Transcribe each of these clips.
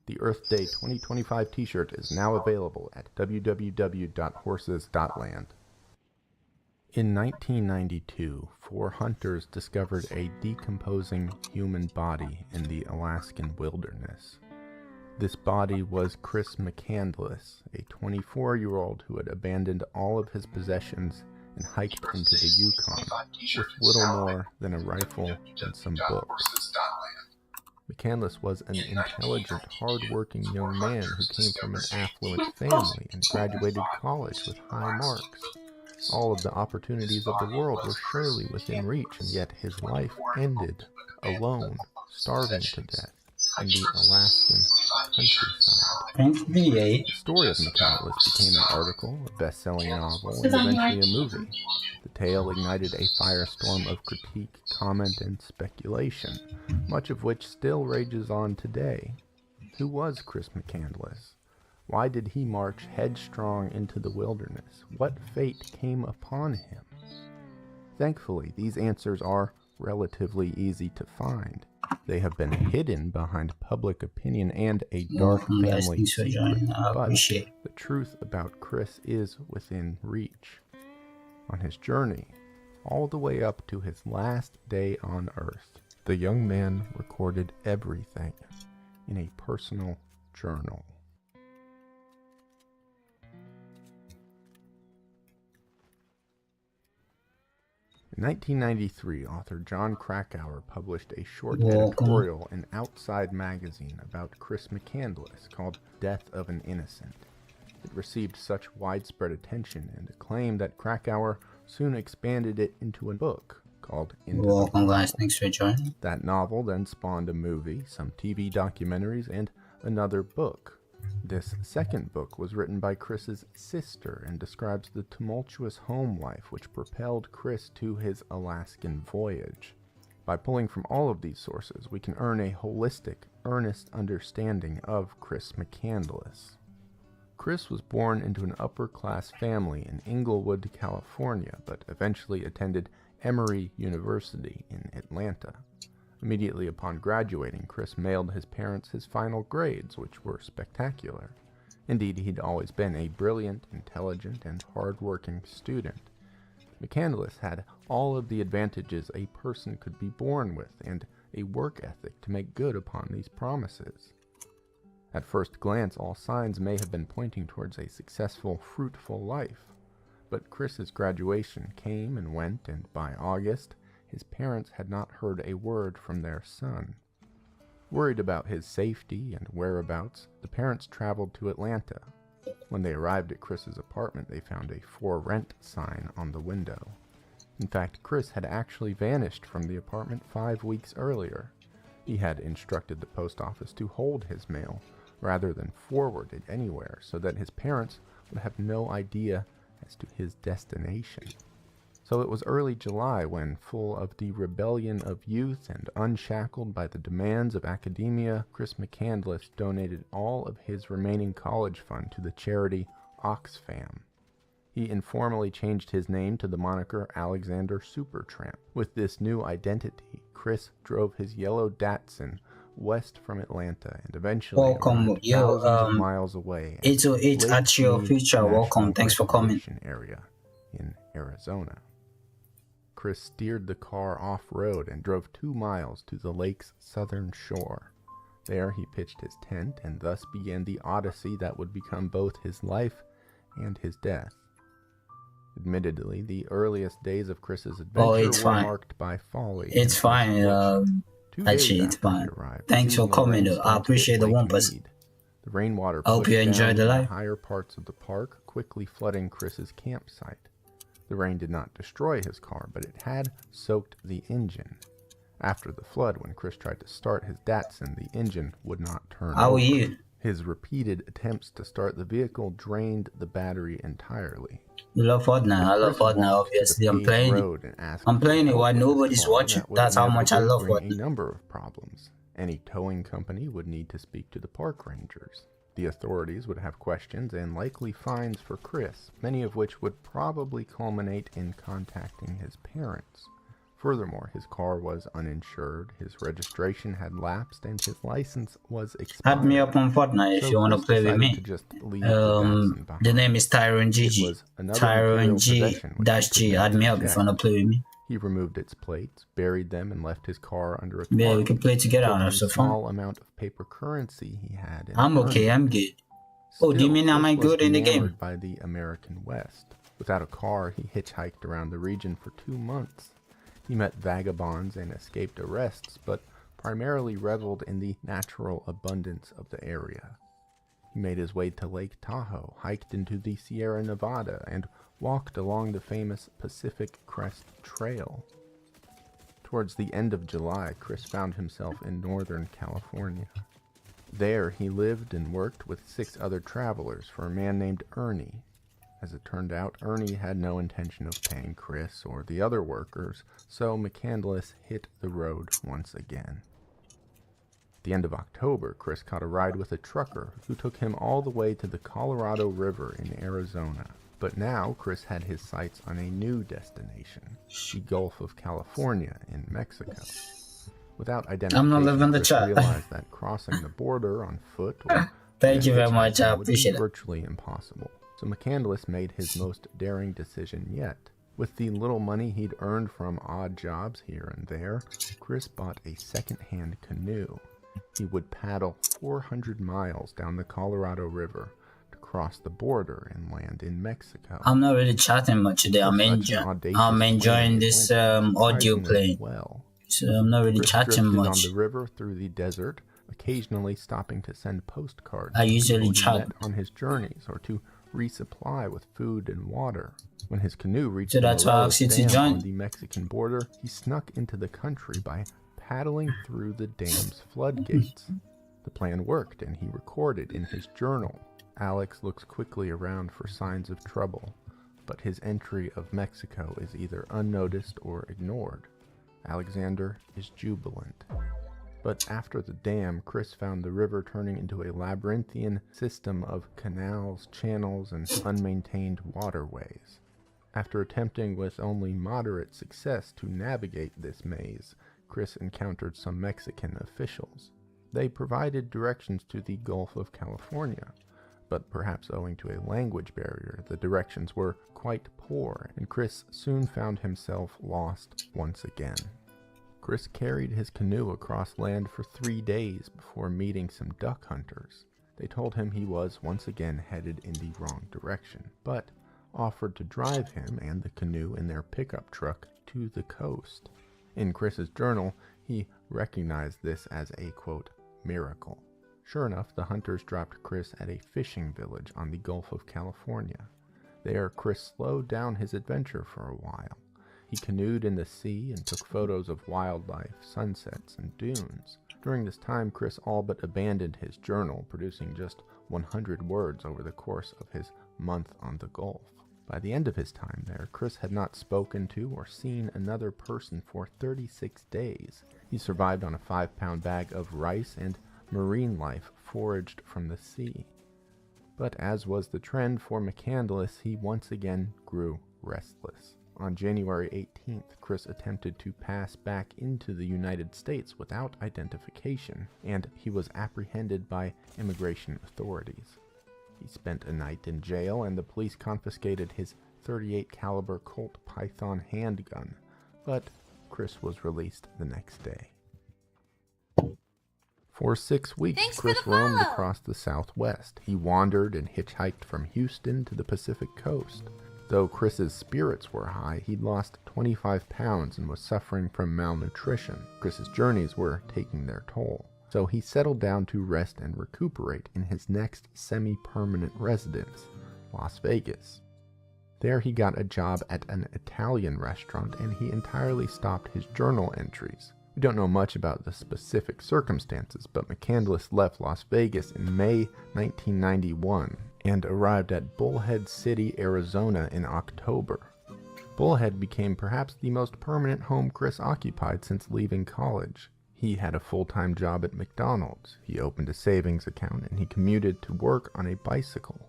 The Earth Day 2025 t-shirt is now available at www.horses.land. In 1992, 4 hunters discovered a decomposing human body in the Alaskan wilderness. This body was Chris McCandless, a 24-year-old who had abandoned all of his possessions and hiked into the Yukon with little more than a rifle and some books. McCandless was an intelligent, hard-working young man who came from an affluent family and graduated college with high marks. All of the opportunities of the world were surely within reach, and yet his life ended alone, starving to death in the Alaskan countryside. The story of McCandless became an article, a best-selling novel, and eventually a movie. The tale ignited a firestorm of critique, comment, and speculation, much of which still rages on today. Who was Chris McCandless? Why did he march headstrong into the wilderness? What fate came upon him? Thankfully, these answers are relatively easy to find. They have been hidden behind public opinion and a dark family secret, but the truth about Chris is within reach. On his journey, all the way up to his last day on Earth, the young man recorded everything in a personal journal. In 1993, author John Krakauer published a short editorial in Outside magazine about Chris McCandless called Death of an Innocent. It received such widespread attention and acclaim that Krakauer soon expanded it into a book called Into the guys. Thanks for joining. That novel then spawned a movie, some TV documentaries, and another book. This second book was written by Chris's sister and describes the tumultuous home life which propelled Chris to his Alaskan voyage. By pulling from all of these sources, we can earn a holistic, earnest understanding of Chris McCandless. Chris was born into an upper-class family in Inglewood, California, but eventually attended Emory University in Atlanta. Immediately upon graduating, Chris mailed his parents his final grades, which were spectacular. Indeed, he'd always been a brilliant, intelligent, and hard-working student. McCandless had all of the advantages a person could be born with, and a work ethic to make good upon these promises. At first glance, all signs may have been pointing towards a successful, fruitful life. But Chris's graduation came and went, and by August, his parents had not heard a word from their son. Worried about his safety and whereabouts, the parents traveled to Atlanta. When they arrived at Chris's apartment, they found a "For Rent" sign on the window. In fact, Chris had actually vanished from the apartment 5 weeks earlier. He had instructed the post office to hold his mail rather than forward it anywhere, so that his parents would have no idea as to his destination. So it was early July when, full of the rebellion of youth and unshackled by the demands of academia, Chris McCandless donated all of his remaining college fund to the charity Oxfam. He informally changed his name to the moniker Alexander Supertramp. With this new identity, Chris drove his yellow Datsun west from Atlanta and eventually thousands of miles away. 808 at your future. Welcome. Thanks for coming. Area in Arizona. Chris steered the car off-road and drove 2 miles to the lake's southern shore. There he pitched his tent and thus began the odyssey that would become both his life and his death. Admittedly, the earliest days of Chris's adventure were marked by folly. It's fine. Actually, it's fine. Thanks for coming. I appreciate the 1%. The rainwater I hope you enjoyed the live. Higher parts of the park, quickly flooding Chris's campsite. The rain did not destroy his car, but it had soaked the engine. After the flood, when Chris tried to start his Datsun, the engine would not turn over. How are you? His repeated attempts to start the vehicle drained the battery entirely. You love Fortnite? I love Fortnite, obviously. I'm playing it while nobody's watching. That's how much I love Fortnite. A number of problems. Any towing company would need to speak to the park rangers. The authorities would have questions and likely fines for Chris, many of which would probably culminate in contacting his parents. Furthermore, his car was uninsured, his registration had lapsed, and his license was Add me expired. up on Fortnite if So you want to Chris play with decided me. to just leave the Datsun behind. The name is Tyrone It GG. was another Tyrone material possession which he could G. never Add me up if you check. want to play with me. He removed its plates, buried them, and left his car under a tarp. Yeah, we can play together on our The small amount of paper currency he had. I'm okay, I'm good. Oh, do you mean am I good in the game? By the American West. Without a car, he hitchhiked around the region for 2 months. He met vagabonds and escaped arrests, but primarily reveled in the natural abundance of the area. He made his way to Lake Tahoe, hiked into the Sierra Nevada, and walked along the famous Pacific Crest Trail. Towards the end of July, Chris found himself in Northern California. There, he lived and worked with 6 other travelers for a man named Ernie. As it turned out, Ernie had no intention of paying Chris or the other workers, so McCandless hit the road once again. At the end of October, Chris caught a ride with a trucker who took him all the way to the Colorado River in Arizona. But now, Chris had his sights on a new destination, the Gulf of California in Mexico. Without identification, Chris realized that crossing the border on foot or Thank you very much, I appreciate it. Virtually impossible. So McCandless made his most daring decision yet. With the little money he'd earned from odd jobs here and there, Chris bought a second-hand canoe. He would paddle 400 miles down the Colorado River to cross the border and land in Mexico. I'm not really chatting much today. I'm enjoying this audio playing. Well. So I'm not really chatting much. On the river through the desert, occasionally stopping to send postcards. I usually chat on his journeys or to resupply with food and water. When his canoe reached the lowest dam on the Mexican border, he snuck into the country by paddling through the dam's floodgates. The plan worked, and he recorded in his journal. Alex looks quickly around for signs of trouble, but his entry of Mexico is either unnoticed or ignored. Alexander is jubilant. But after the dam, Chris found the river turning into a labyrinthian system of canals, channels, and unmaintained waterways. After attempting with only moderate success to navigate this maze, Chris encountered some Mexican officials. They provided directions to the Gulf of California, but perhaps owing to a language barrier, the directions were quite poor, and Chris soon found himself lost once again. Chris carried his canoe across land for 3 days before meeting some duck hunters. They told him he was once again headed in the wrong direction, but offered to drive him and the canoe in their pickup truck to the coast. In Chris's journal, he recognized this as a, quote, miracle. Sure enough, the hunters dropped Chris at a fishing village on the Gulf of California. There, Chris slowed down his adventure for a while. He canoed in the sea and took photos of wildlife, sunsets, and dunes. During this time, Chris all but abandoned his journal, producing just 100 words over the course of his month on the Gulf. By the end of his time there, Chris had not spoken to or seen another person for 36 days. He survived on a 5-pound bag of rice and marine life foraged from the sea. But as was the trend for McCandless, he once again grew restless. On January 18th, Chris attempted to pass back into the United States without identification, and he was apprehended by immigration authorities. He spent a night in jail, and the police confiscated his .38 caliber Colt Python handgun, but Chris was released the next day. For 6 weeks, Chris roamed across the Southwest. He wandered and hitchhiked from Houston to the Pacific coast. Though Chris's spirits were high, he'd lost 25 pounds and was suffering from malnutrition. Chris's journeys were taking their toll, so he settled down to rest and recuperate in his next semi-permanent residence, Las Vegas. There he got a job at an Italian restaurant, and he entirely stopped his journal entries. We don't know much about the specific circumstances, but McCandless left Las Vegas in May 1991 and arrived at Bullhead City, Arizona in October. Bullhead became perhaps the most permanent home Chris occupied since leaving college. He had a full-time job at McDonald's, he opened a savings account, and he commuted to work on a bicycle.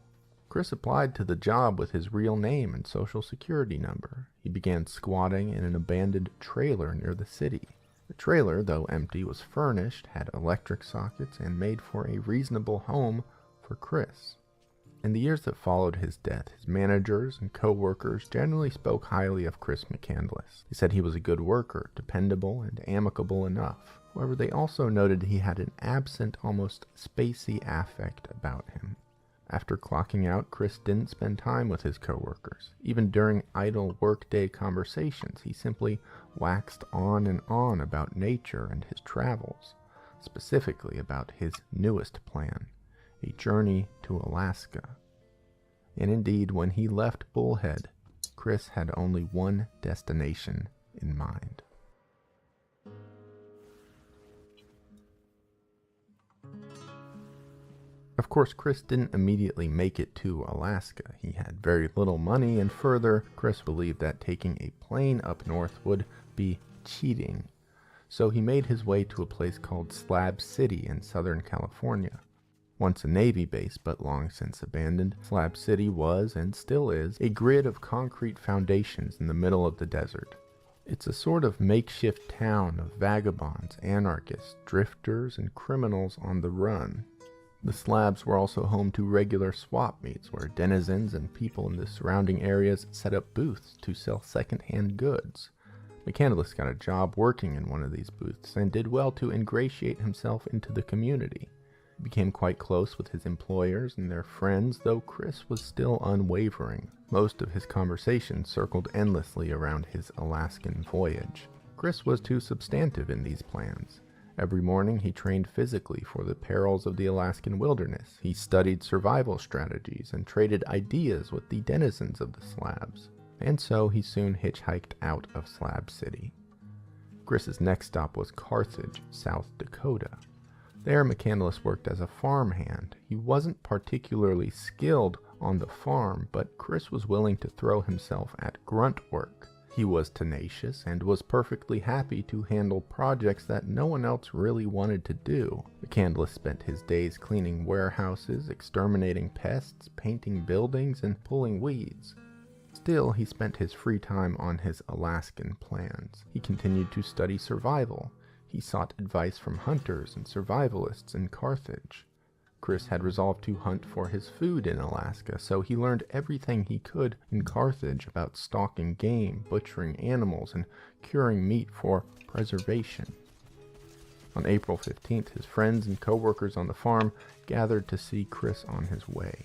Chris applied to the job with his real name and social security number. He began squatting in an abandoned trailer near the city. The trailer, though empty, was furnished, had electric sockets, and made for a reasonable home for Chris. In the years that followed his death, his managers and co-workers generally spoke highly of Chris McCandless. They said he was a good worker, dependable, and amicable enough. However, they also noted he had an absent, almost spacey affect about him. After clocking out, Chris didn't spend time with his coworkers. Even during idle workday conversations, he simply waxed on and on about nature and his travels, specifically about his newest plan, a journey to Alaska. And indeed, when he left Bullhead, Chris had only one destination in mind. Of course, Chris didn't immediately make it to Alaska. He had very little money, and further, Chris believed that taking a plane up north would be cheating. So he made his way to a place called Slab City in Southern California. Once a Navy base, but long since abandoned, Slab City was, and still is, a grid of concrete foundations in the middle of the desert. It's a sort of makeshift town of vagabonds, anarchists, drifters, and criminals on the run. The slabs were also home to regular swap meets, where denizens and people in the surrounding areas set up booths to sell second-hand goods. McCandless got a job working in one of these booths and did well to ingratiate himself into the community. He became quite close with his employers and their friends, though Chris was still unwavering. Most of his conversation circled endlessly around his Alaskan voyage. Chris was too substantive in these plans. Every morning he trained physically for the perils of the Alaskan wilderness. He studied survival strategies and traded ideas with the denizens of the slabs. And so he soon hitchhiked out of Slab City. Chris's next stop was Carthage, South Dakota. There, McCandless worked as a farmhand. He wasn't particularly skilled on the farm, but Chris was willing to throw himself at grunt work. He was tenacious and was perfectly happy to handle projects that no one else really wanted to do. McCandless spent his days cleaning warehouses, exterminating pests, painting buildings, and pulling weeds. Still, he spent his free time on his Alaskan plans. He continued to study survival. He sought advice from hunters and survivalists in Carthage. Chris had resolved to hunt for his food in Alaska, so he learned everything he could in Carthage about stalking game, butchering animals, and curing meat for preservation. On April 15th, his friends and co-workers on the farm gathered to see Chris on his way.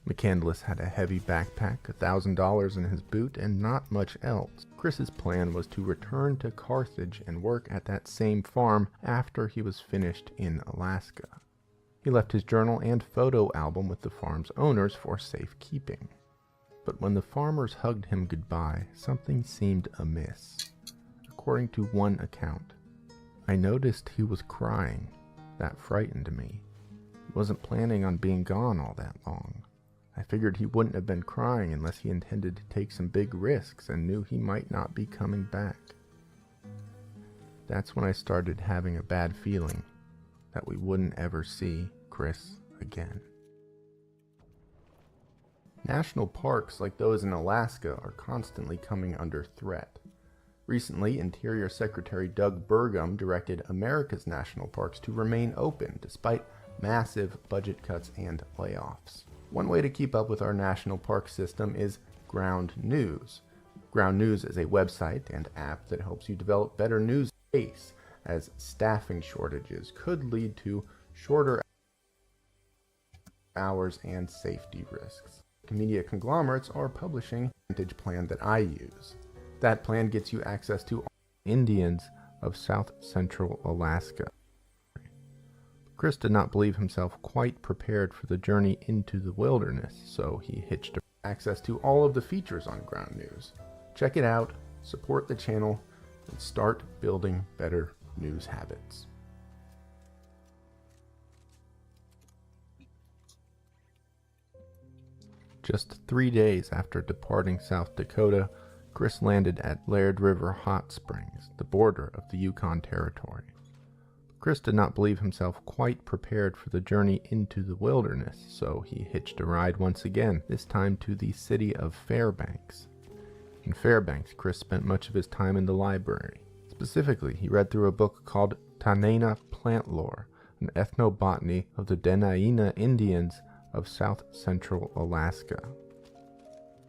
McCandless had a heavy backpack, $1,000 in his boot, and not much else. Chris's plan was to return to Carthage and work at that same farm after he was finished in Alaska. He left his journal and photo album with the farm's owners for safekeeping. But when the farmers hugged him goodbye, something seemed amiss. According to one account, "I noticed he was crying. That frightened me. He wasn't planning on being gone all that long. I figured he wouldn't have been crying unless he intended to take some big risks and knew he might not be coming back." That's when I started having a bad feeling that we wouldn't ever see Chris again. National parks like those in Alaska are constantly coming under threat. Recently, Interior Secretary Doug Burgum directed America's national parks to remain open despite massive budget cuts and layoffs. One way to keep up with our national park system is Ground News. Ground News is a website and app that helps you develop better news base, as staffing shortages could lead to shorter hours and safety risks. Media conglomerates are publishing a Vantage plan that I use. That plan gets you access to Indians of South Central Alaska. Chris did not believe himself quite prepared for the journey into the wilderness, so he hitched access to all of the features on Ground News. Check it out, support the channel, and start building better news habits. Just 3 days after departing South Dakota, Chris landed at Laird River Hot Springs, the border of the Yukon Territory. Chris did not believe himself quite prepared for the journey into the wilderness, so he hitched a ride once again, this time to the city of Fairbanks. In Fairbanks, Chris spent much of his time in the library. Specifically, he read through a book called Tanana Plant Lore, an ethnobotany of the Dena'ina Indians of south-central Alaska.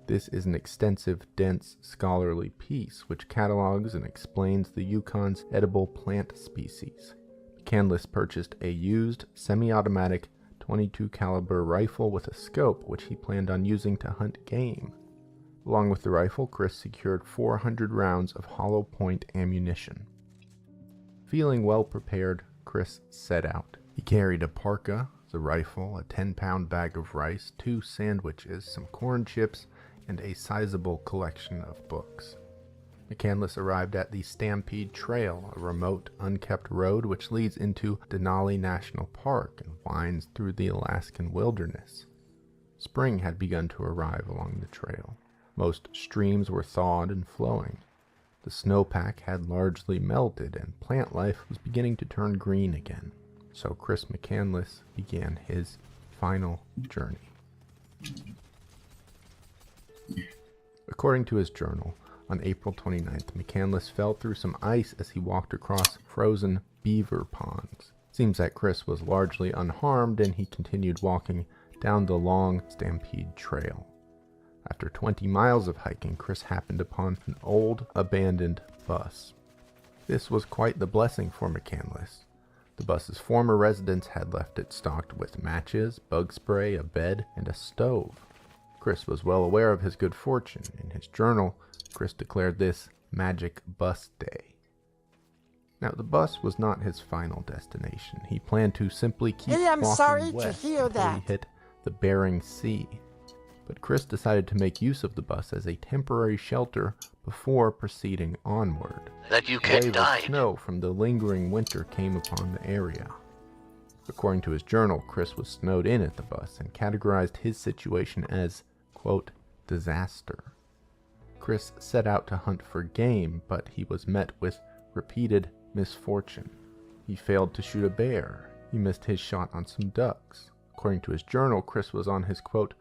This is an extensive, dense, scholarly piece which catalogs and explains the Yukon's edible plant species. McCandless purchased a used, semi-automatic 22 caliber rifle with a scope which he planned on using to hunt game. Along with the rifle, Chris secured 400 rounds of hollow point ammunition. Feeling well prepared, Chris set out. He carried a parka, the rifle, a 10-pound bag of rice, 2 sandwiches, some corn chips, and a sizable collection of books. McCandless arrived at the Stampede Trail, a remote, unkept road which leads into Denali National Park and winds through the Alaskan wilderness. Spring had begun to arrive along the trail. Most streams were thawed and flowing. The snowpack had largely melted and plant life was beginning to turn green again. So Chris McCandless began his final journey. According to his journal, on April 29th, McCandless fell through some ice as he walked across frozen beaver ponds. Seems that Chris was largely unharmed and he continued walking down the long Stampede Trail. After 20 miles of hiking, Chris happened upon an old, abandoned bus. This was quite the blessing for McCandless. The bus's former residents had left it stocked with matches, bug spray, a bed, and a stove. Chris was well aware of his good fortune. In his journal, Chris declared this magic bus day. Now, the bus was not his final destination. He planned to simply keep walking west until he hit the Bering Sea. But Chris decided to make use of the bus as a temporary shelter before proceeding onward. That you A can wave die. of snow from the lingering winter came upon the area. According to his journal, Chris was snowed in at the bus and categorized his situation as, quote, disaster. Chris set out to hunt for game, but he was met with repeated misfortune. He failed to shoot a bear. He missed his shot on some ducks. According to his journal, Chris was on his, quote,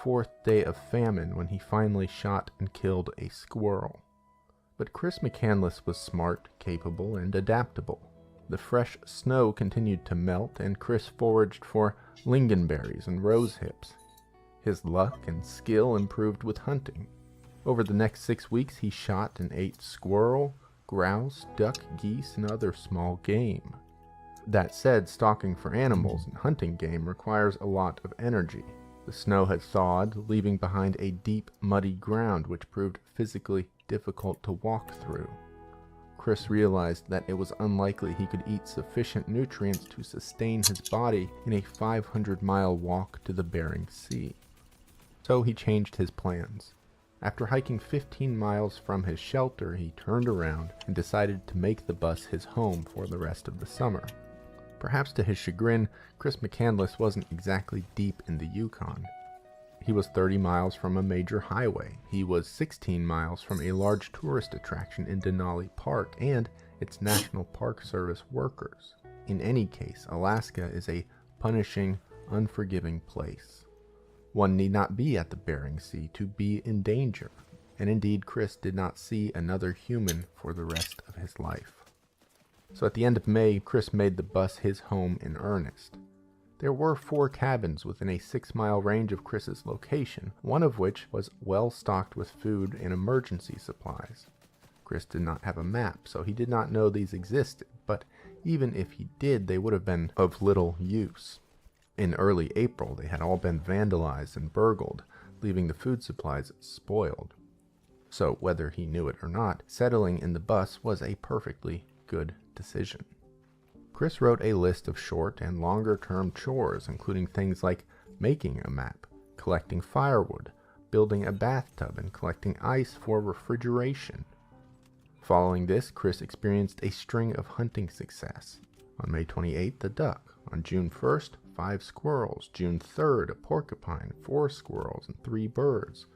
4th day of famine when he finally shot and killed a squirrel. But Chris McCandless was smart, capable, and adaptable. The fresh snow continued to melt, and Chris foraged for lingonberries and rose hips. His luck and skill improved with hunting. Over the next 6 weeks, he shot and ate squirrel, grouse, duck, geese, and other small game. That said, stalking for animals and hunting game requires a lot of energy. The snow had thawed, leaving behind a deep, muddy ground which proved physically difficult to walk through. Chris realized that it was unlikely he could eat sufficient nutrients to sustain his body in a 500-mile walk to the Bering Sea. So he changed his plans. After hiking 15 miles from his shelter, he turned around and decided to make the bus his home for the rest of the summer. Perhaps to his chagrin, Chris McCandless wasn't exactly deep in the Yukon. He was 30 miles from a major highway. He was 16 miles from a large tourist attraction in Denali Park and its National Park Service workers. In any case, Alaska is a punishing, unforgiving place. One need not be at the Bering Sea to be in danger, and indeed Chris did not see another human for the rest of his life. So at the end of May, Chris made the bus his home in earnest. There were 4 cabins within a 6-mile range of Chris's location, one of which was well stocked with food and emergency supplies. Chris did not have a map, so he did not know these existed, but even if he did, they would have been of little use. In early April, they had all been vandalized and burgled, leaving the food supplies spoiled. So whether he knew it or not, settling in the bus was a perfectly good decision. Chris wrote a list of short and longer-term chores, including things like making a map, collecting firewood, building a bathtub, and collecting ice for refrigeration. Following this, Chris experienced a string of hunting success. On May 28th, a duck. On June 1st, 5 squirrels. June 3rd, a porcupine, 4 squirrels, and 3 birds.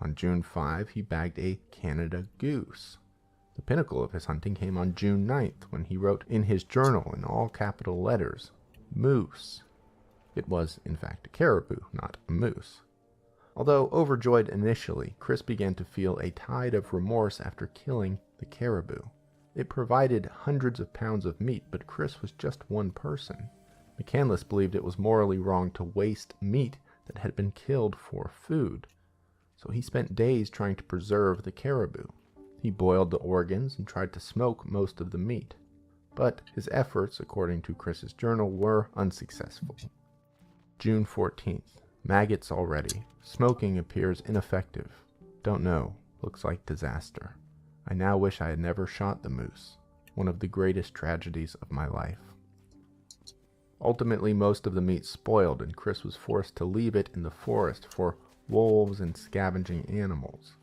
On June 5, he bagged a Canada goose. The pinnacle of his hunting came on June 9th, when he wrote in his journal in all capital letters, "Moose." It was, in fact, a caribou, not a moose. Although overjoyed initially, Chris began to feel a tide of remorse after killing the caribou. It provided hundreds of pounds of meat, but Chris was just one person. McCandless believed it was morally wrong to waste meat that had been killed for food, so he spent days trying to preserve the caribou. He boiled the organs and tried to smoke most of the meat, but his efforts, according to Chris's journal, were unsuccessful. June 14th. Maggots already. Smoking appears ineffective. Don't know. Looks like disaster. I now wish I had never shot the moose. One of the greatest tragedies of my life. Ultimately, most of the meat spoiled, and Chris was forced to leave it in the forest for wolves and scavenging animals.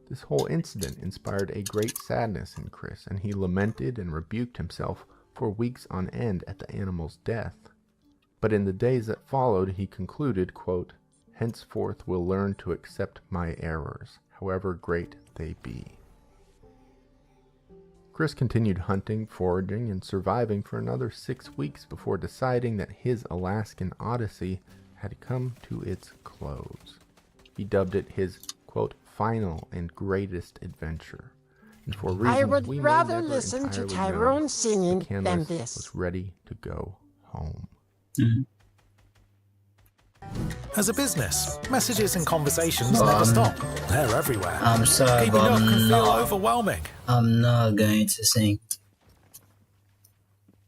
This whole incident inspired a great sadness in Chris, and he lamented and rebuked himself for weeks on end at the animal's death. But in the days that followed, he concluded, quote, "Henceforth will learn to accept my errors, however great they be." Chris continued hunting, foraging, and surviving for another 6 weeks before deciding that his Alaskan odyssey had come to its close. He dubbed it his, quote, "final and greatest adventure." And for reasons I would we may rather never listen to entirely Tyrone know, singing than McCandless this. was ready to go home. As a business, messages and conversations never stop. They're everywhere. I'm sorry, Keeping but up can feel overwhelming. I'm not going to sing.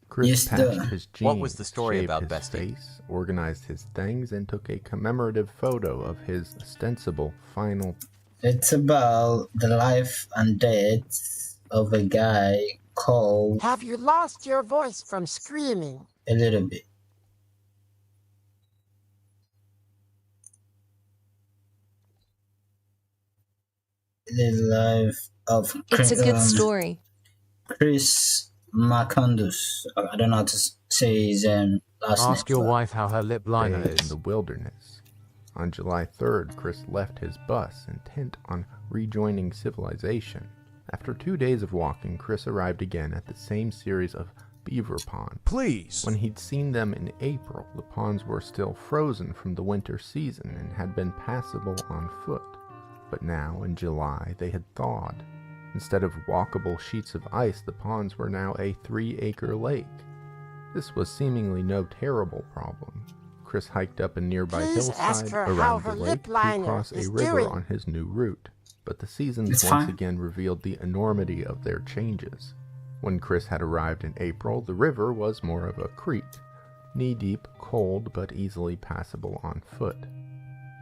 Chris Yes, patched his jeans, What was the story shaved about his Bestie? face, organized his things, and took a commemorative photo of his ostensible final. It's about the life and death of a guy called Have you lost your voice from screaming? a little bit. The life of It's a good story. Chris Macandus. I don't know how to say his last name. Ask your wife how her lip liner Day in is. the wilderness. On July 3rd, Chris left his bus, intent on rejoining civilization. After 2 days of walking, Chris arrived again at the same series of beaver ponds. Please. When he'd seen them in April, the ponds were still frozen from the winter season and had been passable on foot. But now, in July, they had thawed. Instead of walkable sheets of ice, the ponds were now a 3-acre lake. This was seemingly no terrible problem. Chris hiked up a nearby Please ask hillside her how around her the lake lip to liner cross a is river doing. on his new route. But the seasons It's once fine. again revealed the enormity of their changes. When Chris had arrived in April, the river was more of a creek, knee-deep, cold, but easily passable on foot.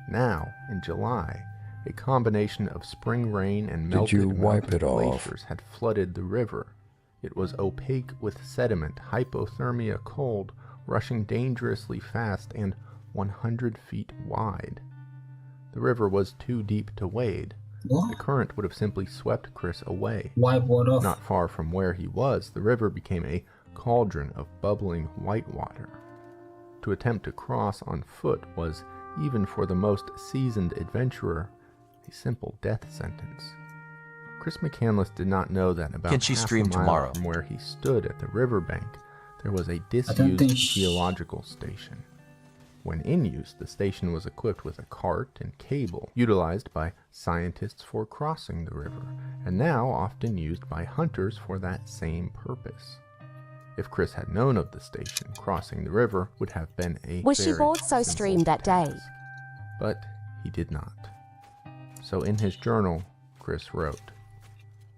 Now, in July, a combination of spring rain and melted you wipe mountain it off? glaciers had flooded the river. It was opaque with sediment, hypothermia cold, rushing dangerously fast, and 100 feet wide. The river was too deep to wade. The What? current would have simply swept Chris away. Wipe what off? Not far from where he was, the river became a cauldron of bubbling white water. To attempt to cross on foot was, even for the most seasoned adventurer, a simple death sentence. Chris McCandless did not know that about Can she half stream a mile tomorrow? from where he stood at the riverbank, there was a think disused she- geological station. When in use, the station was equipped with a cart and cable, utilized by scientists for crossing the river, and now often used by hunters for that same purpose. If Chris had known of the station, crossing the river would have been a Was she very bored so simple streamed that day? task. But he did not. So in his journal, Chris wrote,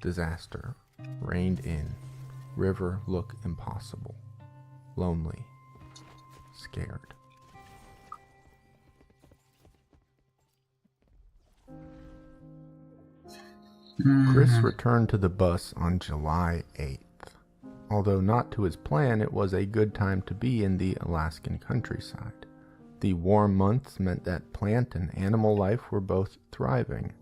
"Disaster, rained in, river look impossible, lonely, scared." Chris returned to the bus on July 8th. Although not to his plan, it was a good time to be in the Alaskan countryside. The warm months meant that plant and animal life were both thriving.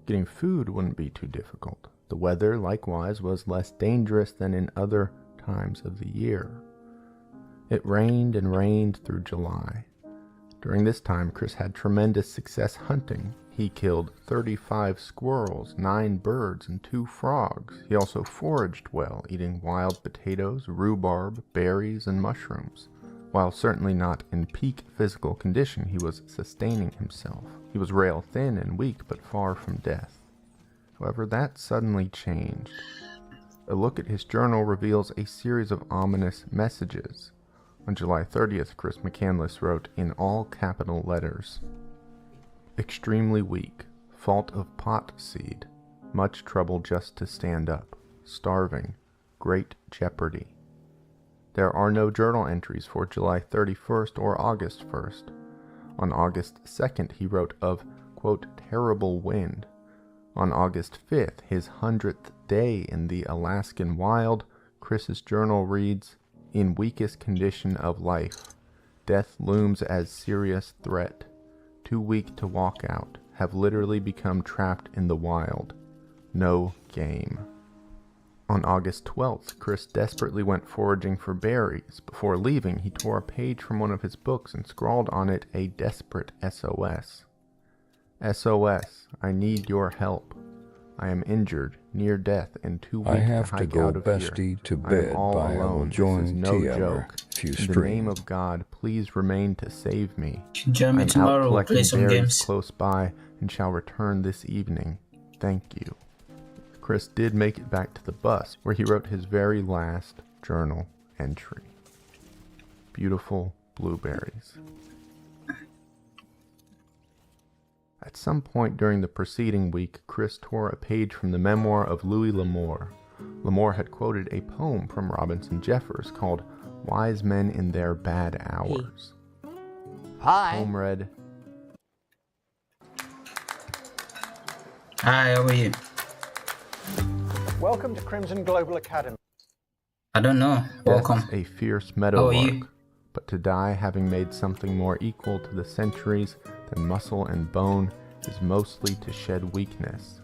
Getting food wouldn't be too difficult. The weather, likewise, was less dangerous than in other times of the year. It rained and rained through July. During this time, Chris had tremendous success hunting. He killed 35 squirrels, 9 birds, and 2 frogs. He also foraged well, eating wild potatoes, rhubarb, berries, and mushrooms. While certainly not in peak physical condition, he was sustaining himself. He was rail thin and weak, but far from death. However, that suddenly changed. A look at his journal reveals a series of ominous messages. On July 30th, Chris McCandless wrote in all capital letters, "Extremely weak, fault of pot seed, much trouble just to stand up, starving, great jeopardy." There are no journal entries for July 31st or August 1st. On August 2nd, he wrote of, quote, terrible wind. On August 5th, his 100th day in the Alaskan wild, Chris's journal reads, "In weakest condition of life, death looms as serious threat. Too weak to walk out, have literally become trapped in the wild. No game." On August 12th, Chris desperately went foraging for berries. Before leaving, he tore a page from one of his books and scrawled on it a desperate SOS. "SOS, I need your help. I am injured, near death, and too weak I have to to hike go out of here. bestie to I am bed all by I will alone. This join is no Tiamer joke. if you In the name stream. of God, please remain to save me. Join me I'm out tomorrow, we'll collecting play some berries games. close by and shall return this evening. Thank you." Chris did make it back to the bus, where he wrote his very last journal entry. Beautiful blueberries. At some point during the preceding week, Chris tore a page from the memoir of Louis L'Amour. L'Amour had quoted a poem from Robinson Jeffers called "Wise Men in Their Bad Hours." The Hi. poem read, Hi, how are you? Welcome to Crimson Global Academy. I don't know. Welcome. "Death's a fierce How are you? meadowlark, but to die having made something more equal to the centuries than muscle and bone is mostly to shed weakness.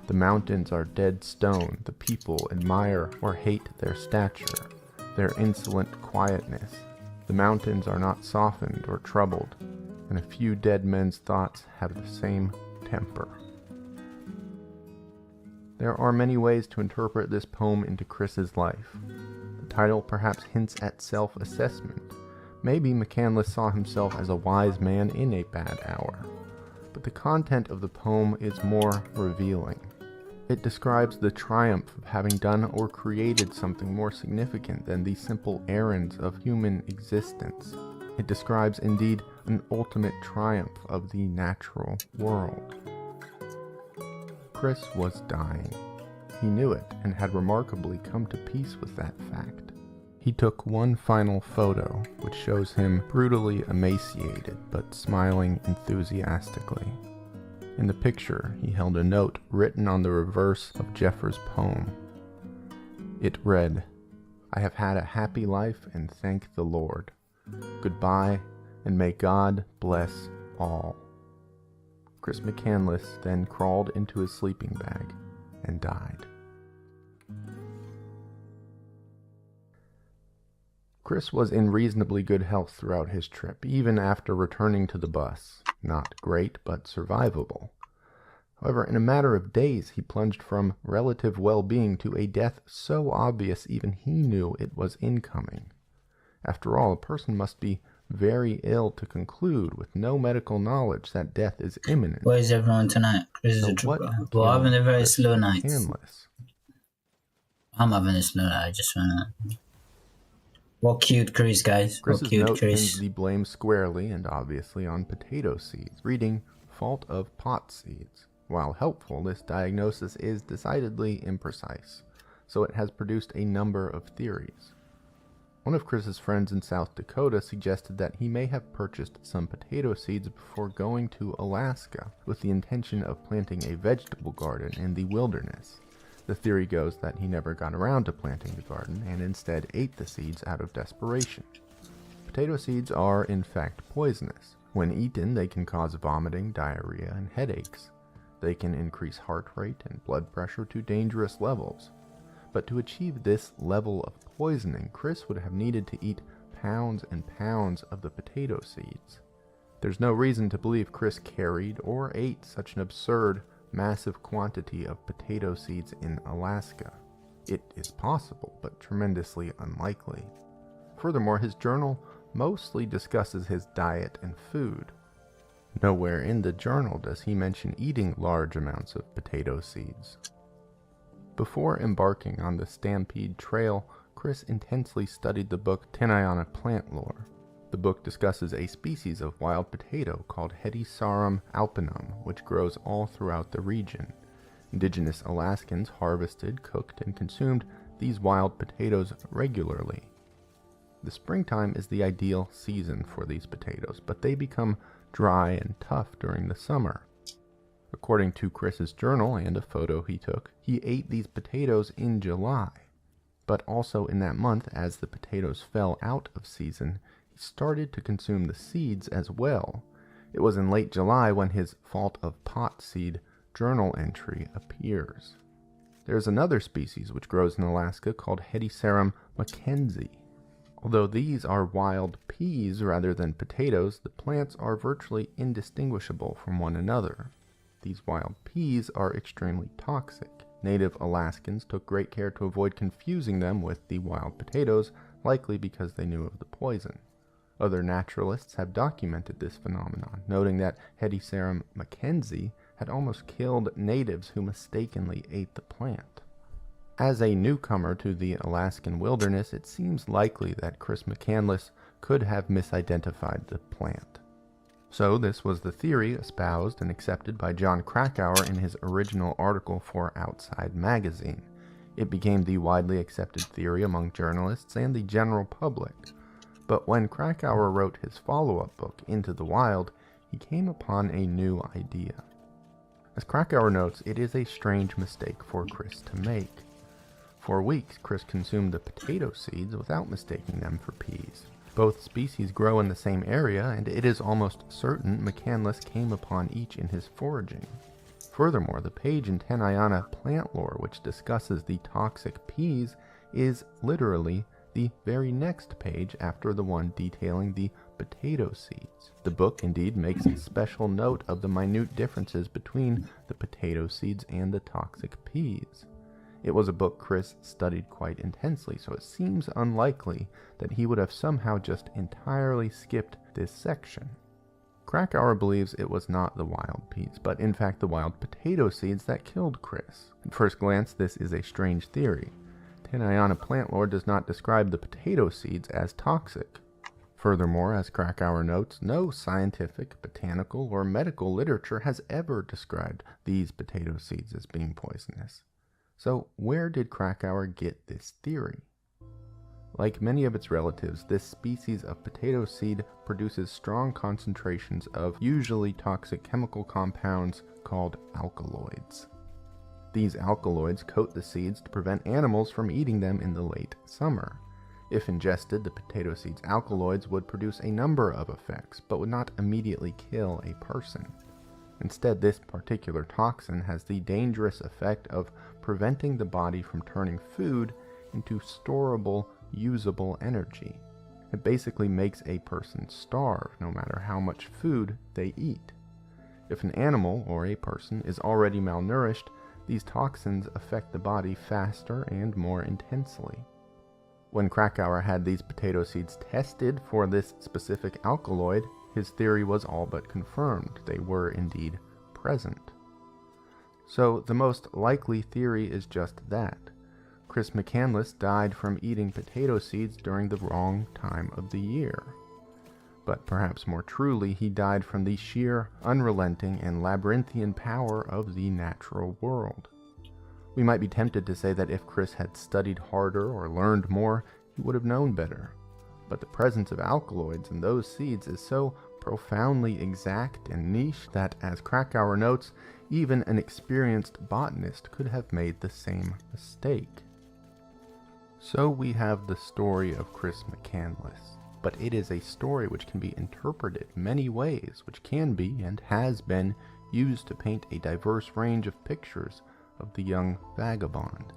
The mountains are dead stone, the people admire or hate their stature, their insolent quietness. The mountains are not softened or troubled, and a few dead men's thoughts have the same temper." There are many ways to interpret this poem into Chris's life. The title perhaps hints at self-assessment. Maybe McCandless saw himself as a wise man in a bad hour. But the content of the poem is more revealing. It describes the triumph of having done or created something more significant than the simple errands of human existence. It describes, indeed, an ultimate triumph of the natural world. Chris was dying. He knew it and had remarkably come to peace with that fact. He took one final photo, which shows him brutally emaciated but smiling enthusiastically. In the picture, he held a note written on the reverse of Jeffers' poem. It read, "I have had a happy life and thank the Lord. Goodbye, and may God bless all." Chris McCandless then crawled into his sleeping bag and died. Chris was in reasonably good health throughout his trip, even after returning to the bus. Not great, but survivable. However, in a matter of days, he plunged from relative well-being to a death so obvious even he knew it was incoming. After all, a person must be very ill to conclude with no medical knowledge that death is imminent. Where is everyone tonight? Chris is So a what trooper. became We're having a very Chris slow night. McCandless? I'm having a slow night. I just wanna. What cute Chris, guys. What Chris's cute note Chris. pins the blame squarely and obviously on potato seeds, reading "fault of pot seeds." While helpful, this diagnosis is decidedly imprecise, so it has produced a number of theories. One of Chris's friends in South Dakota suggested that he may have purchased some potato seeds before going to Alaska with the intention of planting a vegetable garden in the wilderness. The theory goes that he never got around to planting the garden and instead ate the seeds out of desperation. Potato seeds are, in fact, poisonous. When eaten, they can cause vomiting, diarrhea, and headaches. They can increase heart rate and blood pressure to dangerous levels. But to achieve this level of poisoning, Chris would have needed to eat pounds and pounds of the potato seeds. There's no reason to believe Chris carried or ate such an absurd, massive quantity of potato seeds in Alaska. It is possible, but tremendously unlikely. Furthermore, his journal mostly discusses his diet and food. Nowhere in the journal does he mention eating large amounts of potato seeds. Before embarking on the Stampede Trail, Chris intensely studied the book Tenayana Plant Lore. The book discusses a species of wild potato called Hedysarum alpinum, which grows all throughout the region. Indigenous Alaskans harvested, cooked, and consumed these wild potatoes regularly. The springtime is the ideal season for these potatoes, but they become dry and tough during the summer. According to Chris's journal and a photo he took, he ate these potatoes in July. But also in that month, as the potatoes fell out of season, he started to consume the seeds as well. It was in late July when his Fault of Pot Seed journal entry appears. There is another species which grows in Alaska called Hedysarum mackenzie. Although these are wild peas rather than potatoes, the plants are virtually indistinguishable from one another. These wild peas are extremely toxic. Native Alaskans took great care to avoid confusing them with the wild potatoes, likely because they knew of the poison. Other naturalists have documented this phenomenon, noting that Hedysarum mackenzie had almost killed natives who mistakenly ate the plant. As a newcomer to the Alaskan wilderness, it seems likely that Chris McCandless could have misidentified the plant. So this was the theory espoused and accepted by John Krakauer in his original article for Outside Magazine. It became the widely accepted theory among journalists and the general public. But when Krakauer wrote his follow-up book, Into the Wild, he came upon a new idea. As Krakauer notes, it is a strange mistake for Chris to make. For weeks, Chris consumed the potato seeds without mistaking them for peas. Both species grow in the same area, and it is almost certain McCandless came upon each in his foraging. Furthermore, the page in Tenayana Plant Lore which discusses the toxic peas is literally the very next page after the one detailing the potato seeds. The book indeed makes a special note of the minute differences between the potato seeds and the toxic peas. It was a book Chris studied quite intensely, so it seems unlikely that he would have somehow just entirely skipped this section. Krakauer believes it was not the wild peas, but in fact the wild potato seeds that killed Chris. At first glance, this is a strange theory. Tenayana Plant Lore does not describe the potato seeds as toxic. Furthermore, as Krakauer notes, no scientific, botanical, or medical literature has ever described these potato seeds as being poisonous. So where did Krakauer get this theory? Like many of its relatives, this species of potato seed produces strong concentrations of usually toxic chemical compounds called alkaloids. These alkaloids coat the seeds to prevent animals from eating them in the late summer. If ingested, the potato seed's alkaloids would produce a number of effects, but would not immediately kill a person. Instead, this particular toxin has the dangerous effect of preventing the body from turning food into storable, usable energy. It basically makes a person starve, no matter how much food they eat. If an animal or a person is already malnourished, these toxins affect the body faster and more intensely. When Krakauer had these potato seeds tested for this specific alkaloid, his theory was all but confirmed. They were indeed present. So the most likely theory is just that. Chris McCandless died from eating potato seeds during the wrong time of the year. But perhaps more truly, he died from the sheer, unrelenting, and labyrinthian power of the natural world. We might be tempted to say that if Chris had studied harder or learned more, he would have known better. But the presence of alkaloids in those seeds is so profoundly exact and niche that, as Krakauer notes, even an experienced botanist could have made the same mistake. So we have the story of Chris McCandless, but it is a story which can be interpreted many ways, which can be and has been used to paint a diverse range of pictures of the young vagabond.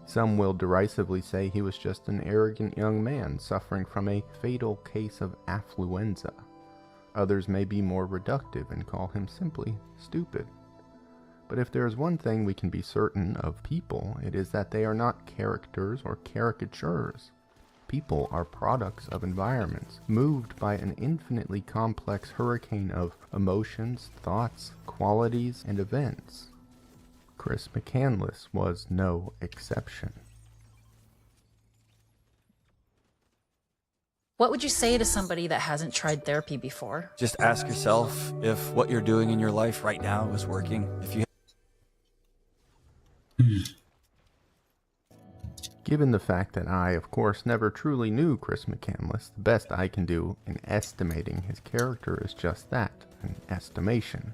Some will derisively say he was just an arrogant young man suffering from a fatal case of affluenza. others may be more reductive and call him simply stupid. But if there is one thing we can be certain of people, it is that they are not characters or caricatures. People are products of environments, moved by an infinitely complex hurricane of emotions, thoughts, qualities, and events. Chris McCandless was no exception. What would you say to somebody that hasn't tried therapy before? Just ask yourself if what you're doing in your life right now is working. If you Given the fact that I, of course, never truly knew Chris McCandless, the best I can do in estimating his character is just that, an estimation.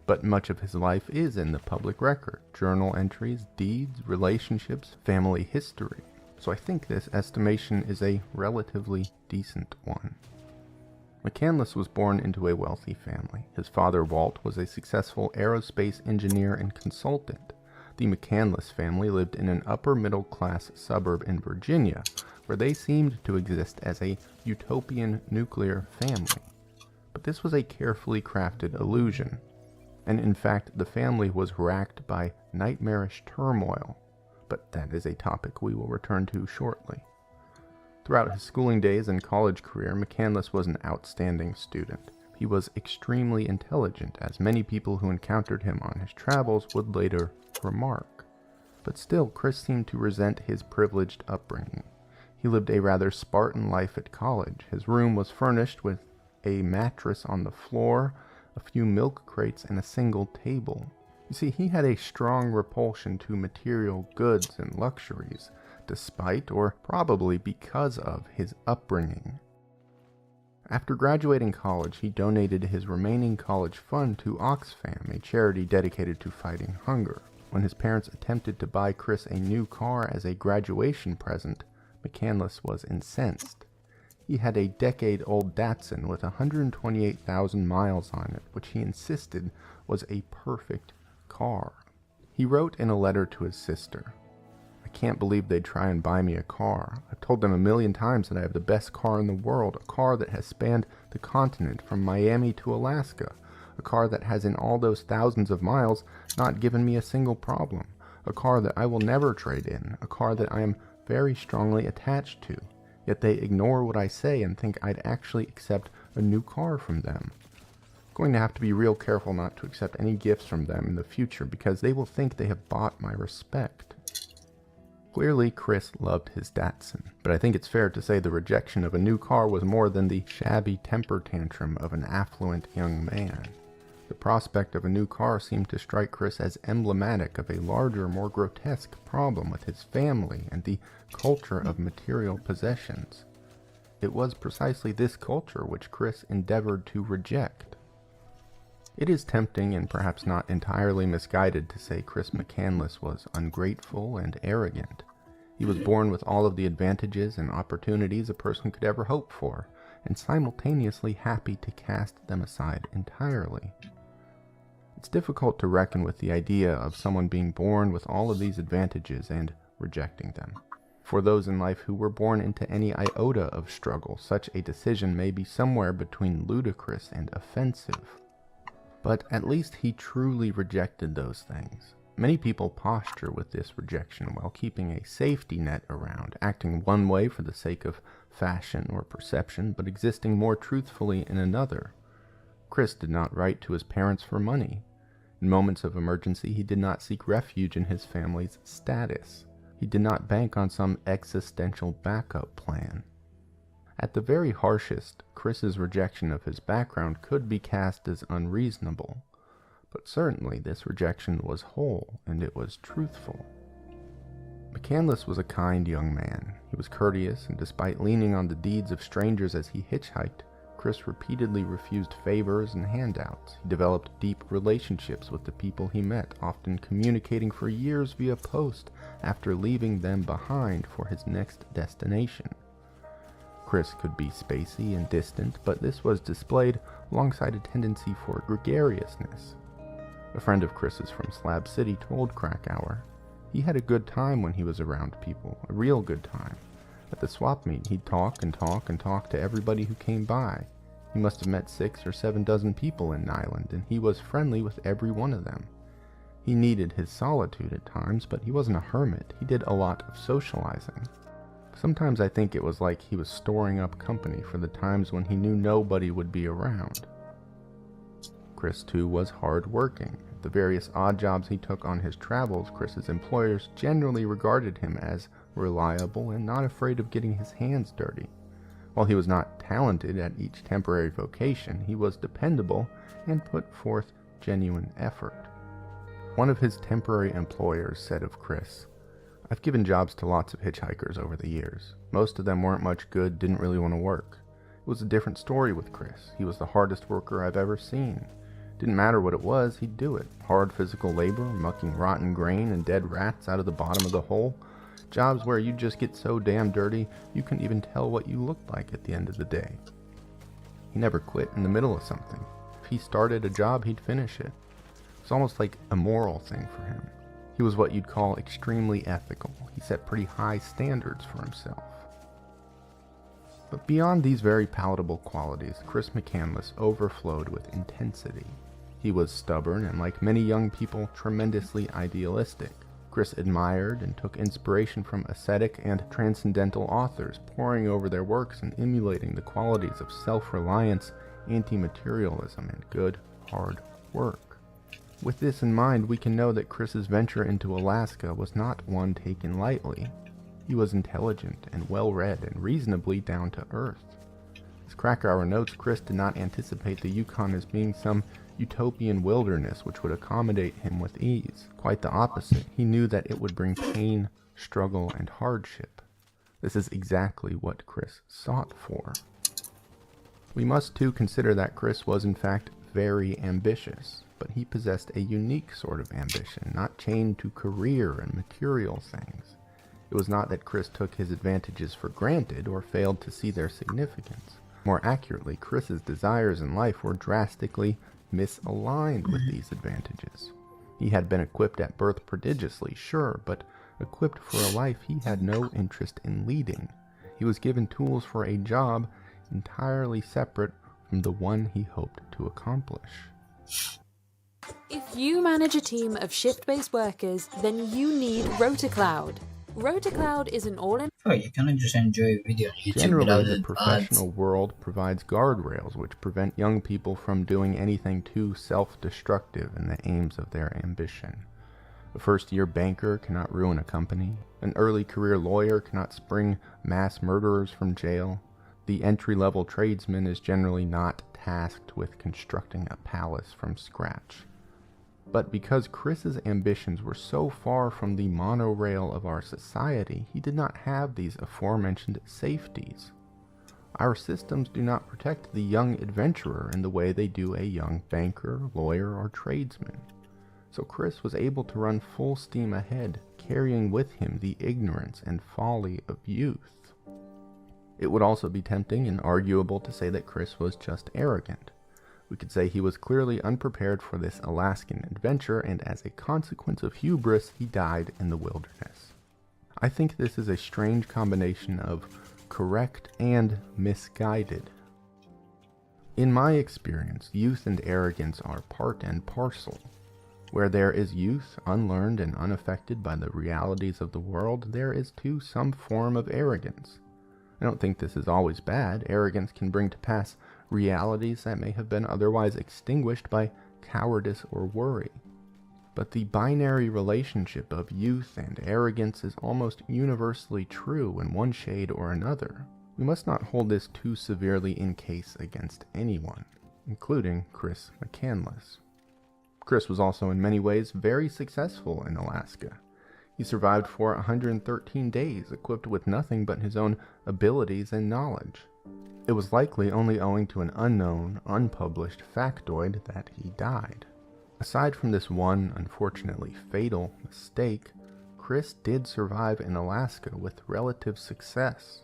But much of his life is in the public record: journal entries, deeds, relationships, family history. So I think this estimation is a relatively decent one. McCandless was born into a wealthy family. His father, Walt, was a successful aerospace engineer and consultant. The McCandless family lived in an upper-middle-class suburb in Virginia, where they seemed to exist as a utopian nuclear family. But this was a carefully crafted illusion, and in fact the family was racked by nightmarish turmoil. But that is a topic we will return to shortly. Throughout his schooling days and college career, McCandless was an outstanding student. He was extremely intelligent, as many people who encountered him on his travels would later remark. But still, Chris seemed to resent his privileged upbringing. He lived a rather Spartan life at college. His room was furnished with a mattress on the floor, a few milk crates, and a single table. You see, he had a strong repulsion to material goods and luxuries, despite, or probably because of, his upbringing. After graduating college, he donated his remaining college fund to Oxfam, a charity dedicated to fighting hunger. When his parents attempted to buy Chris a new car as a graduation present, McCandless was incensed. He had a decade-old Datsun with 128,000 miles on it, which he insisted was a perfect car. He wrote in a letter to his sister, "I can't believe they'd try and buy me a car. I've told them 1,000,000 times that I have the best car in the world, a car that has spanned the continent from Miami to Alaska, a car that has in all those thousands of miles not given me a single problem, a car that I will never trade in, a car that I am very strongly attached to. Yet they ignore what I say and think I'd actually accept a new car from them. I'm going to have to be real careful not to accept any gifts from them in the future because they will think they have bought my respect." Clearly, Chris loved his Datsun, but I think it's fair to say the rejection of a new car was more than the shabby temper tantrum of an affluent young man. The prospect of a new car seemed to strike Chris as emblematic of a larger, more grotesque problem with his family and the culture of material possessions. It was precisely this culture which Chris endeavored to reject. It is tempting and perhaps not entirely misguided to say Chris McCandless was ungrateful and arrogant. He was born with all of the advantages and opportunities a person could ever hope for, and simultaneously happy to cast them aside entirely. It's difficult to reckon with the idea of someone being born with all of these advantages and rejecting them. For those in life who were born into any iota of struggle, such a decision may be somewhere between ludicrous and offensive. But at least he truly rejected those things. Many people posture with this rejection while keeping a safety net around, acting one way for the sake of fashion or perception, but existing more truthfully in another. Chris did not write to his parents for money. In moments of emergency, he did not seek refuge in his family's status. He did not bank on some existential backup plan. At the very harshest, Chris's rejection of his background could be cast as unreasonable, but certainly this rejection was whole and it was truthful. McCandless was a kind young man. He was courteous, and despite leaning on the deeds of strangers as he hitchhiked, Chris repeatedly refused favors and handouts. He developed deep relationships with the people he met, often communicating for years via post after leaving them behind for his next destination. Chris could be spacey and distant, but this was displayed alongside a tendency for gregariousness. A friend of Chris's from Slab City told Crack Hour, he had a good time when he was around people, a real good time. At the swap meet, he'd talk and talk and talk to everybody who came by. He must have met 6 or 7 dozen people in Nyland, and he was friendly with every one of them. He needed his solitude at times, but he wasn't a hermit. He did a lot of socializing. Sometimes I think it was like he was storing up company for the times when he knew nobody would be around. Chris, too, was hard-working. At the various odd jobs he took on his travels, Chris's employers generally regarded him as reliable and not afraid of getting his hands dirty. While he was not talented at each temporary vocation, he was dependable and put forth genuine effort. One of his temporary employers said of Chris, "I've given jobs to lots of hitchhikers over the years. Most of them weren't much good, didn't really want to work. It was a different story with Chris. He was the hardest worker I've ever seen. Didn't matter what it was, he'd do it. Hard physical labor, mucking rotten grain and dead rats out of the bottom of the hole. Jobs where you just get so damn dirty, you couldn't even tell what you looked like at the end of the day. He never quit in the middle of something. If he started a job, he'd finish it. It's almost like a moral thing for him. He was what you'd call extremely ethical. He set pretty high standards for himself." But beyond these very palatable qualities, Chris McCandless overflowed with intensity. He was stubborn and, like many young people, tremendously idealistic. Chris admired and took inspiration from ascetic and transcendental authors, poring over their works and emulating the qualities of self-reliance, anti-materialism, and good, hard work. With this in mind, we can know that Chris's venture into Alaska was not one taken lightly. He was intelligent and well-read and reasonably down to earth. As Krakauer notes, Chris did not anticipate the Yukon as being some utopian wilderness which would accommodate him with ease. Quite the opposite. He knew that it would bring pain, struggle, and hardship. This is exactly what Chris sought for. We must too consider that Chris was in fact very ambitious, but he possessed a unique sort of ambition, not chained to career and material things. It was not that Chris took his advantages for granted or failed to see their significance. More accurately, Chris's desires in life were drastically misaligned with these advantages. He had been equipped at birth prodigiously, sure, but equipped for a life he had no interest in leading. He was given tools for a job entirely separate from the one he hoped to accomplish. If you manage a team of shift-based workers, then you need RotaCloud. RotaCloud is an all-in... Oh, you cannot just enjoy a video on YouTube Generally, without the ads. professional world provides guardrails which prevent young people from doing anything too self-destructive in the aims of their ambition. A first-year banker cannot ruin a company. An early career lawyer cannot spring mass murderers from jail. The entry-level tradesman is generally not tasked with constructing a palace from scratch. But because Chris's ambitions were so far from the monorail of our society, he did not have these aforementioned safeties. Our systems do not protect the young adventurer in the way they do a young banker, lawyer, or tradesman. So Chris was able to run full steam ahead, carrying with him the ignorance and folly of youth. It would also be tempting and arguable to say that Chris was just arrogant. We could say he was clearly unprepared for this Alaskan adventure, and as a consequence of hubris, he died in the wilderness. I think this is a strange combination of correct and misguided. In my experience, youth and arrogance are part and parcel. Where there is youth, unlearned and unaffected by the realities of the world, there is too some form of arrogance. I don't think this is always bad. Arrogance can bring to pass realities that may have been otherwise extinguished by cowardice or worry. But the binary relationship of youth and arrogance is almost universally true in one shade or another. We must not hold this too severely in case against anyone, including Chris McCandless. Chris was also in many ways very successful in Alaska. He survived for 113 days, equipped with nothing but his own abilities and knowledge. It was likely only owing to an unknown, unpublished factoid that he died. Aside from this one, unfortunately fatal, mistake, Chris did survive in Alaska with relative success.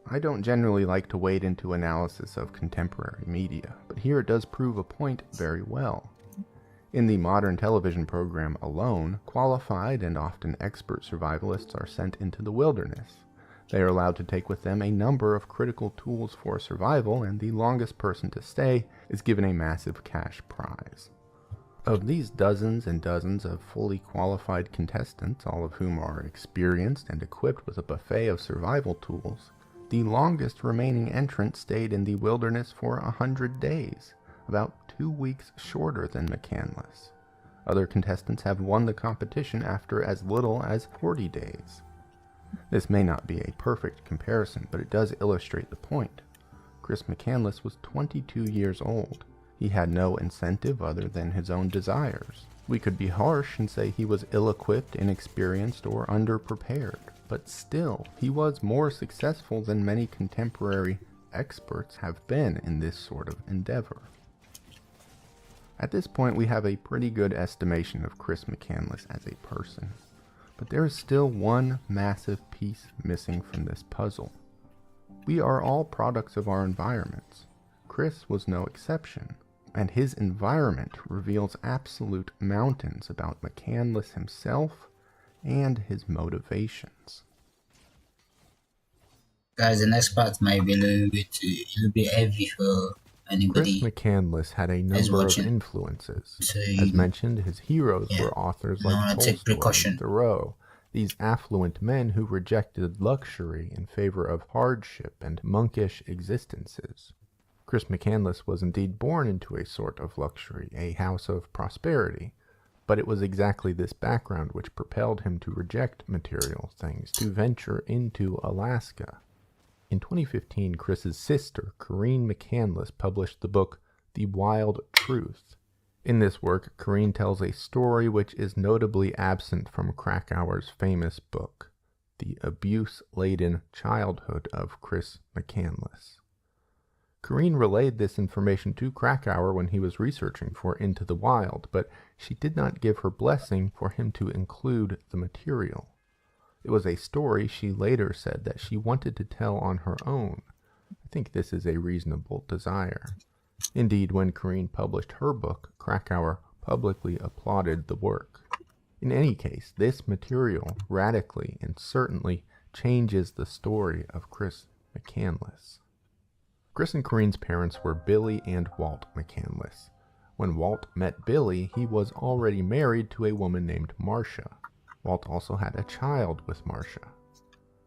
I don't generally like to wade into analysis of contemporary media, but here it does prove a point very well. In the modern television program alone, qualified and often expert survivalists are sent into the wilderness. They are allowed to take with them a number of critical tools for survival, and the longest person to stay is given a massive cash prize. Of these dozens and dozens of fully qualified contestants, all of whom are experienced and equipped with a buffet of survival tools, the longest remaining entrant stayed in the wilderness for 100 days, about 2 weeks shorter than McCandless. Other contestants have won the competition after as little as 40 days. This may not be a perfect comparison, but it does illustrate the point. Chris McCandless was 22 years old. He had no incentive other than his own desires. We could be harsh and say he was ill-equipped, inexperienced, or underprepared, but still, he was more successful than many contemporary experts have been in this sort of endeavor. At this point, we have a pretty good estimation of Chris McCandless as a person, but there is still one massive piece missing from this puzzle. We are all products of our environments. Chris was no exception, and his environment reveals absolute mountains about McCandless himself and his motivations. Guys, the next part might be a little bit heavy for anybody. Chris McCandless had a number of influences. So As mentioned, his heroes were authors like Tolstoy and Thoreau, these affluent men who rejected luxury in favor of hardship and monkish existences. Chris McCandless was indeed born into a sort of luxury, a house of prosperity, but it was exactly this background which propelled him to reject material things, to venture into Alaska. In 2015, Chris's sister, Corinne McCandless, published the book The Wild Truth. In this work, Corinne tells a story which is notably absent from Krakauer's famous book, The Abuse-Laden Childhood of Chris McCandless. Corinne relayed this information to Krakauer when he was researching for Into the Wild, but she did not give her blessing for him to include the material. It was a story she later said that she wanted to tell on her own. I think this is a reasonable desire. Indeed, when Corinne published her book, Krakauer publicly applauded the work. In any case, this material radically and certainly changes the story of Chris McCandless. Chris and Corinne's parents were Billy and Walt McCandless. When Walt met Billy, he was already married to a woman named Marcia. Walt also had a child with Marcia.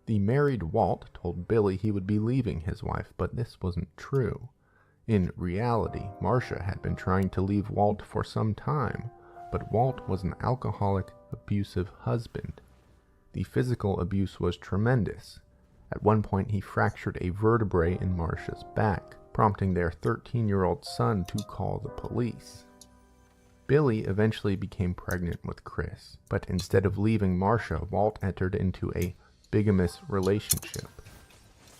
The married Walt told Billy he would be leaving his wife, but this wasn't true. In reality, Marcia had been trying to leave Walt for some time, but Walt was an alcoholic, abusive husband. The physical abuse was tremendous. At one point, he fractured a vertebrae in Marcia's back, prompting their 13-year-old son to call the police. Billy eventually became pregnant with Chris, but instead of leaving Marcia, Walt entered into a bigamous relationship.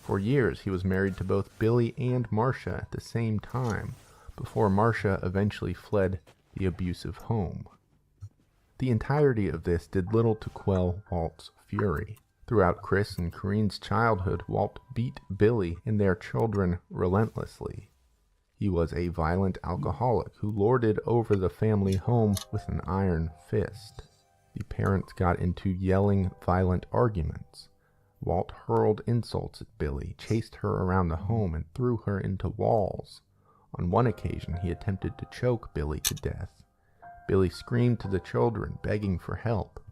For years, he was married to both Billy and Marcia at the same time, before Marcia eventually fled the abusive home. The entirety of this did little to quell Walt's fury. Throughout Chris and Corinne's childhood, Walt beat Billy and their children relentlessly. He was a violent alcoholic who lorded over the family home with an iron fist. The parents got into yelling, violent arguments. Walt hurled insults at Billy, chased her around the home, and threw her into walls. On one occasion, he attempted to choke Billy to death. Billy screamed to the children, begging for help.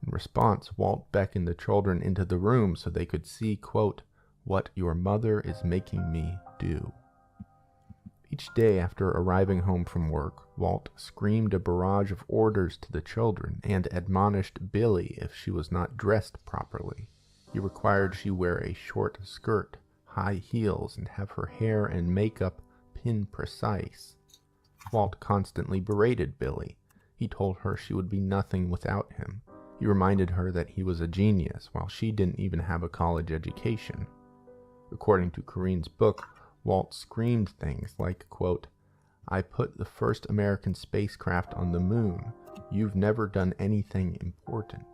In response, Walt beckoned the children into the room so they could see, quote, "what your mother is making me do." Each day after arriving home from work, Walt screamed a barrage of orders to the children and admonished Billy if she was not dressed properly. He required she wear a short skirt, high heels, and have her hair and makeup pin precise. Walt constantly berated Billy. He told her she would be nothing without him. He reminded her that he was a genius, while she didn't even have a college education. According to Corinne's book, Walt screamed things like, quote, "I put the first American spacecraft on the moon. You've never done anything important."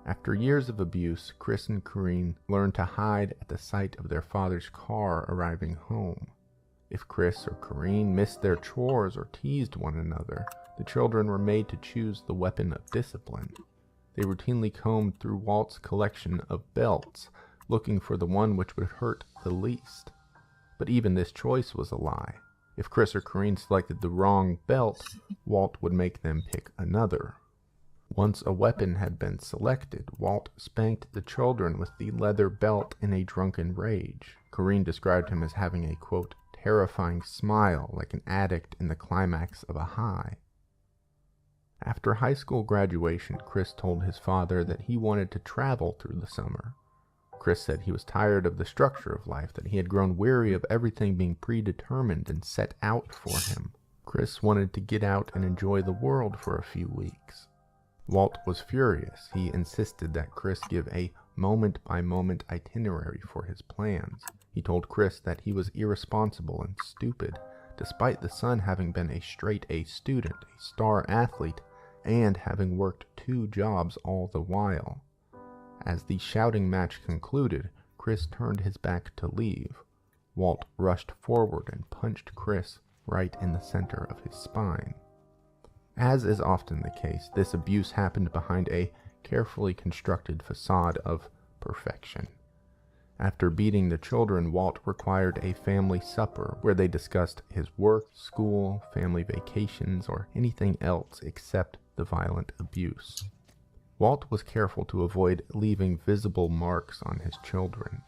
After years of abuse, Chris and Corinne learned to hide at the sight of their father's car arriving home. If Chris or Corinne missed their chores or teased one another, the children were made to choose the weapon of discipline. They routinely combed through Walt's collection of belts, looking for the one which would hurt the least. But even this choice was a lie. If Chris or Corinne selected the wrong belt, Walt would make them pick another. Once a weapon had been selected, Walt spanked the children with the leather belt in a drunken rage. Corinne described him as having a, quote, terrifying smile like an addict in the climax of a high. After high school graduation, Chris told his father that he wanted to travel through the summer. Chris said he was tired of the structure of life, that he had grown weary of everything being predetermined and set out for him. Chris wanted to get out and enjoy the world for a few weeks. Walt was furious. He insisted that Chris give a moment-by-moment itinerary for his plans. He told Chris that he was irresponsible and stupid, despite the son having been a straight-A student, a star athlete, and having worked 2 jobs all the while. As the shouting match concluded, Chris turned his back to leave. Walt rushed forward and punched Chris right in the center of his spine. As is often the case, this abuse happened behind a carefully constructed facade of perfection. After beating the children, Walt required a family supper where they discussed his work, school, family vacations, or anything else except the violent abuse. Walt was careful to avoid leaving visible marks on his children.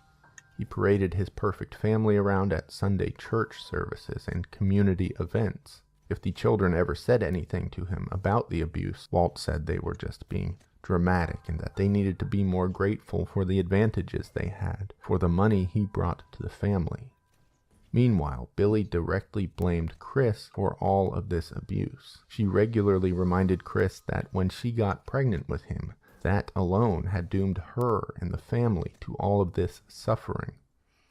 He paraded his perfect family around at Sunday church services and community events. If the children ever said anything to him about the abuse, Walt said they were just being dramatic and that they needed to be more grateful for the advantages they had, for the money he brought to the family. Meanwhile, Billy directly blamed Chris for all of this abuse. She regularly reminded Chris that when she got pregnant with him, that alone had doomed her and the family to all of this suffering.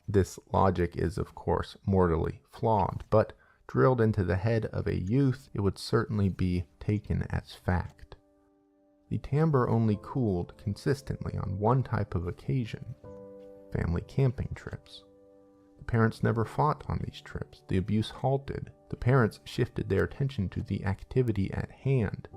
This logic is, of course, mortally flawed, but drilled into the head of a youth, it would certainly be taken as fact. The timbre only cooled consistently on one type of occasion: family camping trips. The parents never fought on these trips. The abuse halted. The parents shifted their attention to the activity at hand.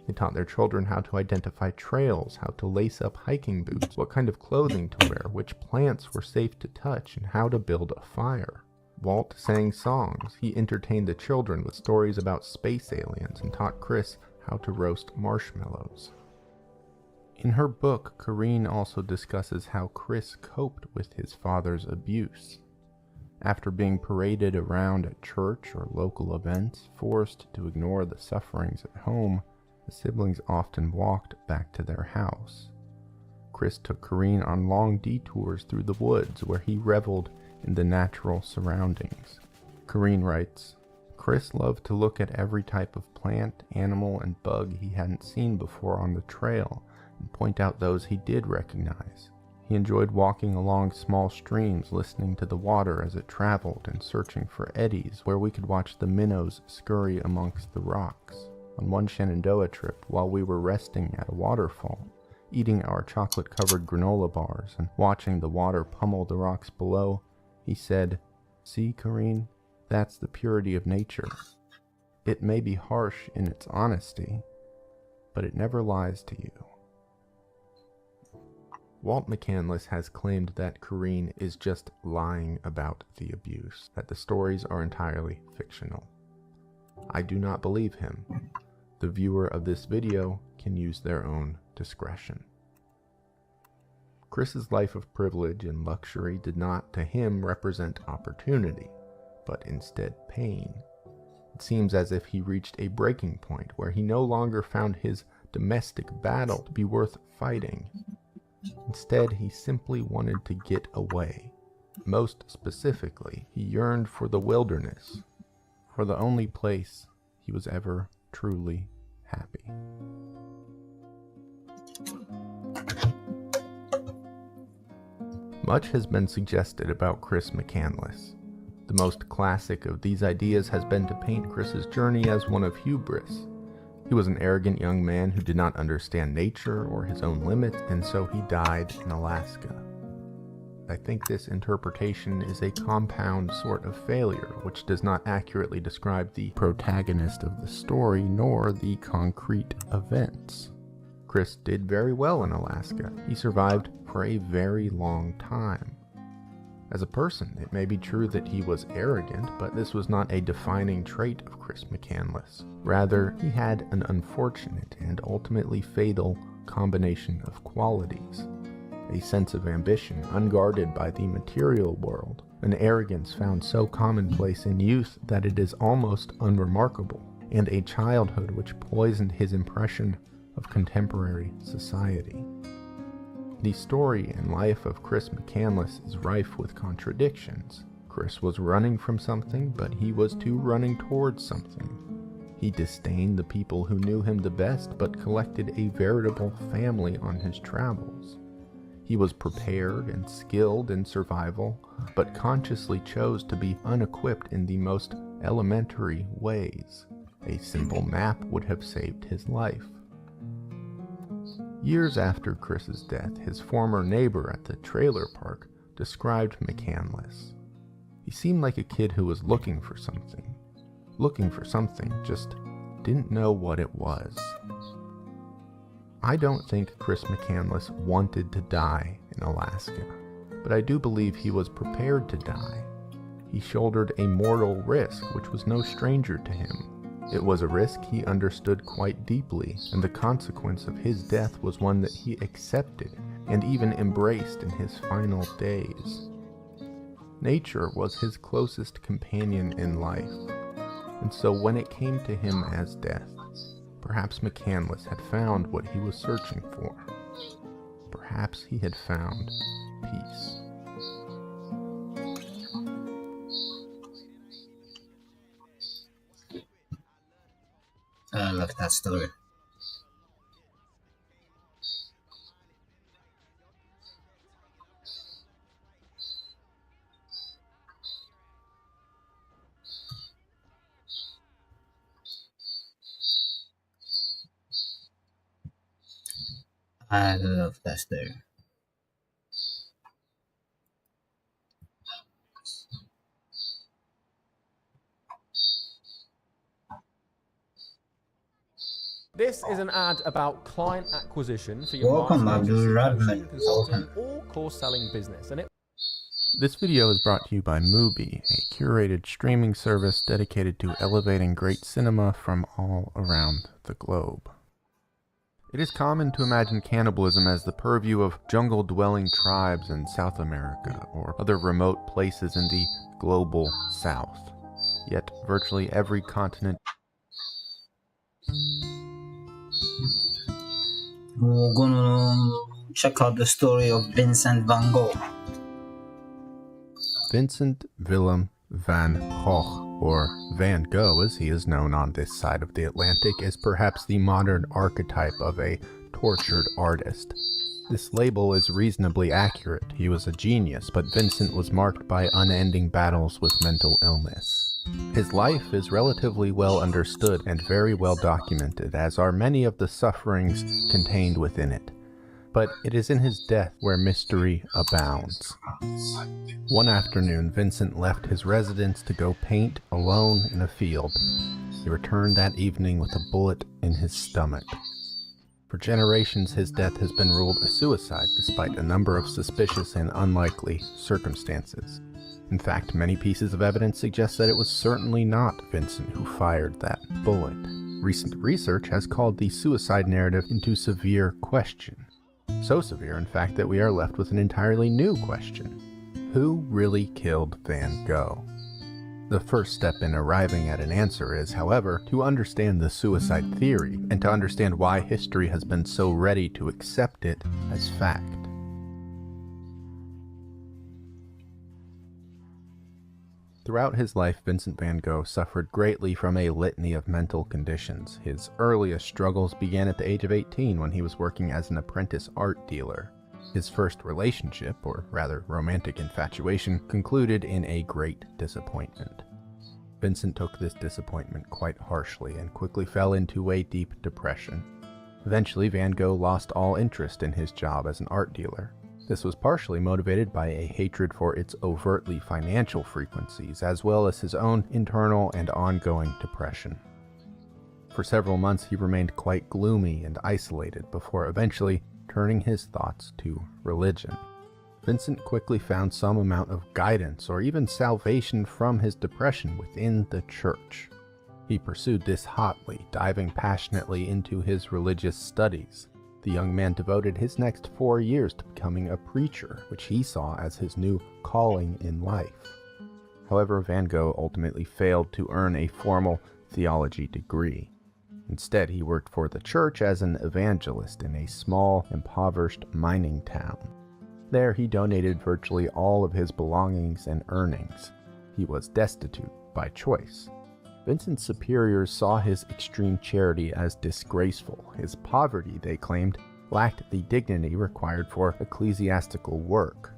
They taught their children how to identify trails, how to lace up hiking boots, what kind of clothing to wear, which plants were safe to touch, and how to build a fire. Walt sang songs. He entertained the children with stories about space aliens and taught Chris how to roast marshmallows. In her book, Corinne also discusses how Chris coped with his father's abuse. After being paraded around at church or local events, forced to ignore the sufferings at home, the siblings often walked back to their house. Chris took Corinne on long detours through the woods where he reveled in the natural surroundings. Corinne writes, Chris loved to look at every type of plant, animal, and bug he hadn't seen before on the trail and point out those he did recognize. He enjoyed walking along small streams, listening to the water as it traveled and searching for eddies where we could watch the minnows scurry amongst the rocks. On one Shenandoah trip, while we were resting at a waterfall, eating our chocolate-covered granola bars and watching the water pummel the rocks below, he said, "See, Corinne, that's the purity of nature. It may be harsh in its honesty, but it never lies to you." Walt McCandless has claimed that Corinne is just lying about the abuse, that the stories are entirely fictional. I do not believe him. The viewer of this video can use their own discretion. Chris's life of privilege and luxury did not, to him, represent opportunity, but instead pain. It seems as if he reached a breaking point where he no longer found his domestic battle to be worth fighting. Instead, he simply wanted to get away. Most specifically, he yearned for the wilderness, for the only place he was ever truly happy. Much has been suggested about Chris McCandless. The most classic of these ideas has been to paint Chris's journey as one of hubris. He was an arrogant young man who did not understand nature or his own limits, and so he died in Alaska. I think this interpretation is a compound sort of failure, which does not accurately describe the protagonist of the story nor the concrete events. Chris did very well in Alaska. He survived for a very long time. As a person, it may be true that he was arrogant, but this was not a defining trait of Chris McCandless. Rather, he had an unfortunate and ultimately fatal combination of qualities. A sense of ambition unguarded by the material world, an arrogance found so commonplace in youth that it is almost unremarkable, and a childhood which poisoned his impression of contemporary society. The story and life of Chris McCandless is rife with contradictions. Chris was running from something, but he was too running towards something. He disdained the people who knew him the best, but collected a veritable family on his travels. He was prepared and skilled in survival, but consciously chose to be unequipped in the most elementary ways. A simple map would have saved his life. Years after Chris's death, his former neighbor at the trailer park described McCandless. He seemed like a kid who was looking for something, just didn't know what it was. I don't think Chris McCandless wanted to die in Alaska, but I do believe he was prepared to die. He shouldered a mortal risk which was no stranger to him. It was a risk he understood quite deeply, and the consequence of his death was one that he accepted and even embraced in his final days. Nature was his closest companion in life, and so when it came to him as death, perhaps McCandless had found what he was searching for. Perhaps he had found peace. I love that story. I love that story. This is an ad about client acquisition for your Welcome, marketing Abdul agency, Rahman. coaching, consulting, or course selling business. And This video is brought to you by Mubi, a curated streaming service dedicated to elevating great cinema from all around the globe. It is common to imagine cannibalism as the purview of jungle-dwelling tribes in South America or other remote places in the global South. Yet virtually every continent We're gonna check out the story of Vincent van Gogh. Vincent Willem van Gogh, or Van Gogh as he is known on this side of the Atlantic, is perhaps the modern archetype of a tortured artist. This label is reasonably accurate. He was a genius, but Vincent was marked by unending battles with mental illness. His life is relatively well understood and very well documented, as are many of the sufferings contained within it. But it is in his death where mystery abounds. One afternoon, Vincent left his residence to go paint alone in a field. He returned that evening with a bullet in his stomach. For generations, his death has been ruled a suicide, despite a number of suspicious and unlikely circumstances. In fact, many pieces of evidence suggest that it was certainly not Vincent who fired that bullet. Recent research has called the suicide narrative into severe question. So severe, in fact, that we are left with an entirely new question. Who really killed Van Gogh? The first step in arriving at an answer is, however, to understand the suicide theory, and to understand why history has been so ready to accept it as fact. Throughout his life, Vincent van Gogh suffered greatly from a litany of mental conditions. His earliest struggles began at the age of 18 when he was working as an apprentice art dealer. His first relationship, or rather romantic infatuation, concluded in a great disappointment. Vincent took this disappointment quite harshly and quickly fell into a deep depression. Eventually, Van Gogh lost all interest in his job as an art dealer. This was partially motivated by a hatred for its overtly financial frequencies, as well as his own internal and ongoing depression. For several months he remained quite gloomy and isolated before eventually turning his thoughts to religion. Vincent quickly found some amount of guidance or even salvation from his depression within the church. He pursued this hotly, diving passionately into his religious studies. The young man devoted his next 4 years to becoming a preacher, which he saw as his new calling in life. However, Van Gogh ultimately failed to earn a formal theology degree. Instead, he worked for the church as an evangelist in a small, impoverished mining town. There, he donated virtually all of his belongings and earnings. He was destitute by choice. Vincent's superiors saw his extreme charity as disgraceful. His poverty, they claimed, lacked the dignity required for ecclesiastical work.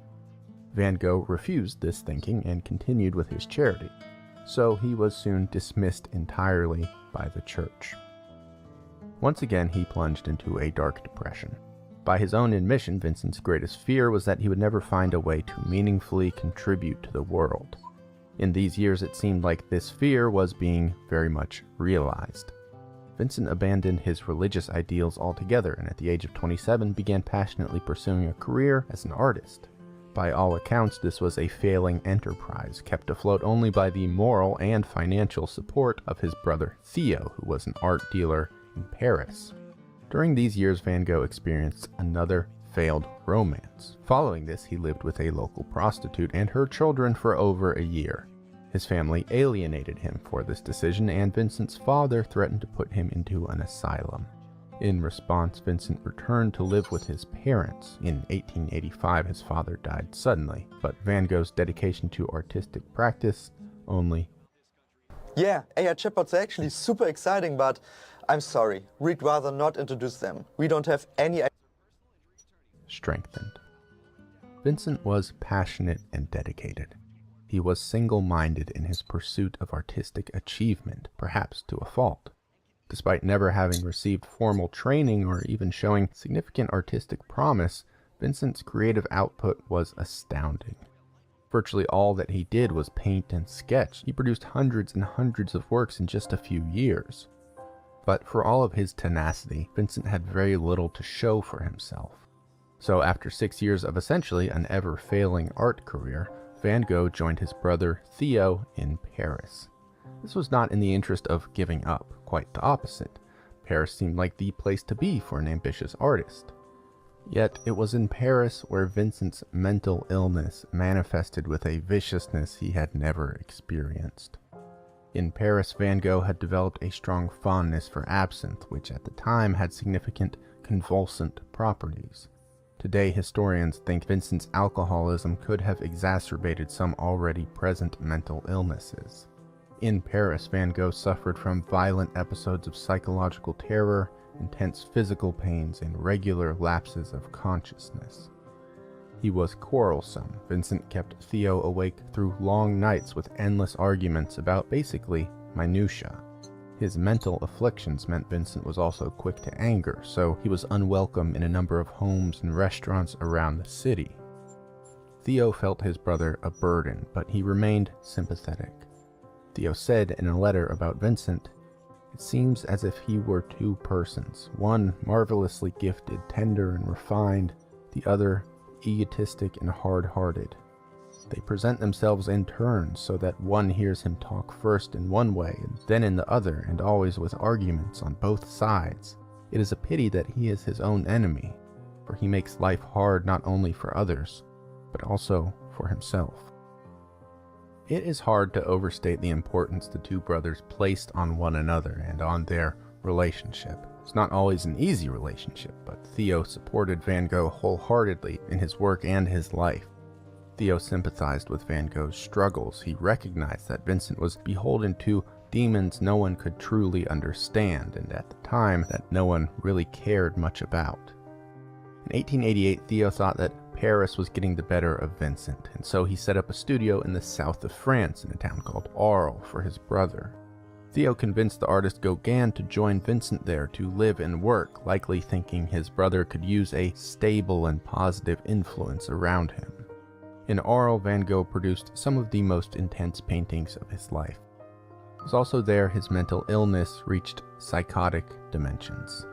Van Gogh refused this thinking and continued with his charity, so he was soon dismissed entirely by the church. Once again, he plunged into a dark depression. By his own admission, Vincent's greatest fear was that he would never find a way to meaningfully contribute to the world. In these years, it seemed like this fear was being very much realized. Vincent abandoned his religious ideals altogether, and at the age of 27 began passionately pursuing a career as an artist. By all accounts, this was a failing enterprise, kept afloat only by the moral and financial support of his brother Theo, who was an art dealer in Paris. During these years, Van Gogh experienced another failed romance. Following this, he lived with a local prostitute and her children for over a year. His family alienated him for this decision, and Vincent's father threatened to put him into an asylum. In response, Vincent returned to live with his parents. In 1885, his father died suddenly, but Van Gogh's dedication to artistic practice only. Yeah, AI chatbots are actually super exciting, but I'm sorry, we'd rather not introduce them. We don't have any strengthened. Vincent was passionate and dedicated. He was single-minded in his pursuit of artistic achievement, perhaps to a fault. Despite never having received formal training or even showing significant artistic promise, Vincent's creative output was astounding. Virtually all that he did was paint and sketch. He produced hundreds and hundreds of works in just a few years. But for all of his tenacity, Vincent had very little to show for himself. So after 6 years of essentially an ever-failing art career, Van Gogh joined his brother Theo in Paris. This was not in the interest of giving up, quite the opposite. Paris seemed like the place to be for an ambitious artist. Yet it was in Paris where Vincent's mental illness manifested with a viciousness he had never experienced. In Paris, Van Gogh had developed a strong fondness for absinthe, which at the time had significant convulsant properties. Today, historians think Vincent's alcoholism could have exacerbated some already present mental illnesses. In Paris, Van Gogh suffered from violent episodes of psychological terror, intense physical pains, and regular lapses of consciousness. He was quarrelsome. Vincent kept Theo awake through long nights with endless arguments about basically minutiae. His mental afflictions meant Vincent was also quick to anger, so he was unwelcome in a number of homes and restaurants around the city. Theo felt his brother a burden, but he remained sympathetic. Theo said in a letter about Vincent, "It seems as if he were two persons, one marvelously gifted, tender and refined, the other egotistic and hard-hearted. They present themselves in turns so that one hears him talk first in one way and then in the other, and always with arguments on both sides. It is a pity that he is his own enemy, for he makes life hard not only for others, but also for himself." It is hard to overstate the importance the two brothers placed on one another and on their relationship. It's not always an easy relationship, but Theo supported Van Gogh wholeheartedly in his work and his life. Theo sympathized with Van Gogh's struggles. He recognized that Vincent was beholden to demons no one could truly understand, and at the time that no one really cared much about. In 1888, Theo thought that Paris was getting the better of Vincent, and so he set up a studio in the south of France in a town called Arles for his brother. Theo convinced the artist Gauguin to join Vincent there to live and work, likely thinking his brother could use a stable and positive influence around him. In Arles, Van Gogh produced some of the most intense paintings of his life. It was also there his mental illness reached psychotic dimensions.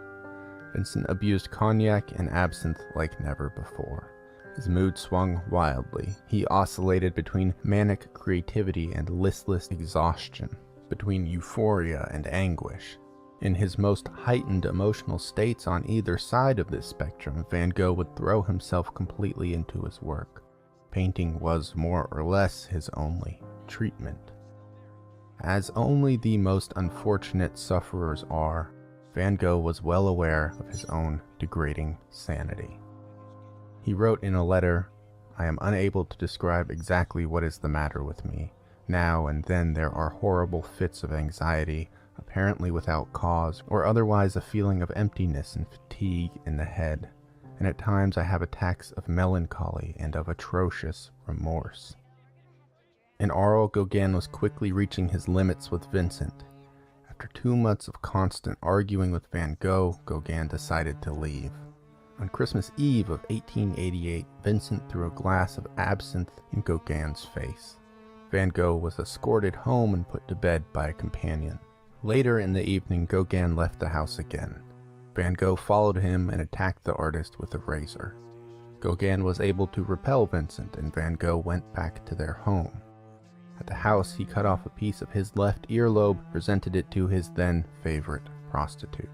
Vincent abused cognac and absinthe like never before. His mood swung wildly. He oscillated between manic creativity and listless exhaustion, between euphoria and anguish. In his most heightened emotional states on either side of this spectrum, Van Gogh would throw himself completely into his work. Painting was more or less his only treatment. As only the most unfortunate sufferers are, Van Gogh was well aware of his own degrading sanity. He wrote in a letter, "I am unable to describe exactly what is the matter with me. Now and then there are horrible fits of anxiety, apparently without cause, or otherwise a feeling of emptiness and fatigue in the head, and at times I have attacks of melancholy and of atrocious remorse." In Arles, Gauguin was quickly reaching his limits with Vincent. After 2 months of constant arguing with Van Gogh, Gauguin decided to leave. On Christmas Eve of 1888, Vincent threw a glass of absinthe in Gauguin's face. Van Gogh was escorted home and put to bed by a companion. Later in the evening, Gauguin left the house again. Van Gogh followed him and attacked the artist with a razor. Gauguin was able to repel Vincent, and Van Gogh went back to their home. At the house, he cut off a piece of his left earlobe, presented it to his then favorite prostitute.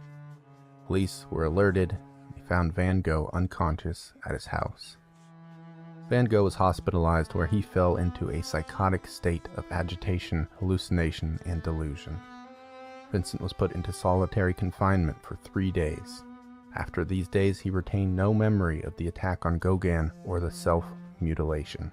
Police were alerted, and they found Van Gogh unconscious at his house. Van Gogh was hospitalized, where he fell into a psychotic state of agitation, hallucination, and delusion. Vincent was put into solitary confinement for 3 days. After these days, he retained no memory of the attack on Gauguin or the self-mutilation.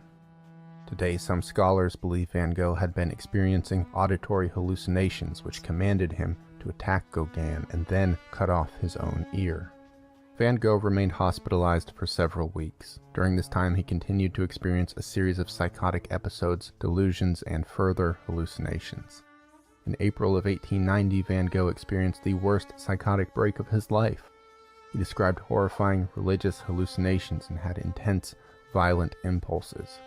Today, some scholars believe Van Gogh had been experiencing auditory hallucinations which commanded him to attack Gauguin and then cut off his own ear. Van Gogh remained hospitalized for several weeks. During this time, he continued to experience a series of psychotic episodes, delusions, and further hallucinations. In April of 1890, Van Gogh experienced the worst psychotic break of his life. He described horrifying religious hallucinations and had intense, violent impulses.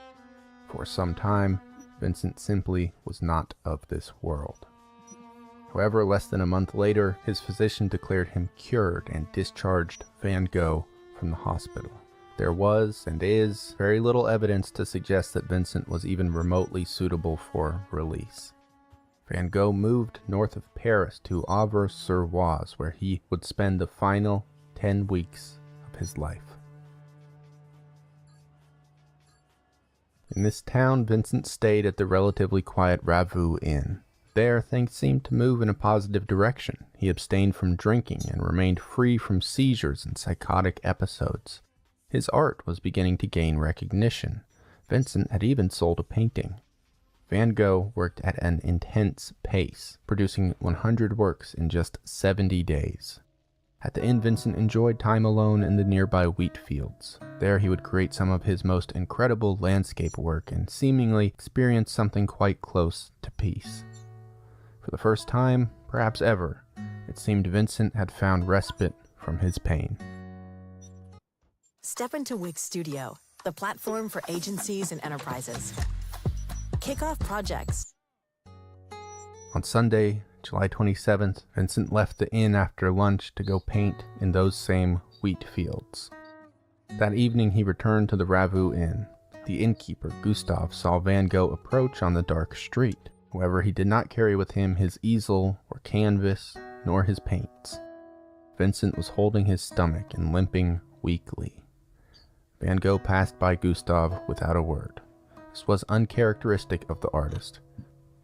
For some time, Vincent simply was not of this world. However, less than a month later, his physician declared him cured and discharged Van Gogh from the hospital. There was, and is, very little evidence to suggest that Vincent was even remotely suitable for release. Van Gogh moved north of Paris to Auvers-sur-Oise, where he would spend the final 10 weeks of his life. In this town, Vincent stayed at the relatively quiet Ravoux Inn. There, things seemed to move in a positive direction. He abstained from drinking and remained free from seizures and psychotic episodes. His art was beginning to gain recognition. Vincent had even sold a painting. Van Gogh worked at an intense pace, producing 100 works in just 70 days. At the inn, Vincent enjoyed time alone in the nearby wheat fields. There he would create some of his most incredible landscape work and seemingly experience something quite close to peace. For the first time, perhaps ever, it seemed Vincent had found respite from his pain. Step into Wix Studio, the platform for agencies and enterprises. Kick off projects. On Sunday, July 27th, Vincent left the inn after lunch to go paint in those same wheat fields. That evening he returned to the Ravoux Inn. The innkeeper, Gustave, saw Van Gogh approach on the dark street. However, he did not carry with him his easel or canvas, nor his paints. Vincent was holding his stomach and limping weakly. Van Gogh passed by Gustave without a word. This was uncharacteristic of the artist.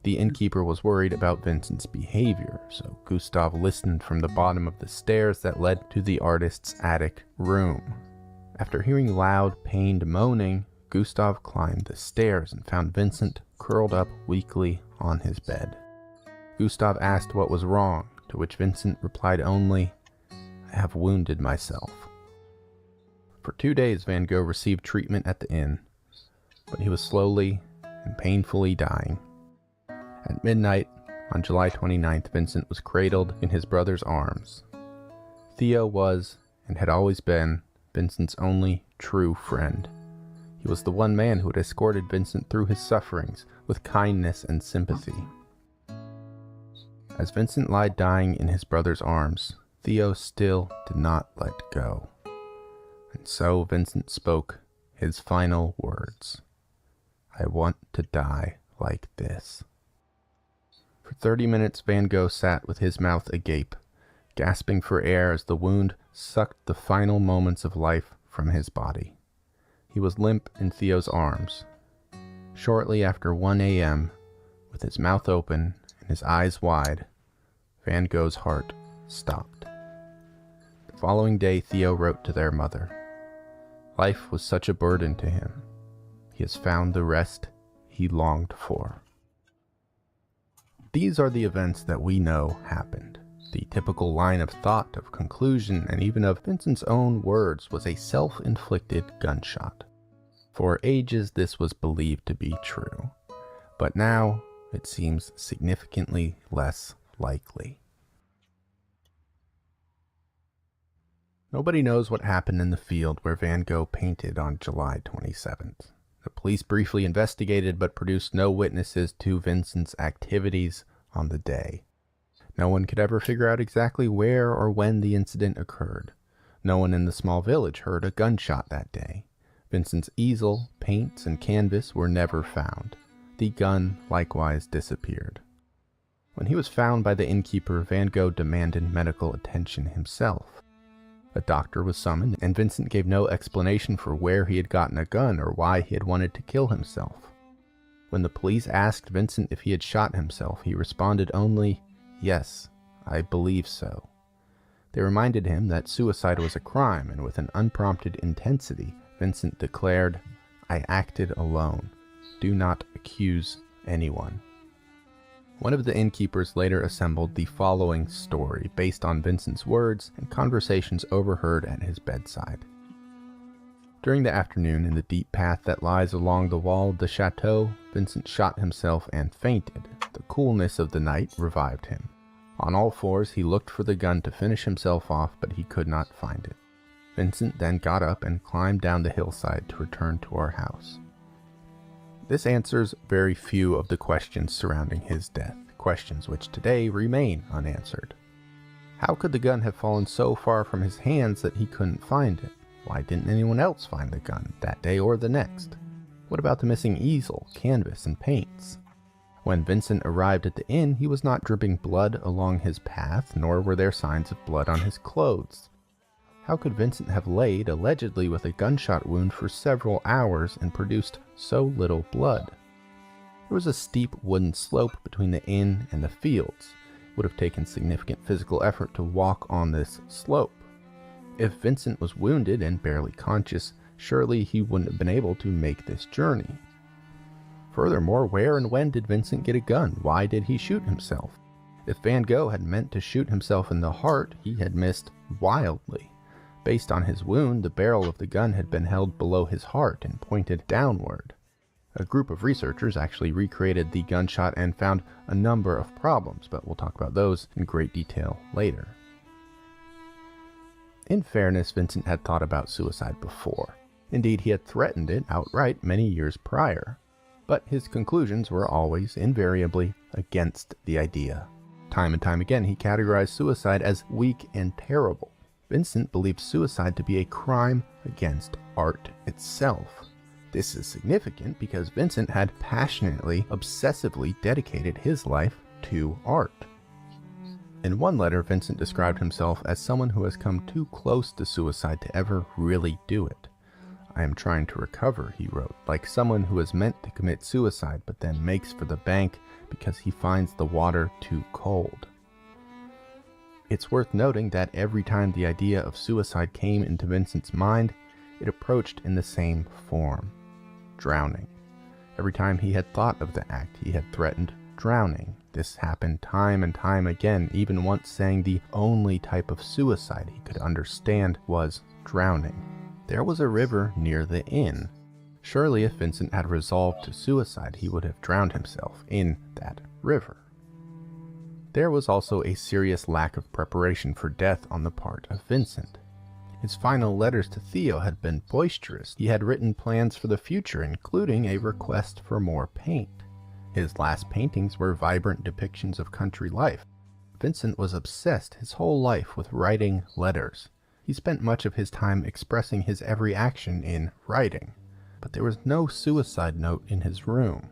The innkeeper was worried about Vincent's behavior, so Gustave listened from the bottom of the stairs that led to the artist's attic room. After hearing loud, pained moaning, Gustave climbed the stairs and found Vincent curled up weakly on his bed. Gustave asked what was wrong, to which Vincent replied only, "I have wounded myself." For 2 days, Van Gogh received treatment at the inn, but he was slowly and painfully dying. At midnight, on July 29th, Vincent was cradled in his brother's arms. Theo was, and had always been, Vincent's only true friend. He was the one man who had escorted Vincent through his sufferings with kindness and sympathy. As Vincent lied dying in his brother's arms, Theo still did not let go. And so Vincent spoke his final words. "I want to die like this." For 30 minutes, Van Gogh sat with his mouth agape, gasping for air as the wound sucked the final moments of life from his body. He was limp in Theo's arms. Shortly after 1 a.m., with his mouth open and his eyes wide, Van Gogh's heart stopped. The following day, Theo wrote to their mother. Life was such a burden to him. He has found the rest he longed for. These are the events that we know happened. The typical line of thought, of conclusion, and even of Vincent's own words was a self-inflicted gunshot. For ages this was believed to be true, but now it seems significantly less likely. Nobody knows what happened in the field where Van Gogh painted on July 27th. The police briefly investigated but produced no witnesses to Vincent's activities on the day. No one could ever figure out exactly where or when the incident occurred. No one in the small village heard a gunshot that day. Vincent's easel, paints, and canvas were never found. The gun likewise disappeared. When he was found by the innkeeper, Van Gogh demanded medical attention himself. A doctor was summoned, and Vincent gave no explanation for where he had gotten a gun or why he had wanted to kill himself. When the police asked Vincent if he had shot himself, he responded only, "Yes, I believe so." They reminded him that suicide was a crime, and with an unprompted intensity, Vincent declared, "I acted alone. Do not accuse anyone." One of the innkeepers later assembled the following story based on Vincent's words and conversations overheard at his bedside. During the afternoon, in the deep path that lies along the wall of the chateau, Vincent shot himself and fainted. The coolness of the night revived him. On all fours, he looked for the gun to finish himself off, but he could not find it. Vincent then got up and climbed down the hillside to return to our house. This answers very few of the questions surrounding his death, questions which today remain unanswered. How could the gun have fallen so far from his hands that he couldn't find it? Why didn't anyone else find the gun that day or the next? What about the missing easel, canvas, and paints? When Vincent arrived at the inn, he was not dripping blood along his path, nor were there signs of blood on his clothes. How could Vincent have laid, allegedly with a gunshot wound, for several hours and produced so little blood? There was a steep wooden slope between the inn and the fields. It would have taken significant physical effort to walk on this slope. If Vincent was wounded and barely conscious, surely he wouldn't have been able to make this journey. Furthermore, where and when did Vincent get a gun? Why did he shoot himself? If Van Gogh had meant to shoot himself in the heart, he had missed wildly. Based on his wound, the barrel of the gun had been held below his heart and pointed downward. A group of researchers actually recreated the gunshot and found a number of problems, but we'll talk about those in great detail later. In fairness, Vincent had thought about suicide before. Indeed, he had threatened it outright many years prior. But his conclusions were always, invariably, against the idea. Time and time again, he categorized suicide as weak and terrible. Vincent believed suicide to be a crime against art itself. This is significant because Vincent had passionately, obsessively dedicated his life to art. In one letter, Vincent described himself as someone who has come too close to suicide to ever really do it. "I am trying to recover," he wrote, "like someone who is meant to commit suicide but then makes for the bank because he finds the water too cold." It's worth noting that every time the idea of suicide came into Vincent's mind, it approached in the same form: drowning. Every time he had thought of the act, he had threatened drowning. This happened time and time again, even once saying the only type of suicide he could understand was drowning. There was a river near the inn. Surely if Vincent had resolved to suicide, he would have drowned himself in that river. There was also a serious lack of preparation for death on the part of Vincent. His final letters to Theo had been boisterous. He had written plans for the future, including a request for more paint. His last paintings were vibrant depictions of country life. Vincent was obsessed his whole life with writing letters. He spent much of his time expressing his every action in writing, but there was no suicide note in his room.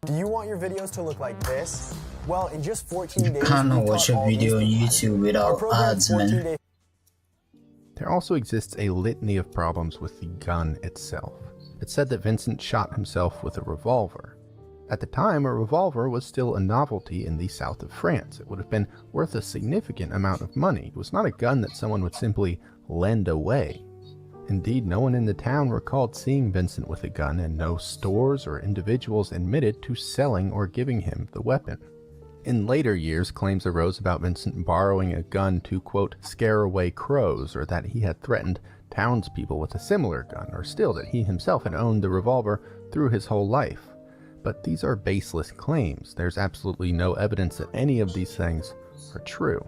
Do you want your videos to look like this? Well, in just 14 days, you cannot watch a video on YouTube without ads, man. There also exists a litany of problems with the gun itself. It's said that Vincent shot himself with a revolver. At the time, a revolver was still a novelty in the south of France. It would have been worth a significant amount of money. It was not a gun that someone would simply lend away. Indeed, no one in the town recalled seeing Vincent with a gun, and no stores or individuals admitted to selling or giving him the weapon. In later years, claims arose about Vincent borrowing a gun to, quote, scare away crows, or that he had threatened townspeople with a similar gun, or still that he himself had owned the revolver through his whole life. But these are baseless claims. There's absolutely no evidence that any of these things are true.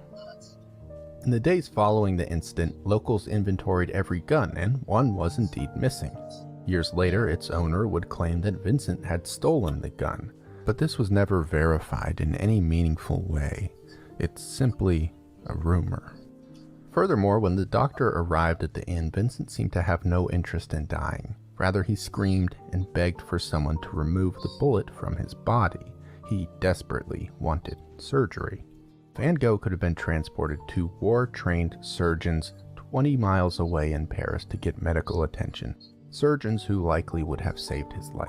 In the days following the incident, locals inventoried every gun, and one was indeed missing. Years later, its owner would claim that Vincent had stolen the gun, but this was never verified in any meaningful way. It's simply a rumor. Furthermore, when the doctor arrived at the inn, Vincent seemed to have no interest in dying. Rather, he screamed and begged for someone to remove the bullet from his body. He desperately wanted surgery. Van Gogh could have been transported to war-trained surgeons 20 miles away in Paris to get medical attention, surgeons who likely would have saved his life.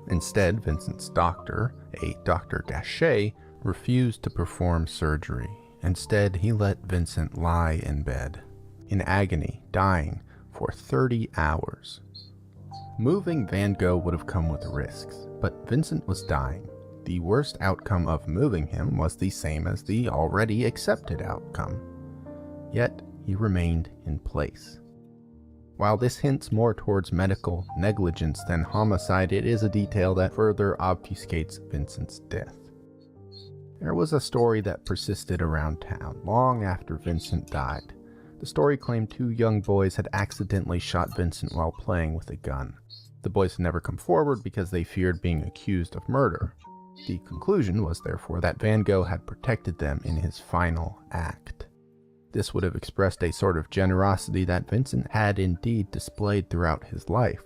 Instead, Vincent's doctor, a Dr. Gachet, refused to perform surgery. Instead, he let Vincent lie in bed, in agony, dying for 30 hours. Moving Van Gogh would have come with risks, but Vincent was dying. The worst outcome of moving him was the same as the already accepted outcome. Yet, he remained in place. While this hints more towards medical negligence than homicide, it is a detail that further obfuscates Vincent's death. There was a story that persisted around town long after Vincent died. The story claimed 2 young boys had accidentally shot Vincent while playing with a gun. The boys had never come forward because they feared being accused of murder. The conclusion was therefore that Van Gogh had protected them in his final act. This would have expressed a sort of generosity that Vincent had indeed displayed throughout his life.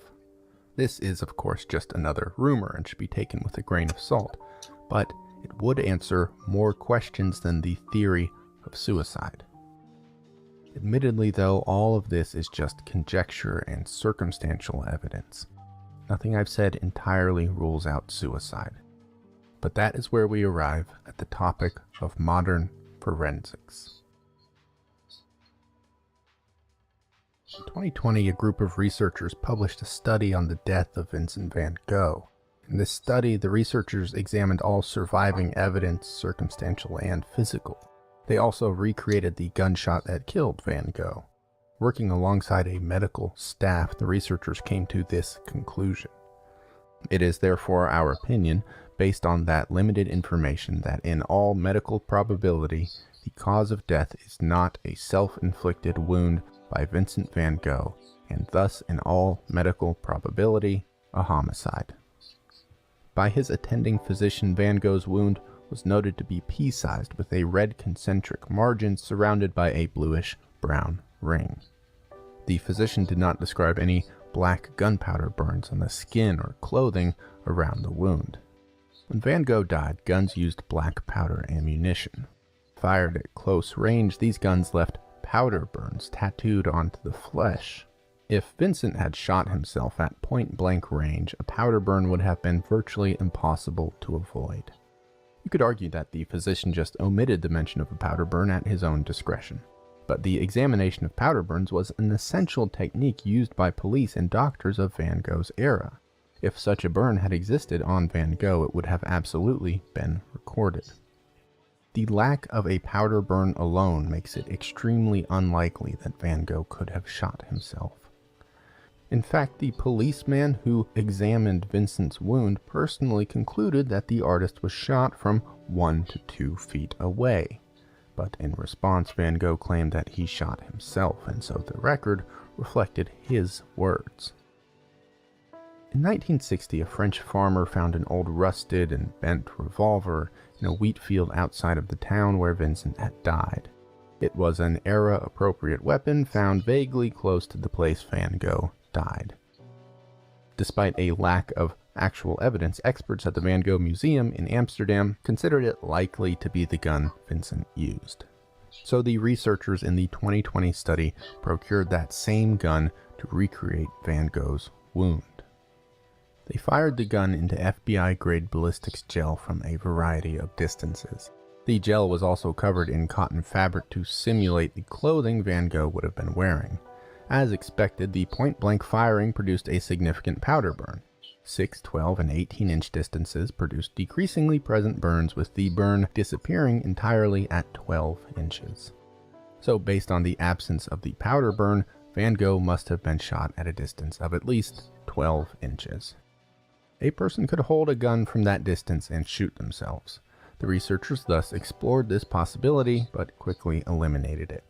This is, of course, just another rumor and should be taken with a grain of salt, but it would answer more questions than the theory of suicide. Admittedly, though, all of this is just conjecture and circumstantial evidence. Nothing I've said entirely rules out suicide. But that is where we arrive at the topic of modern forensics. In 2020, a group of researchers published a study on the death of Vincent van Gogh. In this study, the researchers examined all surviving evidence, circumstantial and physical. They also recreated the gunshot that killed Van Gogh. Working alongside a medical staff, the researchers came to this conclusion. It is therefore our opinion, based on that limited information, that in all medical probability, the cause of death is not a self-inflicted wound by Vincent van Gogh, and thus in all medical probability, a homicide. By his attending physician, Van Gogh's wound was noted to be pea-sized with a red concentric margin surrounded by a bluish-brown ring. The physician did not describe any black gunpowder burns on the skin or clothing around the wound. When Van Gogh died, guns used black powder ammunition. Fired at close range, these guns left powder burns tattooed onto the flesh. If Vincent had shot himself at point-blank range, a powder burn would have been virtually impossible to avoid. You could argue that the physician just omitted the mention of a powder burn at his own discretion. But the examination of powder burns was an essential technique used by police and doctors of Van Gogh's era. If such a burn had existed on Van Gogh, it would have absolutely been recorded. The lack of a powder burn alone makes it extremely unlikely that Van Gogh could have shot himself. In fact, the policeman who examined Vincent's wound personally concluded that the artist was shot from 1 to 2 feet away. But in response, Van Gogh claimed that he shot himself, and so the record reflected his words. In 1960, a French farmer found an old rusted and bent revolver in a wheat field outside of the town where Vincent had died. It was an era-appropriate weapon found vaguely close to the place Van Gogh died. Despite a lack of actual evidence, experts at the Van Gogh Museum in Amsterdam considered it likely to be the gun Vincent used. So the researchers in the 2020 study procured that same gun to recreate Van Gogh's wound. They fired the gun into FBI-grade ballistics gel from a variety of distances. The gel was also covered in cotton fabric to simulate the clothing Van Gogh would have been wearing. As expected, the point-blank firing produced a significant powder burn. 6, 12, and 18-inch distances produced decreasingly present burns, with the burn disappearing entirely at 12 inches. So based on the absence of the powder burn, Van Gogh must have been shot at a distance of at least 12 inches. A person could hold a gun from that distance and shoot themselves. The researchers thus explored this possibility, but quickly eliminated it.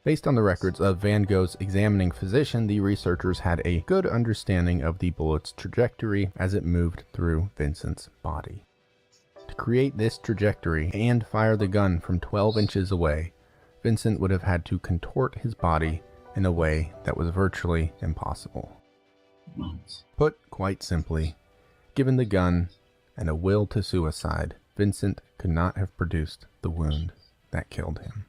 Based on the records of Van Gogh's examining physician, the researchers had a good understanding of the bullet's trajectory as it moved through Vincent's body. To create this trajectory and fire the gun from 12 inches away, Vincent would have had to contort his body in a way that was virtually impossible. Put quite simply, given the gun and a will to suicide, Vincent could not have produced the wound that killed him.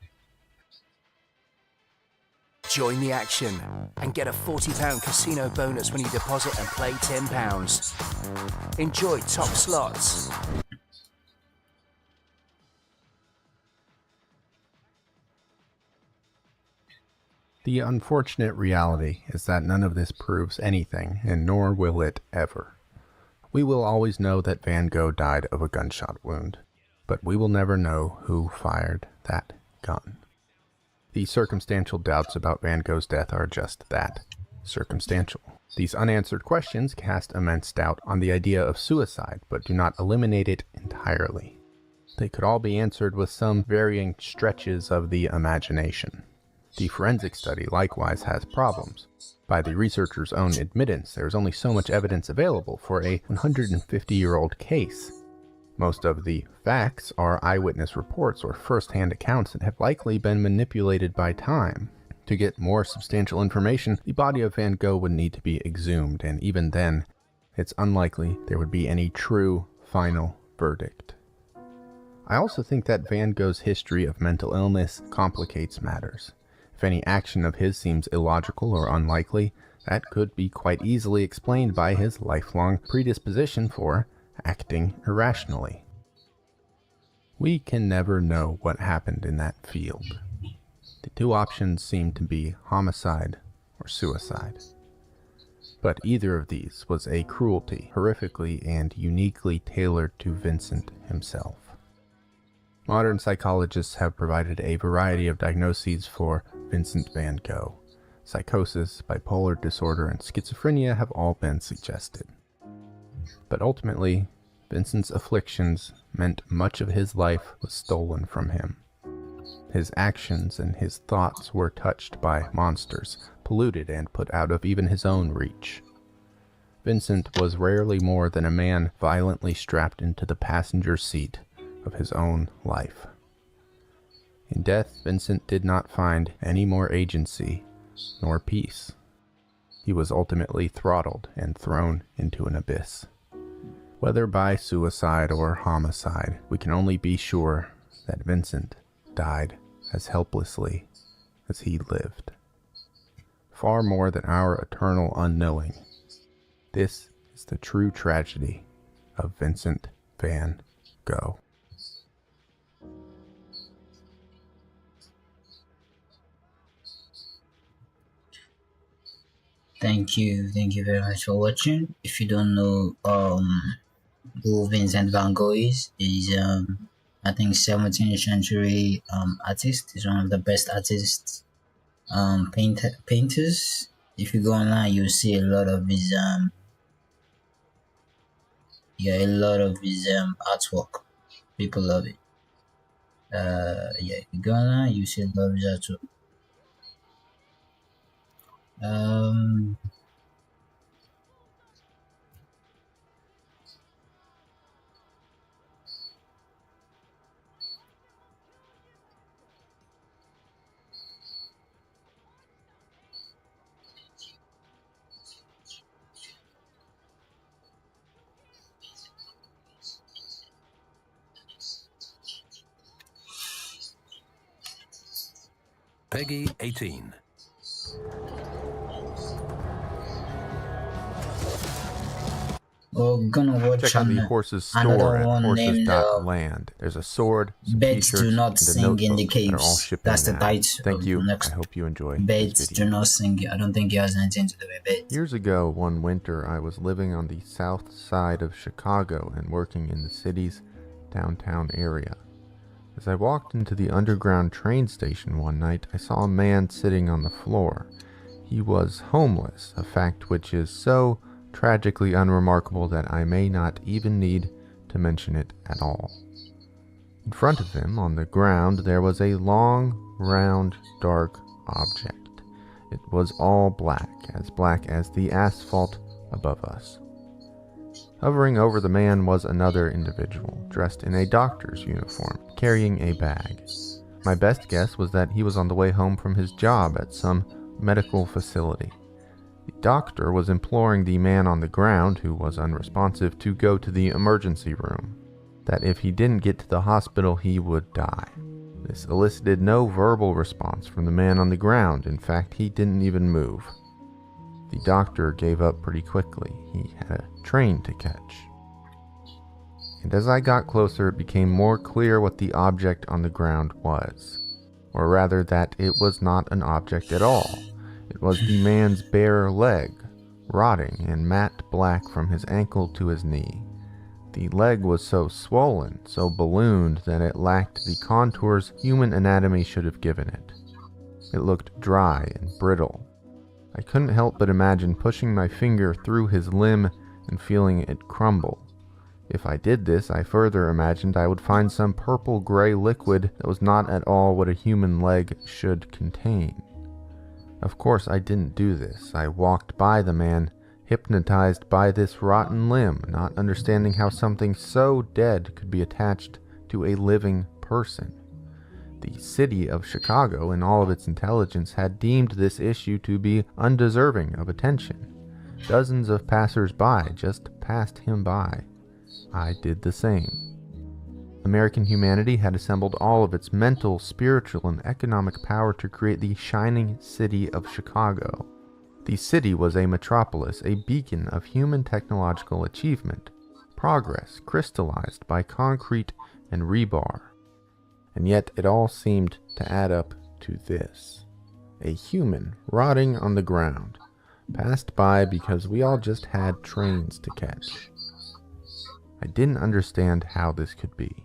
Join the action and get a £40 casino bonus when you deposit and play £10. Enjoy top slots. The unfortunate reality is that none of this proves anything, and nor will it ever. We will always know that Van Gogh died of a gunshot wound, but we will never know who fired that gun. The circumstantial doubts about Van Gogh's death are just that, circumstantial. These unanswered questions cast immense doubt on the idea of suicide, but do not eliminate it entirely. They could all be answered with some varying stretches of the imagination. The forensic study likewise has problems. By the researchers' own admittance, there is only so much evidence available for a 150-year-old case. Most of the facts are eyewitness reports or first-hand accounts that have likely been manipulated by time. To get more substantial information, the body of Van Gogh would need to be exhumed, and even then, it's unlikely there would be any true, final verdict. I also think that Van Gogh's history of mental illness complicates matters. If any action of his seems illogical or unlikely, that could be quite easily explained by his lifelong predisposition for acting irrationally. We can never know what happened in that field. The two options seem to be homicide or suicide. But either of these was a cruelty, horrifically and uniquely tailored to Vincent himself. Modern psychologists have provided a variety of diagnoses for Vincent van Gogh. Psychosis, bipolar disorder, and schizophrenia have all been suggested. But ultimately, Vincent's afflictions meant much of his life was stolen from him. His actions and his thoughts were touched by monsters, polluted and put out of even his own reach. Vincent was rarely more than a man violently strapped into the passenger seat of his own life. In death, Vincent did not find any more agency nor peace. He was ultimately throttled and thrown into an abyss. Whether by suicide or homicide, we can only be sure that Vincent died as helplessly as he lived. Far more than our eternal unknowing, this is the true tragedy of Vincent van Gogh. Thank you very much for watching. If you don't know who Vincent van Gogh is, he's I think 17th century artist. He's one of the best artists, painters. If you go online, you'll see a lot of his artwork. People love it. If you go online, you see a lot of his artwork. Peggy 18. We're gonna watch Check out the horse's store another at one named horses.land. There's a sword, some Beds t-shirts, Do Not and a Sing in the notebook that are all Caves. shipping That's the now. title. Thank you. Next. I hope you enjoy Beds this Do video. Not Sing. I don't think it has anything to do with beds. Years ago, one winter, I was living on the south side of Chicago and working in the city's downtown area. As I walked into the underground train station one night, I saw a man sitting on the floor. He was homeless, a fact which is so tragically unremarkable that I may not even need to mention it at all. In front of him, on the ground, there was a long, round, dark object. It was all black as the asphalt above us. Hovering over the man was another individual, dressed in a doctor's uniform, carrying a bag. My best guess was that he was on the way home from his job at some medical facility. The doctor was imploring the man on the ground, who was unresponsive, to go to the emergency room, that if he didn't get to the hospital, he would die. This elicited no verbal response from the man on the ground. In fact, he didn't even move. The doctor gave up pretty quickly. He had a train to catch. And as I got closer, it became more clear what the object on the ground was. Or rather, that it was not an object at all. It was the man's bare leg, rotting and matte black from his ankle to his knee. The leg was so swollen, so ballooned, that it lacked the contours human anatomy should have given it. It looked dry and brittle. I couldn't help but imagine pushing my finger through his limb and feeling it crumble. If I did this, I further imagined I would find some purple-gray liquid that was not at all what a human leg should contain. Of course, I didn't do this. I walked by the man, hypnotized by this rotten limb, not understanding how something so dead could be attached to a living person. The city of Chicago, in all of its intelligence, had deemed this issue to be undeserving of attention. Dozens of passers-by just passed him by. I did the same. American humanity had assembled all of its mental, spiritual, and economic power to create the shining city of Chicago. The city was a metropolis, a beacon of human technological achievement, progress crystallized by concrete and rebar. And yet it all seemed to add up to this. A human rotting on the ground, passed by because we all just had trains to catch. I didn't understand how this could be.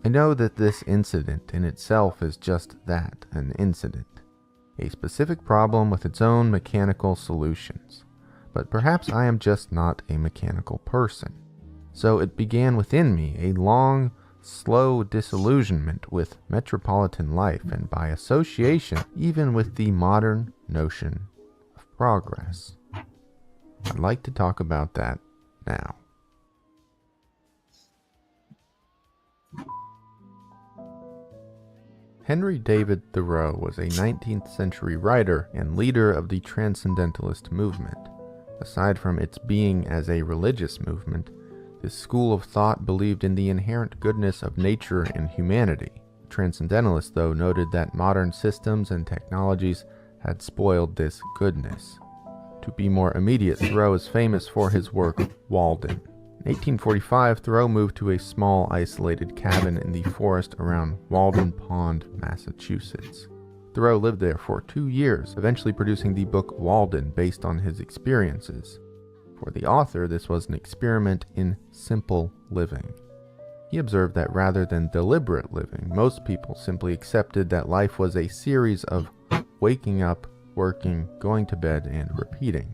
I know that this incident in itself is just that, an incident. A specific problem with its own mechanical solutions. But perhaps I am just not a mechanical person. So it began within me a long, slow disillusionment with metropolitan life, and by association, even with the modern notion of progress. I'd like to talk about that now. Henry David Thoreau was a 19th century writer and leader of the Transcendentalist movement. Aside from its being as a religious movement, this school of thought believed in the inherent goodness of nature and humanity. Transcendentalists, though, noted that modern systems and technologies had spoiled this goodness. To be more immediate, Thoreau is famous for his work Walden. In 1845, Thoreau moved to a small, isolated cabin in the forest around Walden Pond, Massachusetts. Thoreau lived there for 2 years, eventually producing the book Walden based on his experiences. For the author, this was an experiment in simple living. He observed that rather than deliberate living, most people simply accepted that life was a series of waking up, working, going to bed, and repeating.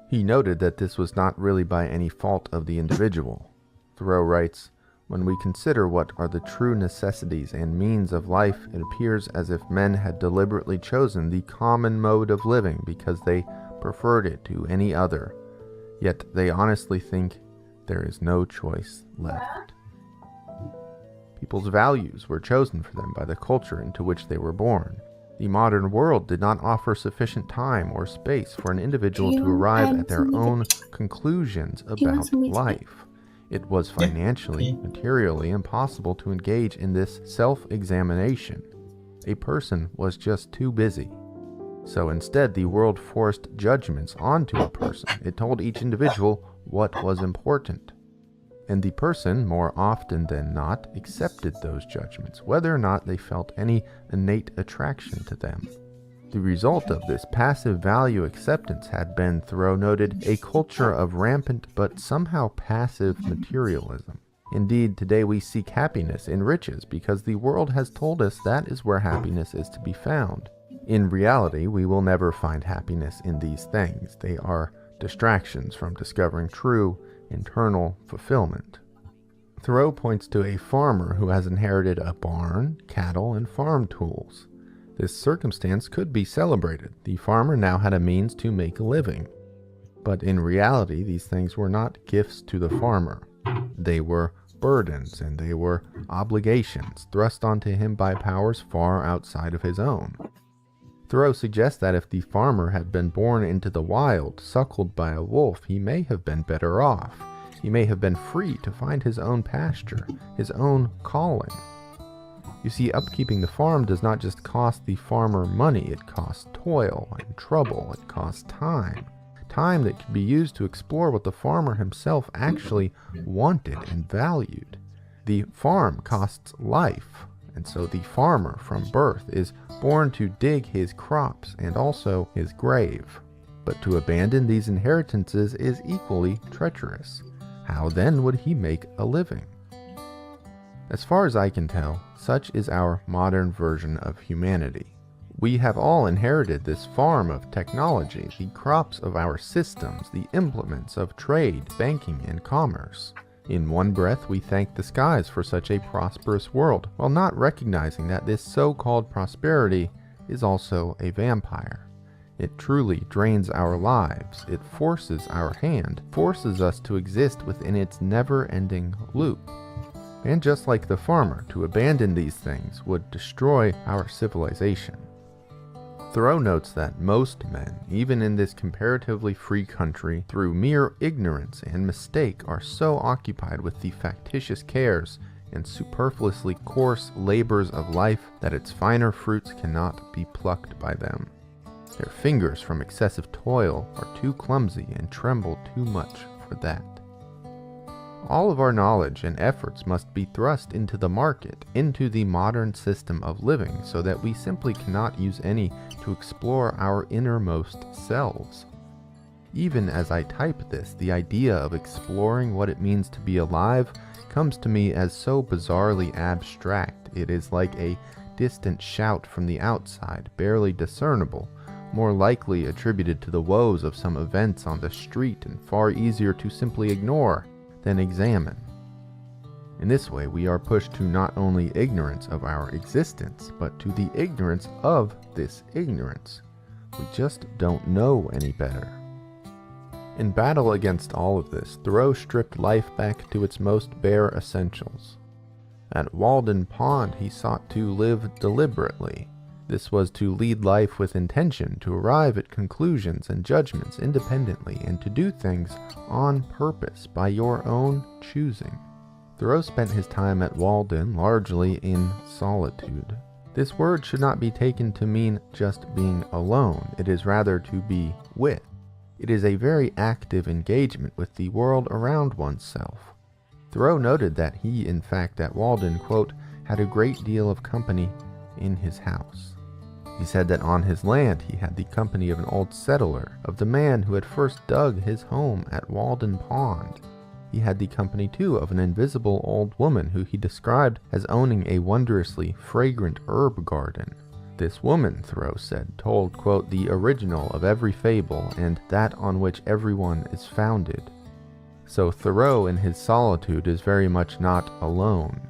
He noted that this was not really by any fault of the individual. Thoreau writes, "When we consider what are the true necessities and means of life, it appears as if men had deliberately chosen the common mode of living because they preferred it to any other. Yet they honestly think there is no choice left." People's values were chosen for them by the culture into which they were born. The modern world did not offer sufficient time or space for an individual to arrive at their own conclusions about life. It was financially, materially impossible to engage in this self-examination. A person was just too busy. So instead, the world forced judgments onto a person. It told each individual what was important. And the person, more often than not, accepted those judgments, whether or not they felt any innate attraction to them. The result of this passive value acceptance had been, Thoreau noted, a culture of rampant but somehow passive materialism. Indeed, today we seek happiness in riches because the world has told us that is where happiness is to be found. In reality, we will never find happiness in these things. They are distractions from discovering true internal fulfillment. Thoreau points to a farmer who has inherited a barn, cattle, and farm tools. This circumstance could be celebrated. The farmer now had a means to make a living. But in reality, these things were not gifts to the farmer. They were burdens and they were obligations thrust onto him by powers far outside of his own. Thoreau suggests that if the farmer had been born into the wild, suckled by a wolf, he may have been better off. He may have been free to find his own pasture, his own calling. You see, upkeeping the farm does not just cost the farmer money, it costs toil and trouble, it costs time. Time that could be used to explore what the farmer himself actually wanted and valued. The farm costs life, and so the farmer from birth is born to dig his crops and also his grave. But to abandon these inheritances is equally treacherous. How then would he make a living? As far as I can tell, such is our modern version of humanity. We have all inherited this farm of technology, the crops of our systems, the implements of trade, banking, and commerce. In one breath, we thank the skies for such a prosperous world, while not recognizing that this so-called prosperity is also a vampire. It truly drains our lives. It forces our hand, forces us to exist within its never-ending loop. And just like the farmer, to abandon these things would destroy our civilization. Thoreau notes that most men, even in this comparatively free country, through mere ignorance and mistake, are so occupied with the factitious cares and superfluously coarse labors of life that its finer fruits cannot be plucked by them. Their fingers from excessive toil are too clumsy and tremble too much for that. All of our knowledge and efforts must be thrust into the market, into the modern system of living, so that we simply cannot use any to explore our innermost selves. Even as I type this, the idea of exploring what it means to be alive comes to me as so bizarrely abstract. It is like a distant shout from the outside, barely discernible, more likely attributed to the woes of some events on the street and far easier to simply ignore than examine. In this way, we are pushed to not only ignorance of our existence, but to the ignorance of this ignorance. We just don't know any better. In battle against all of this, Thoreau stripped life back to its most bare essentials. At Walden Pond, he sought to live deliberately. This was to lead life with intention, to arrive at conclusions and judgments independently, and to do things on purpose by your own choosing. Thoreau spent his time at Walden largely in solitude. This word should not be taken to mean just being alone. It is rather to be with. It is a very active engagement with the world around oneself. Thoreau noted that he, in fact, at Walden, quote, had a great deal of company in his house. He said that on his land he had the company of an old settler, of the man who had first dug his home at Walden Pond. He had the company, too, of an invisible old woman who he described as owning a wondrously fragrant herb garden. This woman, Thoreau said, told, quote, the original of every fable and that on which everyone is founded. So Thoreau in his solitude is very much not alone.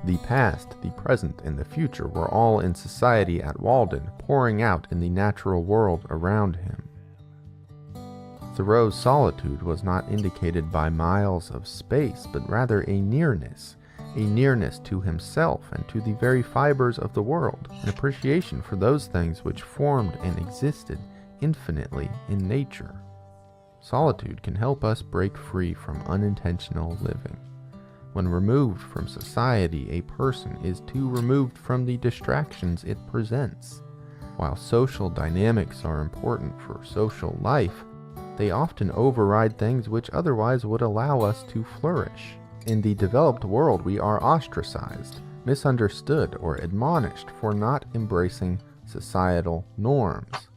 The past, the present, and the future were all in society at Walden, pouring out in the natural world around him. Thoreau's solitude was not indicated by miles of space, but rather a nearness to himself and to the very fibers of the world, an appreciation for those things which formed and existed infinitely in nature. Solitude can help us break free from unintentional living. When removed from society, a person is too removed from the distractions it presents. While social dynamics are important for social life, they often override things which otherwise would allow us to flourish. In the developed world, we are ostracized, misunderstood, or admonished for not embracing societal norms.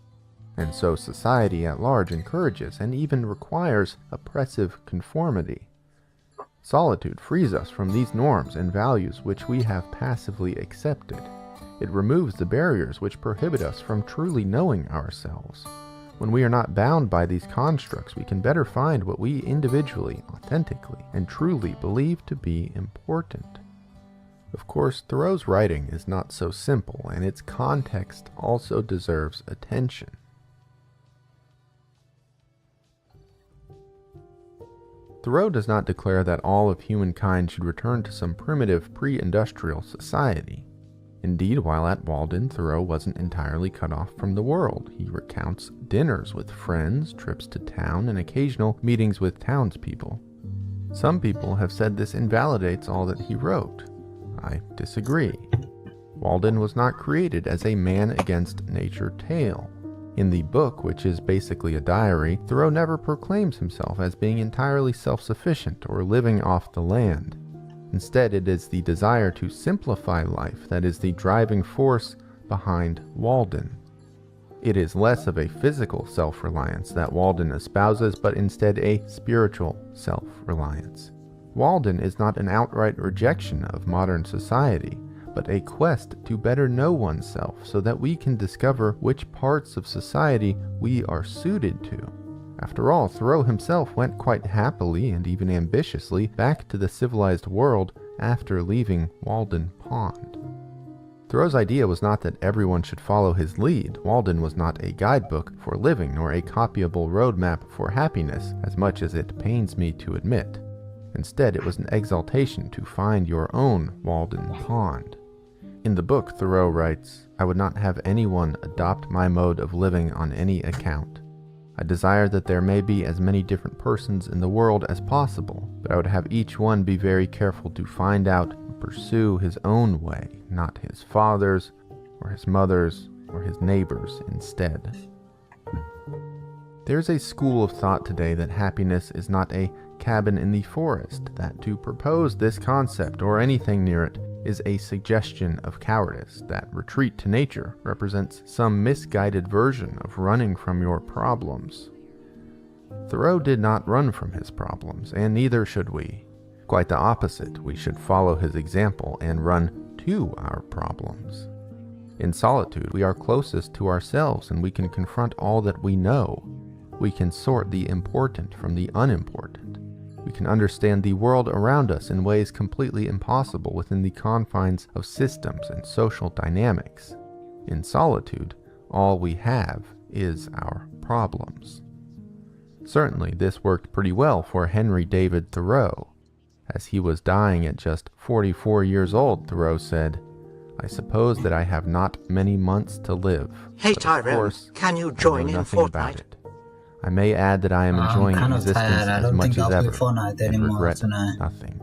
And so society at large encourages and even requires oppressive conformity. Solitude frees us from these norms and values which we have passively accepted. It removes the barriers which prohibit us from truly knowing ourselves. When we are not bound by these constructs, we can better find what we individually, authentically, and truly believe to be important. Of course, Thoreau's writing is not so simple, and its context also deserves attention. Thoreau does not declare that all of humankind should return to some primitive pre-industrial society. Indeed, while at Walden, Thoreau wasn't entirely cut off from the world. He recounts dinners with friends, trips to town, and occasional meetings with townspeople. Some people have said this invalidates all that he wrote. I disagree. Walden was not created as a man against nature tale. In the book, which is basically a diary, Thoreau never proclaims himself as being entirely self-sufficient or living off the land. Instead, it is the desire to simplify life that is the driving force behind Walden. It is less of a physical self-reliance that Walden espouses, but instead a spiritual self-reliance. Walden is not an outright rejection of modern society, but a quest to better know oneself so that we can discover which parts of society we are suited to. After all, Thoreau himself went quite happily and even ambitiously back to the civilized world after leaving Walden Pond. Thoreau's idea was not that everyone should follow his lead. Walden was not a guidebook for living nor a copyable roadmap for happiness, as much as it pains me to admit. Instead, it was an exaltation to find your own Walden Pond. In the book, Thoreau writes, "I would not have anyone adopt my mode of living on any account. I desire that there may be as many different persons in the world as possible, but I would have each one be very careful to find out and pursue his own way, not his father's, or his mother's, or his neighbor's instead." There's a school of thought today that happiness is not a cabin in the forest, that to propose this concept or anything near it is a suggestion of cowardice, that retreat to nature represents some misguided version of running from your problems. Thoreau did not run from his problems, and neither should we. Quite the opposite, we should follow his example and run to our problems. In solitude, we are closest to ourselves and we can confront all that we know. We can sort the important from the unimportant. We can understand the world around us in ways completely impossible within the confines of systems and social dynamics. In solitude, all we have is our problems. Certainly, this worked pretty well for Henry David Thoreau. As he was dying at just 44 years old, Thoreau said, "I suppose that I have not many months to live. Hey but Tyrone, of course, can you I join know in nothing about Fortnite? it. I may add that I am enjoying I'm kind of existence tired. I as don't much think as I'll play ever, Fortnite and anymore regret tonight. nothing."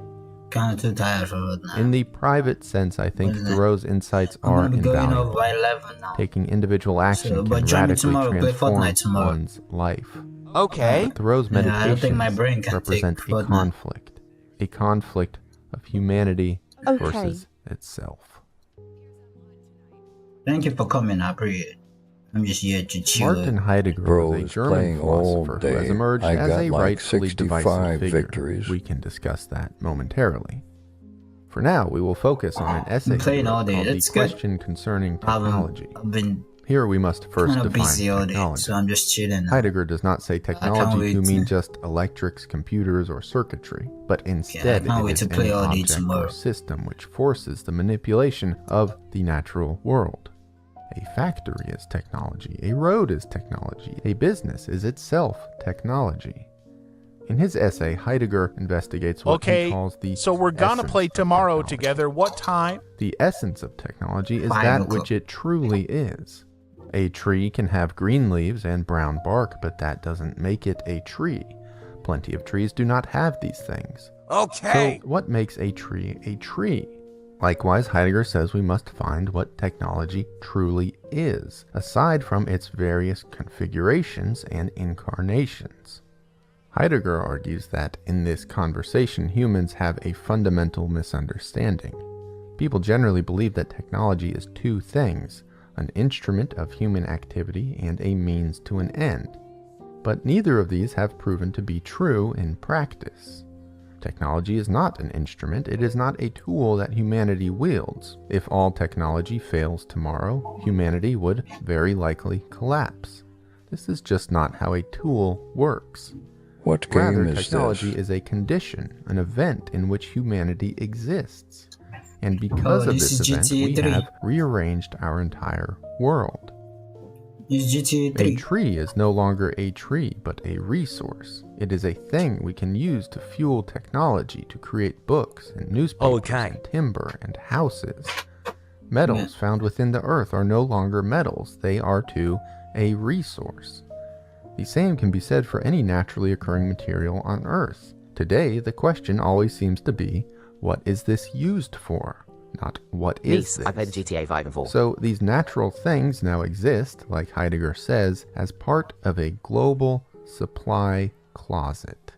Kind of too tired for it now. In the private sense, I think What is it? Thoreau's insights I'm are gonna be going over invaluable. by 11 now. Taking individual action So, can but join me radically tomorrow, play transform Fortnite tomorrow. one's life. Okay. But Thoreau's Yeah, I don't meditations think my brain can represent take a Fortnite. conflict of humanity Okay. versus itself. Thank you for coming, I appreciate it. I'm just here to chill. Martin Heidegger Bro was a is German playing all philosopher who has day. emerged I as got a like rightfully 65 divisive figure. victories. We can discuss that momentarily. For now, we will focus on an essay playing all day. called The That's good. Question Concerning Technology. I've been Here we must first kind of define busy all day, technology. so I'm just chilling now. Heidegger does not say can't technology wait to mean to- just electrics, computers, or circuitry, but instead can't wait it is to play any all day object tomorrow. or system which forces the manipulation of the natural world. A factory is technology, a road is technology, a business is itself technology. In his essay, Heidegger investigates what he calls the so we're gonna essence play of tomorrow technology. together. What time? The essence of technology is 5 that o'clock. which it truly is. A tree can have green leaves and brown bark, but that doesn't make it a tree. Plenty of trees do not have these things. Okay. So what makes a tree a tree? Likewise, Heidegger says we must find what technology truly is, aside from its various configurations and incarnations. Heidegger argues that in this conversation, humans have a fundamental misunderstanding. People generally believe that technology is two things, an instrument of human activity and a means to an end. But neither of these have proven to be true in practice. Technology is not an instrument, it is not a tool that humanity wields. If all technology fails tomorrow, humanity would very likely collapse. This is just not how a tool works. What game Rather, is technology this? is a condition, an event in which humanity exists. And because of this event, we have rearranged our entire world. A tree is no longer a tree, but a resource. It is a thing we can use to fuel technology, to create books and newspapers and timber and houses. Metals found within the earth are no longer metals. They are too a resource. The same can be said for any naturally occurring material on earth. Today, the question always seems to be, what is this used for? Not what is this? I played GTA 5 and 4. So these natural things now exist, like Heidegger says, as part of a global supply closet.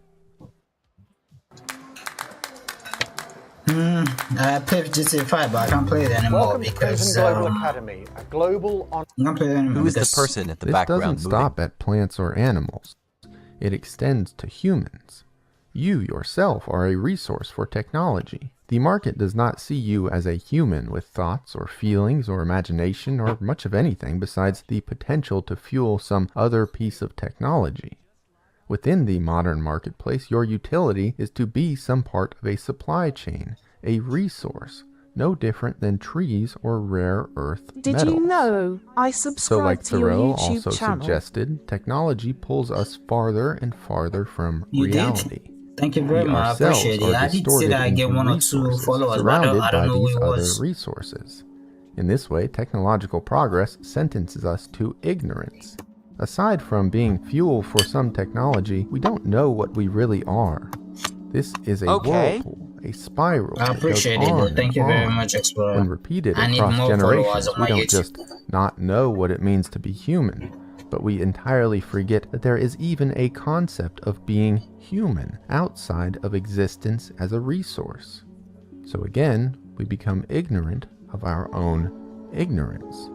I played GTA 5, but I can't play it anymore. Welcome because to Global Academy, a global on. I'm not playing it anymore. Who is the person at the background This doesn't stop at plants or animals. It extends to humans. You yourself are a resource for technology. The market does not see you as a human with thoughts or feelings or imagination or much of anything besides the potential to fuel some other piece of technology. Within the modern marketplace, your utility is to be some part of a supply chain, a resource, no different than trees or rare earth Did metals. you know I So subscribe like to your Thoreau YouTube also channel? suggested, technology pulls us farther and farther from You did? reality. Thank you very We much. I ourselves appreciate are it. I did say distorted that I get into 1 or 2 resources, followers, but surrounded I don't by know who these it other was. resources. In this way, technological progress sentences us to ignorance. Aside from being fuel for some technology, we don't know what we really are. This is a whirlpool, a spiral. I that appreciate goes it, on though. and Thank you very on. much, Explorer. When repeated I need across more followers generations, on we my don't YouTube. just not know what it means to be human, but we entirely forget that there is even a concept of being human outside of existence as a resource. So again, we become ignorant of our own ignorance.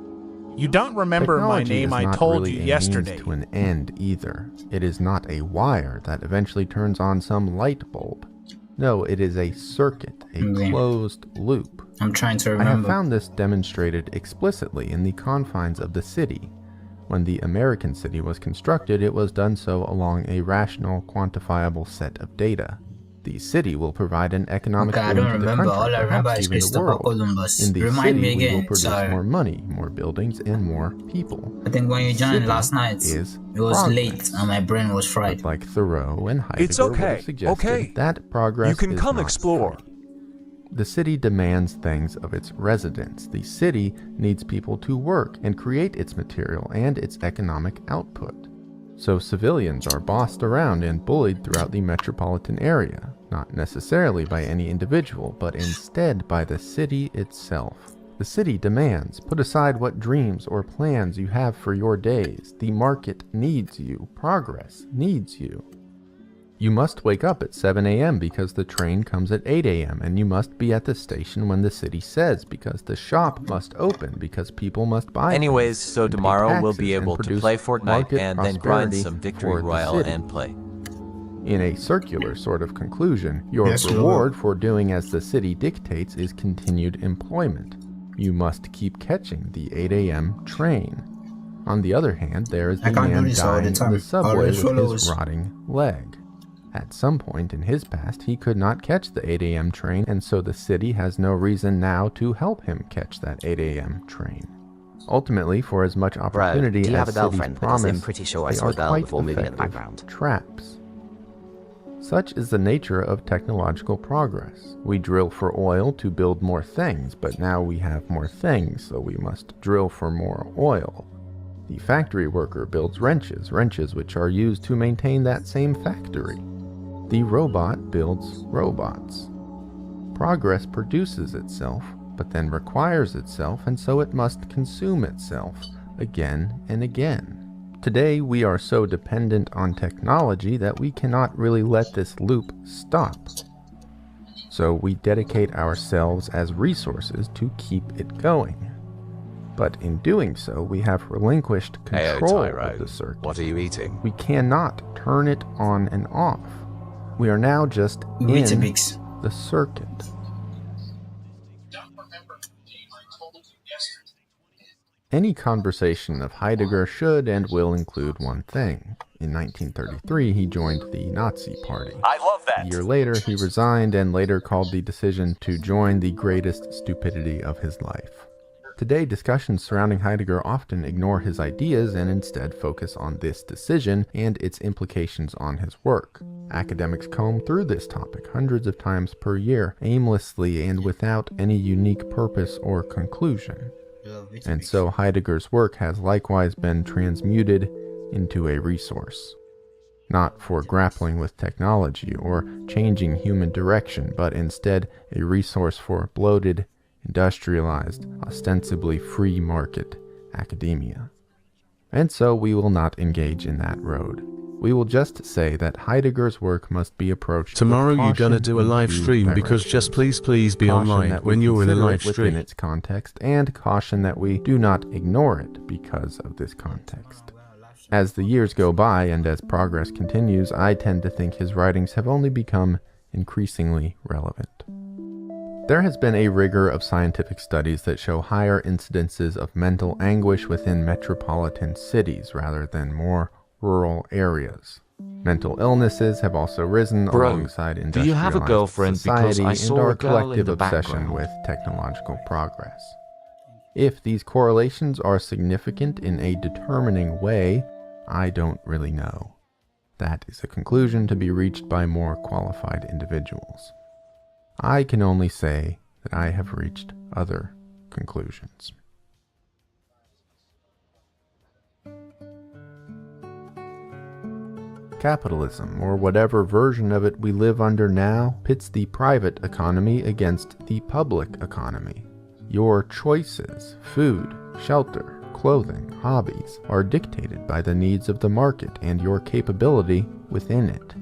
You don't remember my Technology name is I not told really you a yesterday. means to an end either. It is not a wire that eventually turns on some light bulb. No, it is a circuit, a closed loop. I'm trying to I have remember. found this demonstrated explicitly in the confines of the city. When the American city was constructed, it was done so along a rational, quantifiable set of data. The city will provide an economic Okay, I boom don't to the remember. country, All I remember perhaps is even the Christopher world. Columbus. In the Remind city, me we will again. produce Sorry. more money, more buildings, and more people. I think when you joined City last night, is it was progress. late and my brain was fried. Like Thoreau and Heidegger It's would okay, have suggested, okay. that progress You can is come not explore. free. The city demands things of its residents. The city needs people to work and create its material and its economic output. So civilians are bossed around and bullied throughout the metropolitan area, not necessarily by any individual, but instead by the city itself. The city demands, put aside what dreams or plans you have for your days. The market needs you. Progress needs you. You must wake up at 7 a.m. because the train comes at 8 a.m. and you must be at the station when the city says because the shop must open because people must buy Anyways, things so and pay tomorrow we'll taxes be and able to produce play Fortnite market and then grind prosperity some Victory for the Royale city. and play. In a circular sort of conclusion, your Yes, we reward for doing as the city dictates is continued employment. You must keep catching the 8 a.m. train. On the other hand, there is I the can't do man this all the dying in time. the subway Already with follows. his rotting leg. At some point in his past, he could not catch the 8 a.m. train, and so the city has no reason now to help him catch that 8 a.m. train. Ultimately, for as much opportunity do you as have a cities girlfriend? Because promise, I'm pretty sure I they saw a are girl quite before moving in the effective background. traps. Such is the nature of technological progress. We drill for oil to build more things, but now we have more things, so we must drill for more oil. The factory worker builds wrenches which are used to maintain that same factory. The robot builds robots. Progress produces itself, but then requires itself, and so it must consume itself again and again. Today, we are so dependent on technology that we cannot really let this loop stop. So we dedicate ourselves as resources to keep it going. But in doing so, we have relinquished control of the circuit. What are you eating? We cannot turn it on and off. We are now just in the circuit. Any conversation of Heidegger should and will include one thing. In 1933, he joined the Nazi Party. I love that. A year later, he resigned and later called the decision to join the greatest stupidity of his life. Today, discussions surrounding Heidegger often ignore his ideas and instead focus on this decision and its implications on his work. Academics comb through this topic hundreds of times per year, aimlessly and without any unique purpose or conclusion. And so Heidegger's work has likewise been transmuted into a resource. Not for grappling with technology or changing human direction, but instead a resource for bloated, industrialized, ostensibly free market academia. And so we will not engage in that road. We will just say that Heidegger's work must be approached. Tomorrow you're gonna do a live stream, because just please be online when you're in a live stream. Within its context, and caution that we do not ignore it because of this context. As the years go by and as progress continues, I tend to think his writings have only become increasingly relevant. There has been a rigor of scientific studies that show higher incidences of mental anguish within metropolitan cities rather than more rural areas. Mental illnesses have also risen alongside industrialized do you have a girlfriend? society Because I saw and our a girl in collective the obsession background. with technological progress. If these correlations are significant in a determining way, I don't really know. That is a conclusion to be reached by more qualified individuals. I can only say that I have reached other conclusions. Capitalism, or whatever version of it we live under now, pits the private economy against the public economy. Your choices, food, shelter, clothing, hobbies, are dictated by the needs of the market and your capability within it.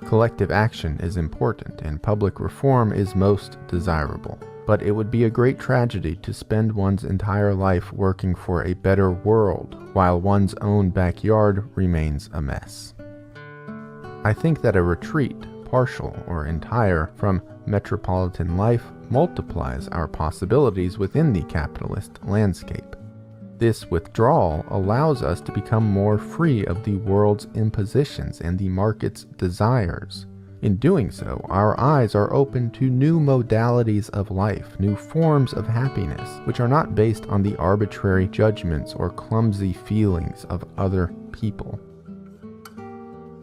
Collective action is important and public reform is most desirable, but it would be a great tragedy to spend one's entire life working for a better world while one's own backyard remains a mess. I think that a retreat, partial or entire, from metropolitan life multiplies our possibilities within the capitalist landscape. This withdrawal allows us to become more free of the world's impositions and the market's desires. In doing so, our eyes are open to new modalities of life, new forms of happiness, which are not based on the arbitrary judgments or clumsy feelings of other people.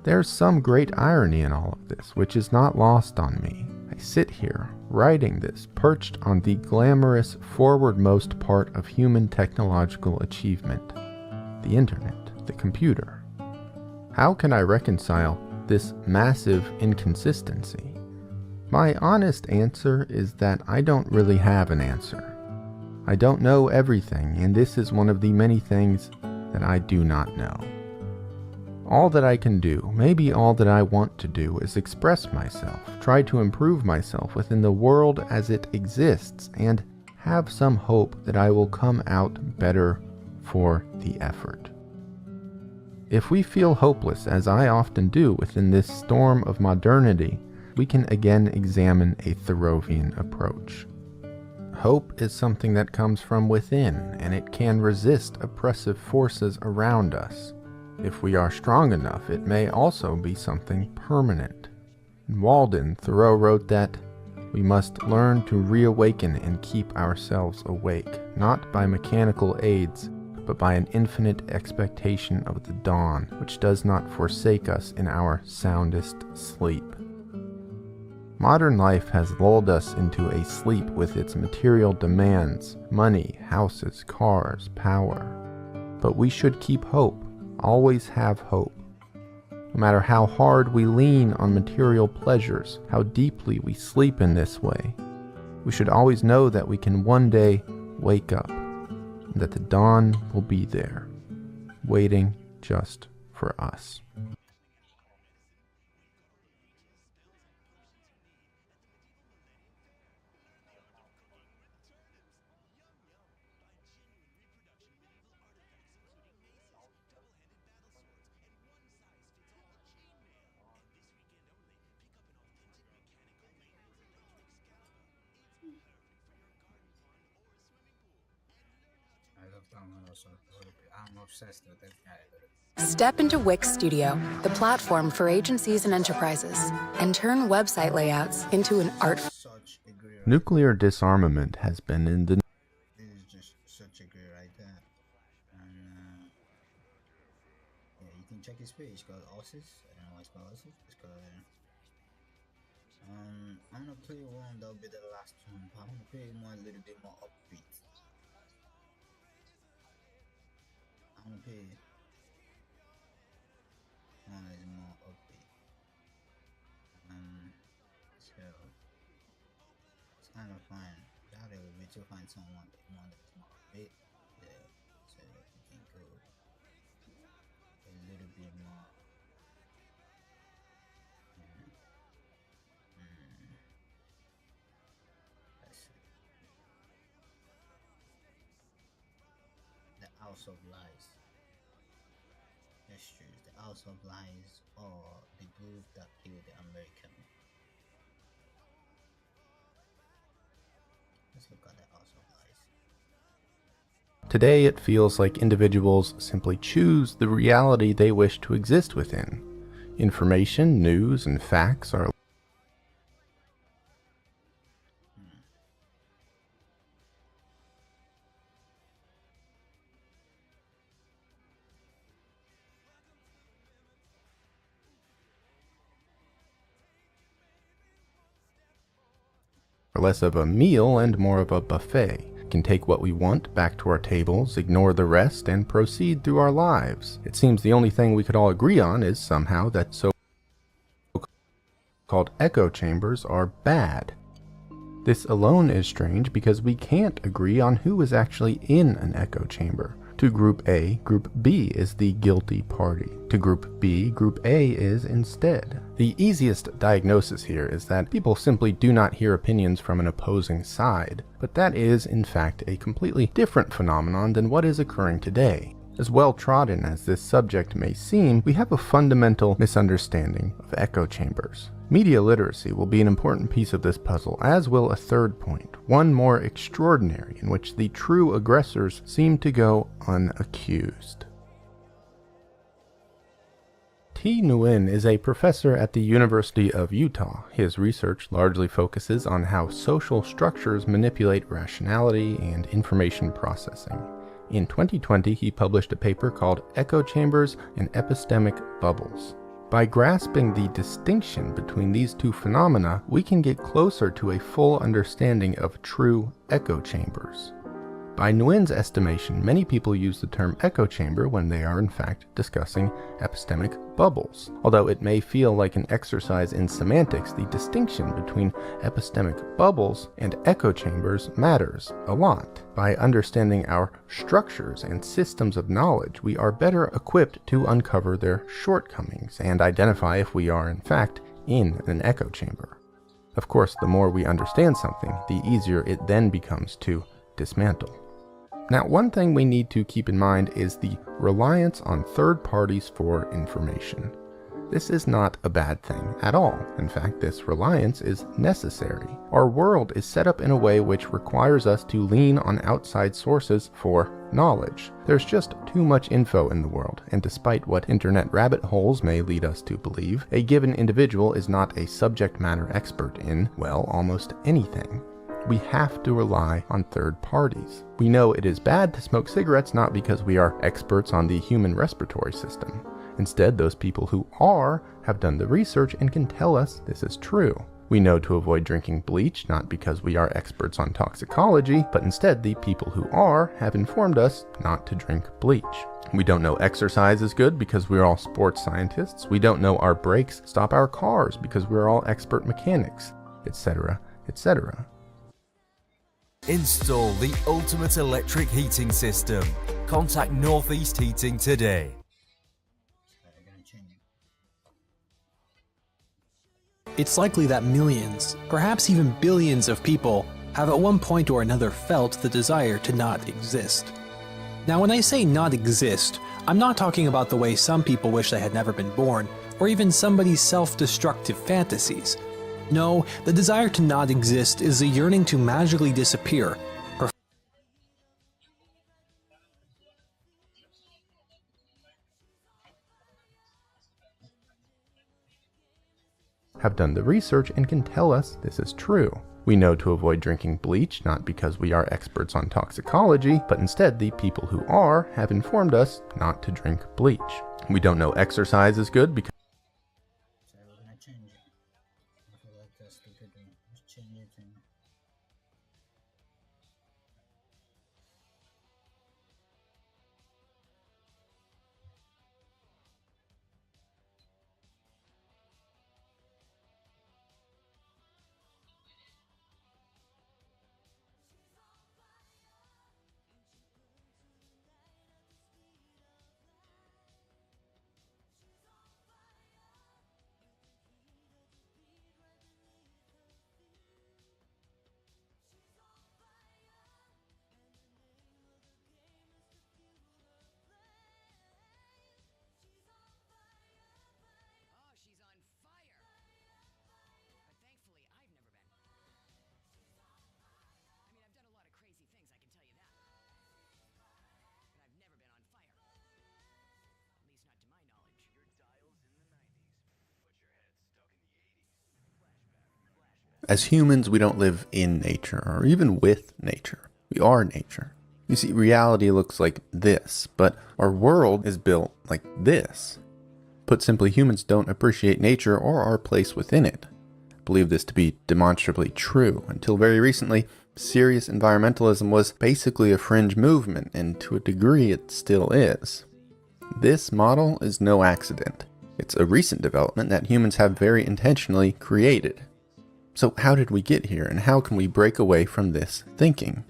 There's some great irony in all of this, which is not lost on me. I sit here, writing this, perched on the glamorous, forwardmost part of human technological achievement, the internet, the computer. How can I reconcile this massive inconsistency? My honest answer is that I don't really have an answer. I don't know everything, and this is one of the many things that I do not know. All that I can do, maybe all that I want to do, is express myself, try to improve myself within the world as it exists, and have some hope that I will come out better for the effort. If we feel hopeless, as I often do within this storm of modernity, we can again examine a Thoreauvian approach. Hope is something that comes from within, and it can resist oppressive forces around us. If we are strong enough, it may also be something permanent. In Walden, Thoreau wrote that we must learn to reawaken and keep ourselves awake, not by mechanical aids, but by an infinite expectation of the dawn, which does not forsake us in our soundest sleep. Modern life has lulled us into a sleep with its material demands, money, houses, cars, power. But we should keep hope. Always have hope. No matter how hard we lean on material pleasures, how deeply we sleep in this way, we should always know that we can one day wake up, and that the dawn will be there, waiting just for us. I'm obsessed with that guy. Step into Wix Studio, the platform for agencies and enterprises, and turn website layouts into an art. Nuclear disarmament has been in the... This is just such a great writer. And yeah, you can check his page. It's called Ossis. I don't know why it's called Ossis. It's called... I'm gonna play one that'll be the last one, but I'm gonna play one a little bit more upbeat. I'm gonna play one that is more upbeat. So it's kind of fun. That it would be to find one that is more upbeat. Yeah, so you can go a little bit more. Let's see. The House of Lies. That's true. The House of Lies, or the group that killed the American. Let's look at the House of Lies. Today it feels like individuals simply choose the reality they wish to exist within. Information, news, and facts are less of a meal and more of a buffet. We can take what we want back to our tables, ignore the rest, and proceed through our lives. It seems the only thing we could all agree on is somehow that so-called echo chambers are bad. This alone is strange because we can't agree on who is actually in an echo chamber. To Group A, Group B is the guilty party. To Group B, Group A is instead. The easiest diagnosis here is that people simply do not hear opinions from an opposing side, but that is, in fact, a completely different phenomenon than what is occurring today. As well-trodden as this subject may seem, we have a fundamental misunderstanding of echo chambers. Media literacy will be an important piece of this puzzle, as will a third point, one more extraordinary, in which the true aggressors seem to go unaccused. T. Nguyen is a professor at the University of Utah. His research largely focuses on how social structures manipulate rationality and information processing. In 2020, he published a paper called Echo Chambers and Epistemic Bubbles. By grasping the distinction between these two phenomena, we can get closer to a full understanding of true echo chambers. By Nguyen's estimation, many people use the term echo chamber when they are in fact discussing epistemic bubbles. Although it may feel like an exercise in semantics, the distinction between epistemic bubbles and echo chambers matters a lot. By understanding our structures and systems of knowledge, we are better equipped to uncover their shortcomings and identify if we are in fact in an echo chamber. Of course, the more we understand something, the easier it then becomes to dismantle. Now, one thing we need to keep in mind is the reliance on third parties for information. This is not a bad thing at all. In fact, this reliance is necessary. Our world is set up in a way which requires us to lean on outside sources for knowledge. There's just too much info in the world, and despite what internet rabbit holes may lead us to believe, a given individual is not a subject matter expert in, well, almost anything. We have to rely on third parties. We know it is bad to smoke cigarettes not because we are experts on the human respiratory system. Instead, those people who are have done the research and can tell us this is true. We know to avoid drinking bleach not because we are experts on toxicology, but instead the people who are have informed us not to drink bleach. We don't know exercise is good because we're all sports scientists. We don't know our brakes stop our cars because we're all expert mechanics, etc., etc. Install the ultimate electric heating system. Contact Northeast Heating today. It's likely that millions, perhaps even billions of people have at one point or another felt the desire to not exist. Now, when I say not exist, I'm not talking about the way some people wish they had never been born, or even somebody's self-destructive fantasies. No, the desire to not exist is a yearning to magically disappear. Have done the research and can tell us this is true. We know to avoid drinking bleach, not because we are experts on toxicology, but instead the people who are have informed us not to drink bleach. We don't know exercise is good because as humans, we don't live in nature or even with nature. We are nature. You see, reality looks like this, but our world is built like this. Put simply, humans don't appreciate nature or our place within it. I believe this to be demonstrably true. Until very recently, serious environmentalism was basically a fringe movement, and to a degree it still is. This model is no accident. It's a recent development that humans have very intentionally created. So how did we get here, and how can we break away from this thinking?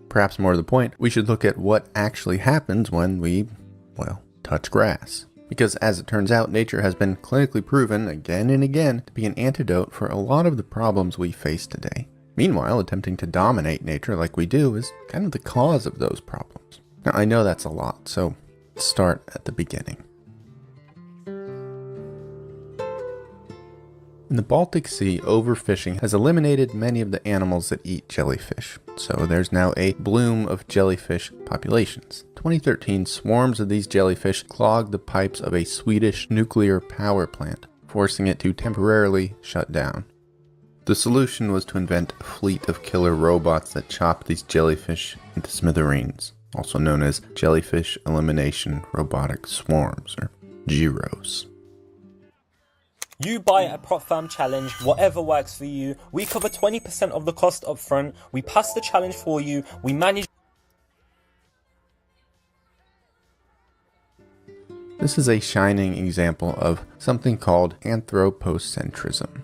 Perhaps more to the point, we should look at what actually happens when we, well, touch grass. Because as it turns out, nature has been clinically proven again and again to be an antidote for a lot of the problems we face today. Meanwhile, attempting to dominate nature like we do is kind of the cause of those problems. Now, I know that's a lot, so let's start at the beginning. In the Baltic Sea, overfishing has eliminated many of the animals that eat jellyfish, so there's now a bloom of jellyfish populations. 2013, swarms of these jellyfish clogged the pipes of a Swedish nuclear power plant, forcing it to temporarily shut down. The solution was to invent a fleet of killer robots that chop these jellyfish into smithereens, also known as Jellyfish Elimination Robotic Swarms, or GEROs. You buy a Prop Firm challenge, whatever works for you. We cover 20% of the cost up front. We pass the challenge for you. We manage. This is a shining example of something called anthropocentrism.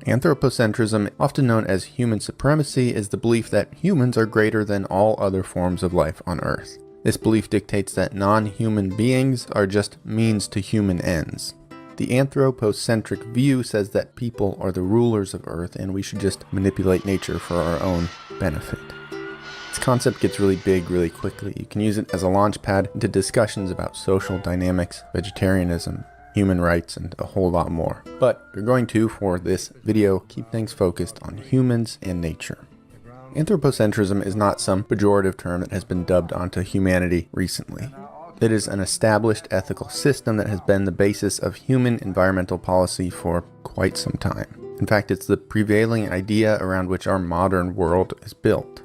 Anthropocentrism, often known as human supremacy, is the belief that humans are greater than all other forms of life on Earth. This belief dictates that non-human beings are just means to human ends. The anthropocentric view says that people are the rulers of Earth and we should just manipulate nature for our own benefit. This concept gets really big really quickly. You can use it as a launch pad into discussions about social dynamics, vegetarianism, human rights, and a whole lot more. But we're going to, for this video, keep things focused on humans and nature. Anthropocentrism is not some pejorative term that has been dubbed onto humanity recently. It is an established ethical system that has been the basis of human environmental policy for quite some time. In fact, it's the prevailing idea around which our modern world is built.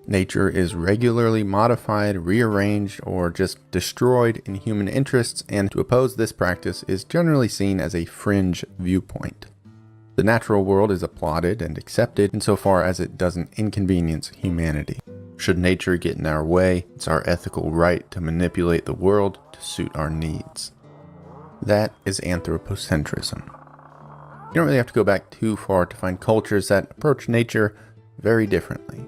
Nature is regularly modified, rearranged, or just destroyed in human interests, and to oppose this practice is generally seen as a fringe viewpoint. The natural world is applauded and accepted insofar as it doesn't inconvenience humanity. Should nature get in our way, it's our ethical right to manipulate the world to suit our needs. That is anthropocentrism. You don't really have to go back too far to find cultures that approach nature very differently.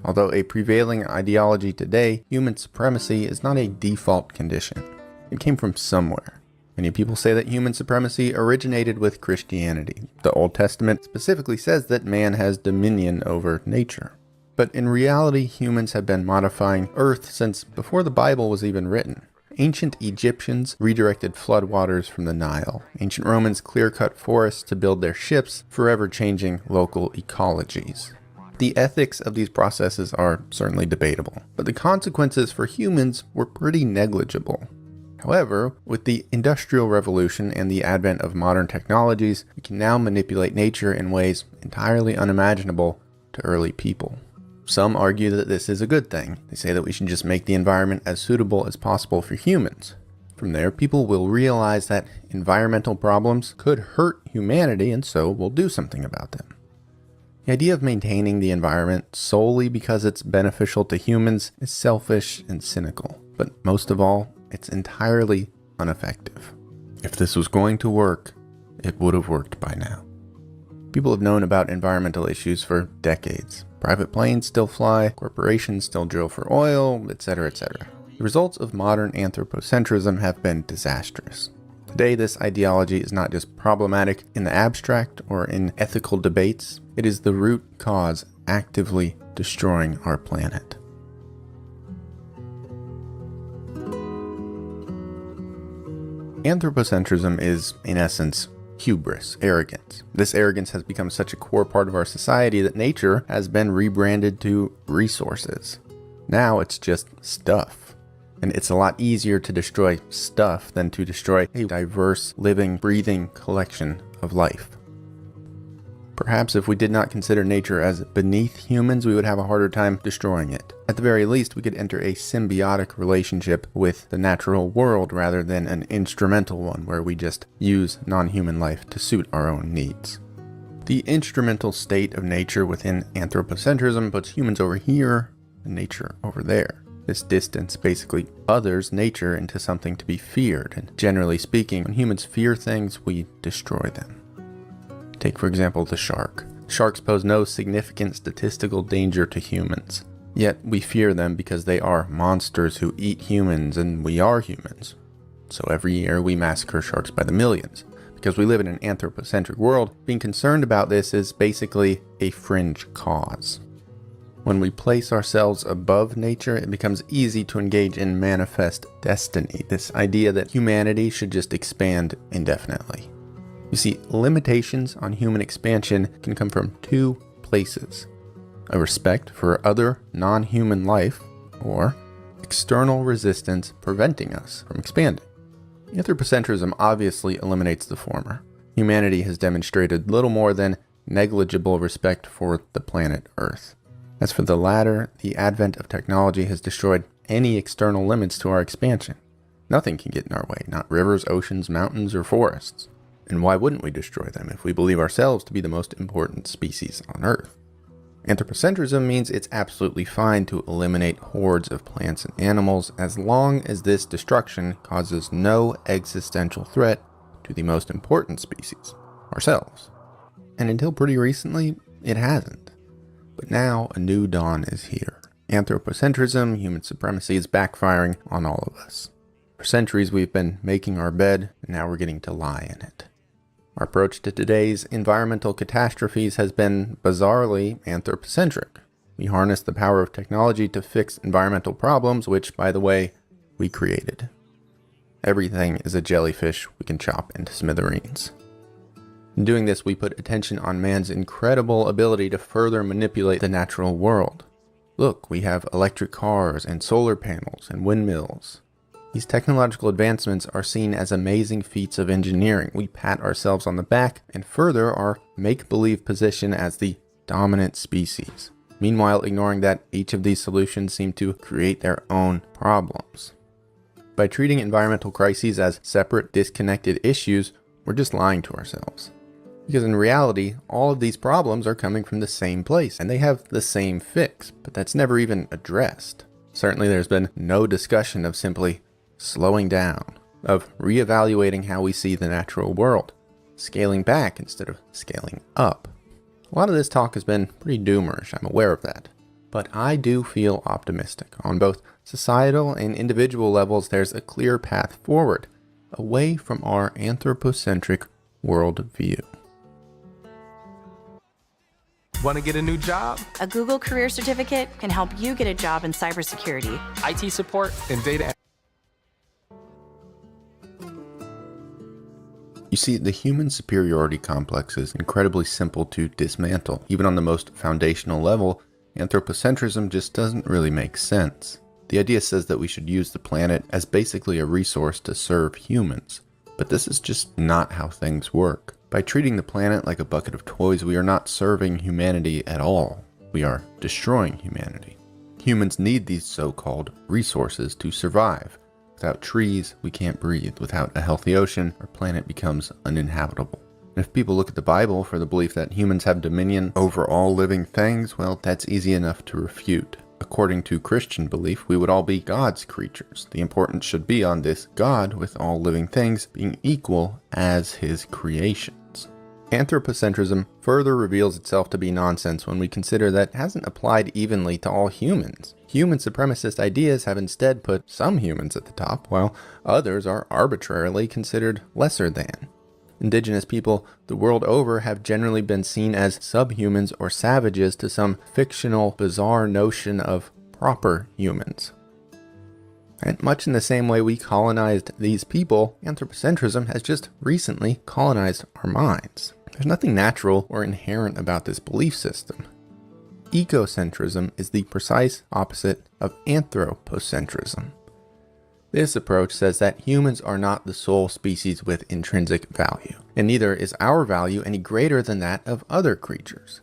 Although a prevailing ideology today, human supremacy is not a default condition. It came from somewhere. Many people say that human supremacy originated with Christianity. The Old Testament specifically says that man has dominion over nature. But in reality, humans have been modifying Earth since before the Bible was even written. Ancient Egyptians redirected floodwaters from the Nile. Ancient Romans clear-cut forests to build their ships, forever changing local ecologies. The ethics of these processes are certainly debatable, but the consequences for humans were pretty negligible. However, with the Industrial Revolution and the advent of modern technologies, we can now manipulate nature in ways entirely unimaginable to early people. Some argue that this is a good thing. They say that we should just make the environment as suitable as possible for humans. From there, people will realize that environmental problems could hurt humanity, and so we'll do something about them. The idea of maintaining the environment solely because it's beneficial to humans is selfish and cynical, but most of all, it's entirely ineffective. If this was going to work, it would have worked by now. People have known about environmental issues for decades. Private planes still fly, corporations still drill for oil, etc., etc. The results of modern anthropocentrism have been disastrous. Today, this ideology is not just problematic in the abstract or in ethical debates, it is the root cause actively destroying our planet. Anthropocentrism is, in essence, hubris, arrogance. This arrogance has become such a core part of our society that nature has been rebranded to resources. Now it's just stuff. And it's a lot easier to destroy stuff than to destroy a diverse, living, breathing collection of life. Perhaps if we did not consider nature as beneath humans, we would have a harder time destroying it. At the very least, we could enter a symbiotic relationship with the natural world rather than an instrumental one where we just use non-human life to suit our own needs. The instrumental state of nature within anthropocentrism puts humans over here and nature over there. This distance basically others nature into something to be feared, and generally speaking, when humans fear things, we destroy them. Take, for example, the shark. Sharks pose no significant statistical danger to humans. Yet we fear them because they are monsters who eat humans, and we are humans. So every year we massacre sharks by the millions. Because we live in an anthropocentric world, being concerned about this is basically a fringe cause. When we place ourselves above nature, it becomes easy to engage in manifest destiny, this idea that humanity should just expand indefinitely. You see, limitations on human expansion can come from two places: a respect for other non-human life, or external resistance preventing us from expanding. Anthropocentrism obviously eliminates the former. Humanity has demonstrated little more than negligible respect for the planet Earth. As for the latter, the advent of technology has destroyed any external limits to our expansion. Nothing can get in our way, not rivers, oceans, mountains, or forests. And why wouldn't we destroy them if we believe ourselves to be the most important species on Earth? Anthropocentrism means it's absolutely fine to eliminate hordes of plants and animals as long as this destruction causes no existential threat to the most important species, ourselves. And until pretty recently, it hasn't. But now a new dawn is here. Anthropocentrism, human supremacy, is backfiring on all of us. For centuries we've been making our bed, and now we're getting to lie in it. Our approach to today's environmental catastrophes has been bizarrely anthropocentric. We harness the power of technology to fix environmental problems, which, by the way, we created. Everything is a jellyfish we can chop into smithereens. In doing this, we put attention on man's incredible ability to further manipulate the natural world. Look, we have electric cars and solar panels and windmills. These technological advancements are seen as amazing feats of engineering. We pat ourselves on the back and further our make-believe position as the dominant species, meanwhile ignoring that each of these solutions seem to create their own problems. By treating environmental crises as separate, disconnected issues, we're just lying to ourselves. Because in reality, all of these problems are coming from the same place, and they have the same fix, but that's never even addressed. Certainly there's been no discussion of simply slowing down, of reevaluating how we see the natural world, scaling back instead of scaling up. A lot of this talk has been pretty doomerish, I'm aware of that. But I do feel optimistic. On both societal and individual levels, there's a clear path forward, away from our anthropocentric worldview. Want to get a new job? A Google Career Certificate can help you get a job in cybersecurity, IT support, and data. You see, the human superiority complex is incredibly simple to dismantle. Even on the most foundational level, anthropocentrism just doesn't really make sense. The idea says that we should use the planet as basically a resource to serve humans. But this is just not how things work. By treating the planet like a bucket of toys, we are not serving humanity at all. We are destroying humanity. Humans need these so-called resources to survive. Without trees, we can't breathe. Without a healthy ocean, our planet becomes uninhabitable. And if people look at the Bible for the belief that humans have dominion over all living things, well, that's easy enough to refute. According to Christian belief, we would all be God's creatures. The importance should be on this God with all living things being equal as his creations. Anthropocentrism further reveals itself to be nonsense when we consider that it hasn't applied evenly to all humans. Human supremacist ideas have instead put some humans at the top, while others are arbitrarily considered lesser than. Indigenous people the world over have generally been seen as subhumans or savages to some fictional, bizarre notion of proper humans. And much in the same way we colonized these people, anthropocentrism has just recently colonized our minds. There's nothing natural or inherent about this belief system. Ecocentrism is the precise opposite of anthropocentrism. This approach says that humans are not the sole species with intrinsic value, and neither is our value any greater than that of other creatures.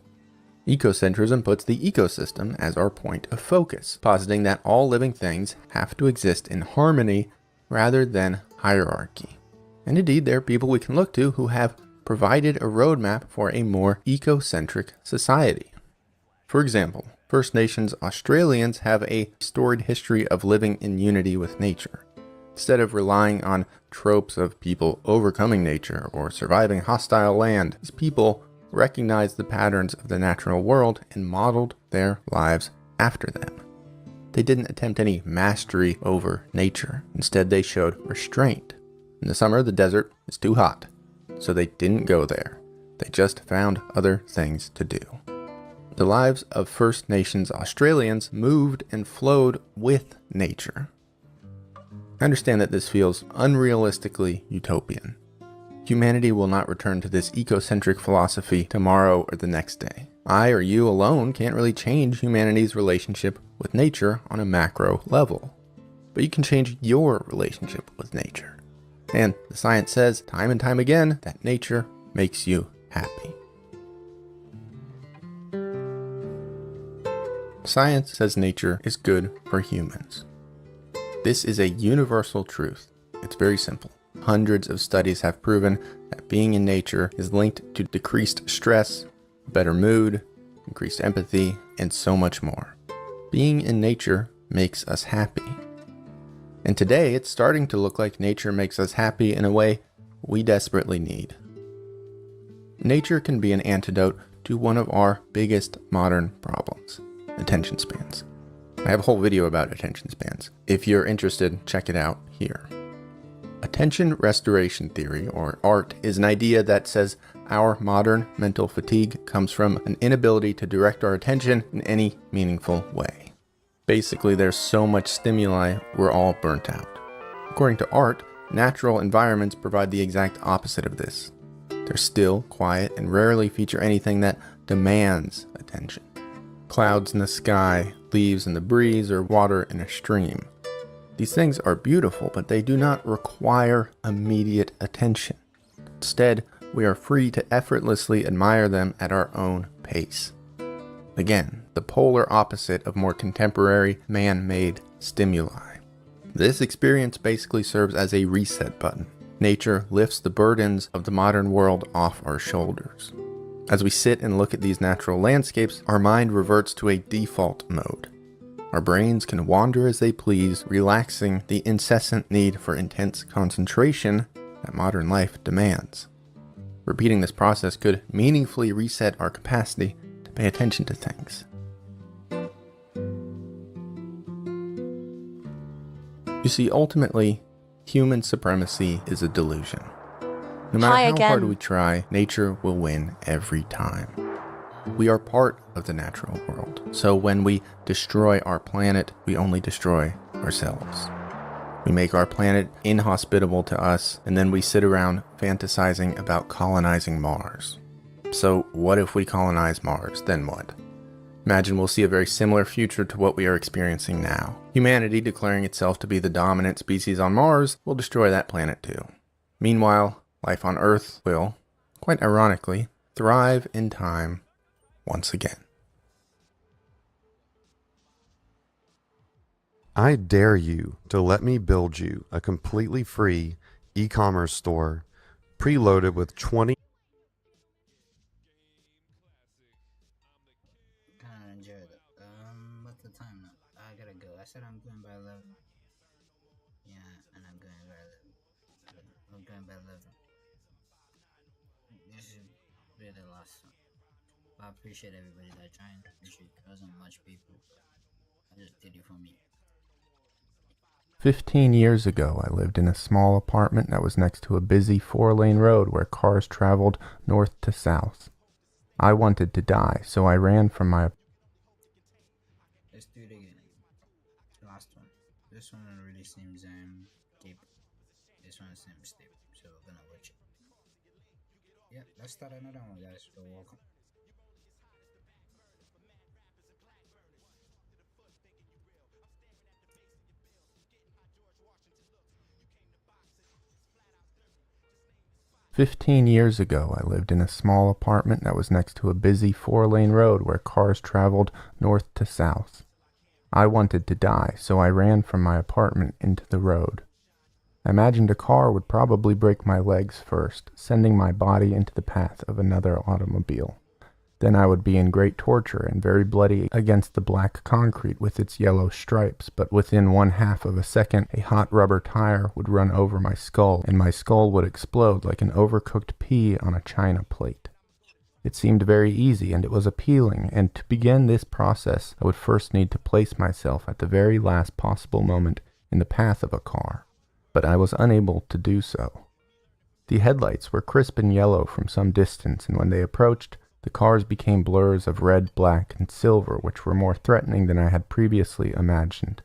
Ecocentrism puts the ecosystem as our point of focus, positing that all living things have to exist in harmony rather than hierarchy. And indeed, there are people we can look to who have provided a roadmap for a more ecocentric society. For example, First Nations Australians have a storied history of living in unity with nature. Instead of relying on tropes of people overcoming nature or surviving hostile land, these people recognized the patterns of the natural world and modeled their lives after them. They didn't attempt any mastery over nature. Instead, they showed restraint. In the summer, the desert is too hot, so they didn't go there. They just found other things to do. The lives of First Nations Australians moved and flowed with nature. I understand that this feels unrealistically utopian. Humanity will not return to this ecocentric philosophy tomorrow or the next day. I or you alone can't really change humanity's relationship with nature on a macro level. But you can change your relationship with nature. And the science says time and time again that nature makes you happy. Science says nature is good for humans. This is a universal truth. It's very simple. Hundreds of studies have proven that being in nature is linked to decreased stress, better mood, increased empathy, and so much more. Being in nature makes us happy. And today, it's starting to look like nature makes us happy in a way we desperately need. Nature can be an antidote to one of our biggest modern problems: attention spans. I have a whole video about attention spans. If you're interested, check it out here. Attention restoration theory, or ART, is an idea that says our modern mental fatigue comes from an inability to direct our attention in any meaningful way. Basically, there's so much stimuli, we're all burnt out. According to ART, natural environments provide the exact opposite of this. They're still, quiet, and rarely feature anything that demands attention. Clouds in the sky, leaves in the breeze, or water in a stream. These things are beautiful, but they do not require immediate attention. Instead, we are free to effortlessly admire them at our own pace. Again, the polar opposite of more contemporary, man-made stimuli. This experience basically serves as a reset button. Nature lifts the burdens of the modern world off our shoulders. As we sit and look at these natural landscapes, our mind reverts to a default mode. Our brains can wander as they please, relaxing the incessant need for intense concentration that modern life demands. Repeating this process could meaningfully reset our capacity to pay attention to things. You see, ultimately, human supremacy is a delusion. No matter Hi how again. hard we try, nature will win every time. We are part of the natural world, so when we destroy our planet, we only destroy ourselves. We make our planet inhospitable to us, and then we sit around fantasizing about colonizing Mars. So what if we colonize Mars? Then what? Imagine we'll see a very similar future to what we are experiencing now. Humanity, declaring itself to be the dominant species on Mars, will destroy that planet too. Meanwhile, life on Earth will, quite ironically, thrive in time once again. I dare you to let me build you a completely free e-commerce store preloaded with 20 Kinda enjoyed it. What's the time now? I gotta go. I said I'm going by 11. Yeah, and I'm going by 11. I'm going by 11. This is really the last one. I appreciate everybody that joined. It wasn't much people. I just did it for me. 15 years ago, I lived in a small apartment that was next to a busy 4-lane road where cars traveled north to south. I wanted to die, so I ran from my... Let's do it again. Last one. This one really seems deep. This one seems deep, so we're gonna watch it. Yeah, let's start another one, guys. You're welcome. "15 years ago, I lived in a small apartment that was next to a busy 4-lane road where cars traveled north to south. I wanted to die, so I ran from my apartment into the road. I imagined a car would probably break my legs first, sending my body into the path of another automobile. Then I would be in great torture and very bloody against the black concrete with its yellow stripes, but within 1/2 of a second, a hot rubber tire would run over my skull, and my skull would explode like an overcooked pea on a china plate. It seemed very easy, and it was appealing, and to begin this process, I would first need to place myself at the very last possible moment in the path of a car. But I was unable to do so. The headlights were crisp and yellow from some distance, and when they approached, the cars became blurs of red, black, and silver, which were more threatening than I had previously imagined.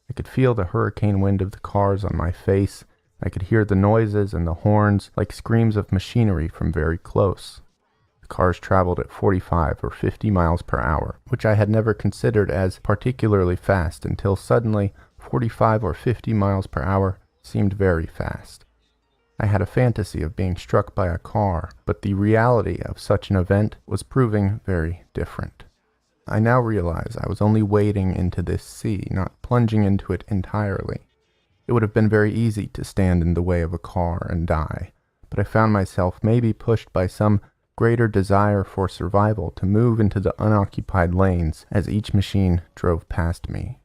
I could feel the hurricane wind of the cars on my face. I could hear the noises and the horns like screams of machinery from very close. The cars traveled at 45 or 50 miles per hour, which I had never considered as particularly fast until suddenly 45 or 50 miles per hour seemed very fast. I had a fantasy of being struck by a car, but the reality of such an event was proving very different. I now realize I was only wading into this sea, not plunging into it entirely. It would have been very easy to stand in the way of a car and die, but I found myself maybe pushed by some greater desire for survival to move into the unoccupied lanes as each machine drove past me.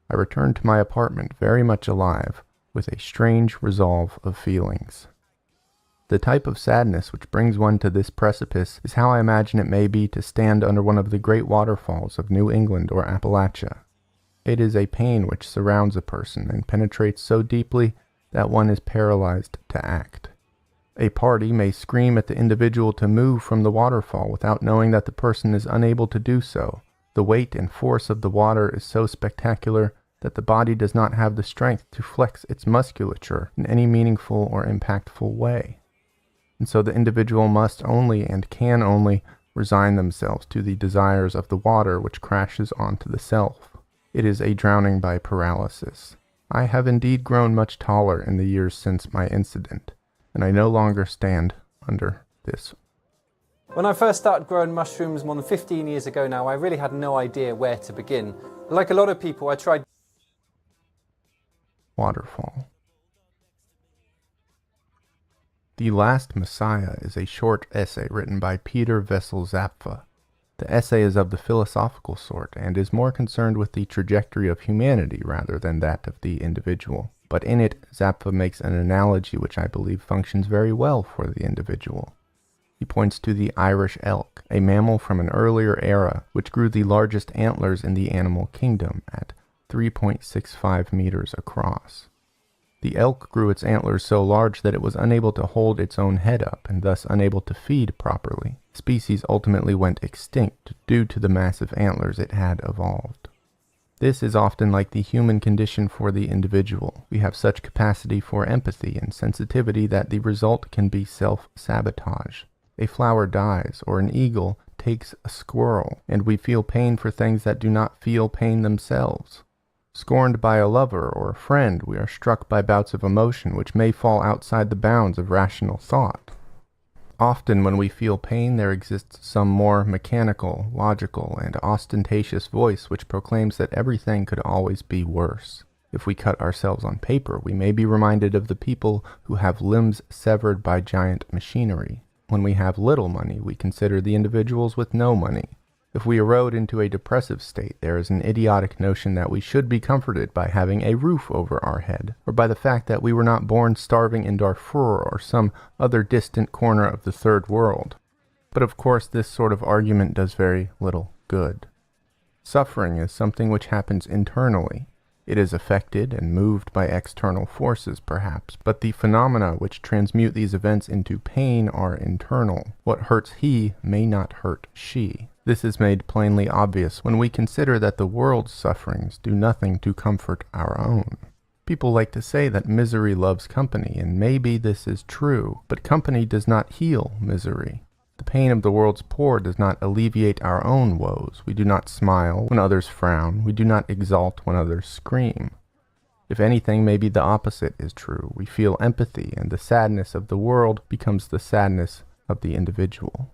I returned to my apartment very much alive, with a strange resolve of feelings. The type of sadness which brings one to this precipice is how I imagine it may be to stand under one of the great waterfalls of New England or Appalachia. It is a pain which surrounds a person and penetrates so deeply that one is paralyzed to act. A party may scream at the individual to move from the waterfall without knowing that the person is unable to do so. The weight and force of the water is so spectacular that the body does not have the strength to flex its musculature in any meaningful or impactful way. And so the individual must only and can only resign themselves to the desires of the water which crashes onto the self. It is a drowning by paralysis. I have indeed grown much taller in the years since my incident, and I no longer stand under this. When I first started growing mushrooms more than 15 years ago now, I really had no idea where to begin. Like a lot of people, I tried Waterfall. The Last Messiah is a short essay written by Peter Wessel-Zapfe. The essay is of the philosophical sort and is more concerned with the trajectory of humanity rather than that of the individual. But in it, Zapfe makes an analogy which I believe functions very well for the individual. He points to the Irish elk, a mammal from an earlier era which grew the largest antlers in the animal kingdom at 3.65 meters across. The elk grew its antlers so large that it was unable to hold its own head up and thus unable to feed properly. The species ultimately went extinct due to the massive antlers it had evolved. This is often like the human condition for the individual. We have such capacity for empathy and sensitivity that the result can be self-sabotage. A flower dies, or an eagle takes a squirrel, and we feel pain for things that do not feel pain themselves. Scorned by a lover or a friend, we are struck by bouts of emotion which may fall outside the bounds of rational thought. Often when we feel pain, there exists some more mechanical, logical, and ostentatious voice which proclaims that everything could always be worse. If we cut ourselves on paper, we may be reminded of the people who have limbs severed by giant machinery. When we have little money, we consider the individuals with no money. If we erode into a depressive state, there is an idiotic notion that we should be comforted by having a roof over our head, or by the fact that we were not born starving in Darfur or some other distant corner of the third world. But of course this sort of argument does very little good. Suffering is something which happens internally. It is affected and moved by external forces, perhaps, but the phenomena which transmute these events into pain are internal. What hurts he may not hurt she. This is made plainly obvious when we consider that the world's sufferings do nothing to comfort our own. People like to say that misery loves company, and maybe this is true, but company does not heal misery. The pain of the world's poor does not alleviate our own woes. We do not smile when others frown. We do not exult when others scream. If anything, maybe the opposite is true. We feel empathy, and the sadness of the world becomes the sadness of the individual.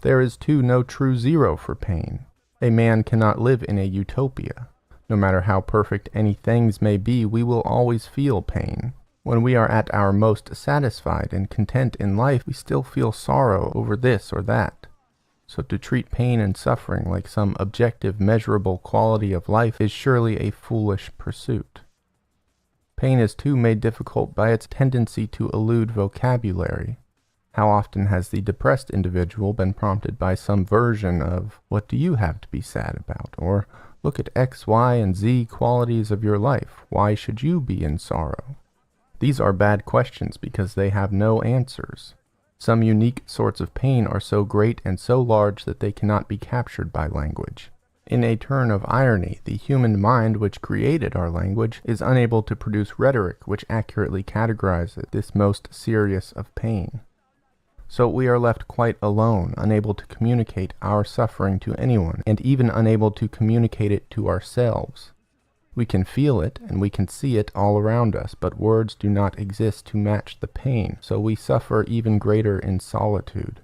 There is, too, no true zero for pain. A man cannot live in a utopia. No matter how perfect any things may be, we will always feel pain. When we are at our most satisfied and content in life, we still feel sorrow over this or that. So to treat pain and suffering like some objective, measurable quality of life is surely a foolish pursuit. Pain is too made difficult by its tendency to elude vocabulary. How often has the depressed individual been prompted by some version of, "What do you have to be sad about?" or "Look at X, Y, and Z qualities of your life. Why should you be in sorrow?" These are bad questions because they have no answers. Some unique sorts of pain are so great and so large that they cannot be captured by language. In a turn of irony, the human mind which created our language is unable to produce rhetoric which accurately categorizes this most serious of pain. So we are left quite alone, unable to communicate our suffering to anyone, and even unable to communicate it to ourselves. We can feel it, and we can see it all around us, but words do not exist to match the pain, so we suffer even greater in solitude.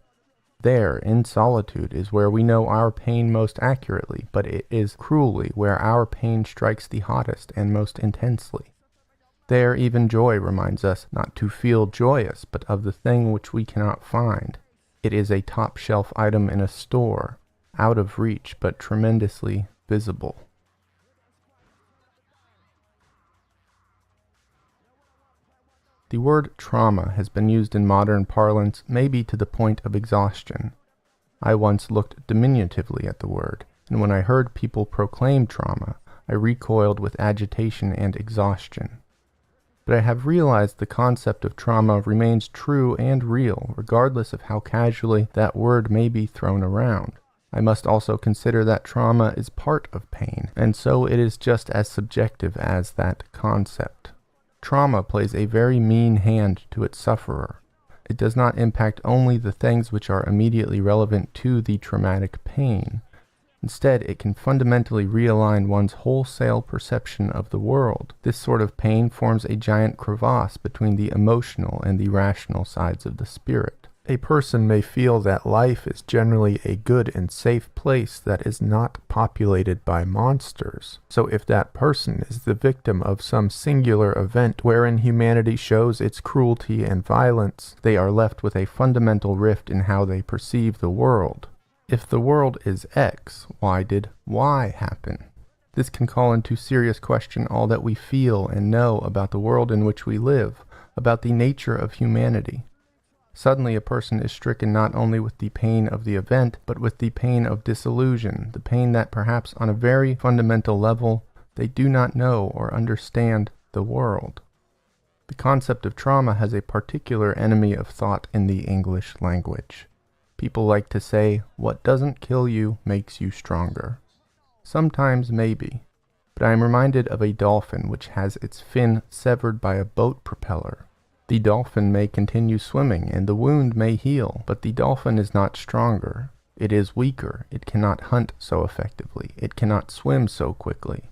There, in solitude, is where we know our pain most accurately, but it is cruelly where our pain strikes the hottest and most intensely. There even joy reminds us not to feel joyous, but of the thing which we cannot find. It is a top-shelf item in a store, out of reach but tremendously visible. The word trauma has been used in modern parlance maybe to the point of exhaustion. I once looked diminutively at the word, and when I heard people proclaim trauma, I recoiled with agitation and exhaustion. But I have realized the concept of trauma remains true and real, regardless of how casually that word may be thrown around. I must also consider that trauma is part of pain, and so it is just as subjective as that concept. Trauma plays a very mean hand to its sufferer. It does not impact only the things which are immediately relevant to the traumatic pain. Instead, it can fundamentally realign one's wholesale perception of the world. This sort of pain forms a giant crevasse between the emotional and the rational sides of the spirit. A person may feel that life is generally a good and safe place that is not populated by monsters. So if that person is the victim of some singular event wherein humanity shows its cruelty and violence, they are left with a fundamental rift in how they perceive the world. If the world is X, why did Y happen? This can call into serious question all that we feel and know about the world in which we live, about the nature of humanity. Suddenly a person is stricken not only with the pain of the event, but with the pain of disillusion, the pain that perhaps on a very fundamental level they do not know or understand the world. The concept of trauma has a particular enemy of thought in the English language. People like to say, what doesn't kill you makes you stronger. Sometimes maybe, but I am reminded of a dolphin which has its fin severed by a boat propeller. The dolphin may continue swimming and the wound may heal, but the dolphin is not stronger. It is weaker. It cannot hunt so effectively. It cannot swim so quickly.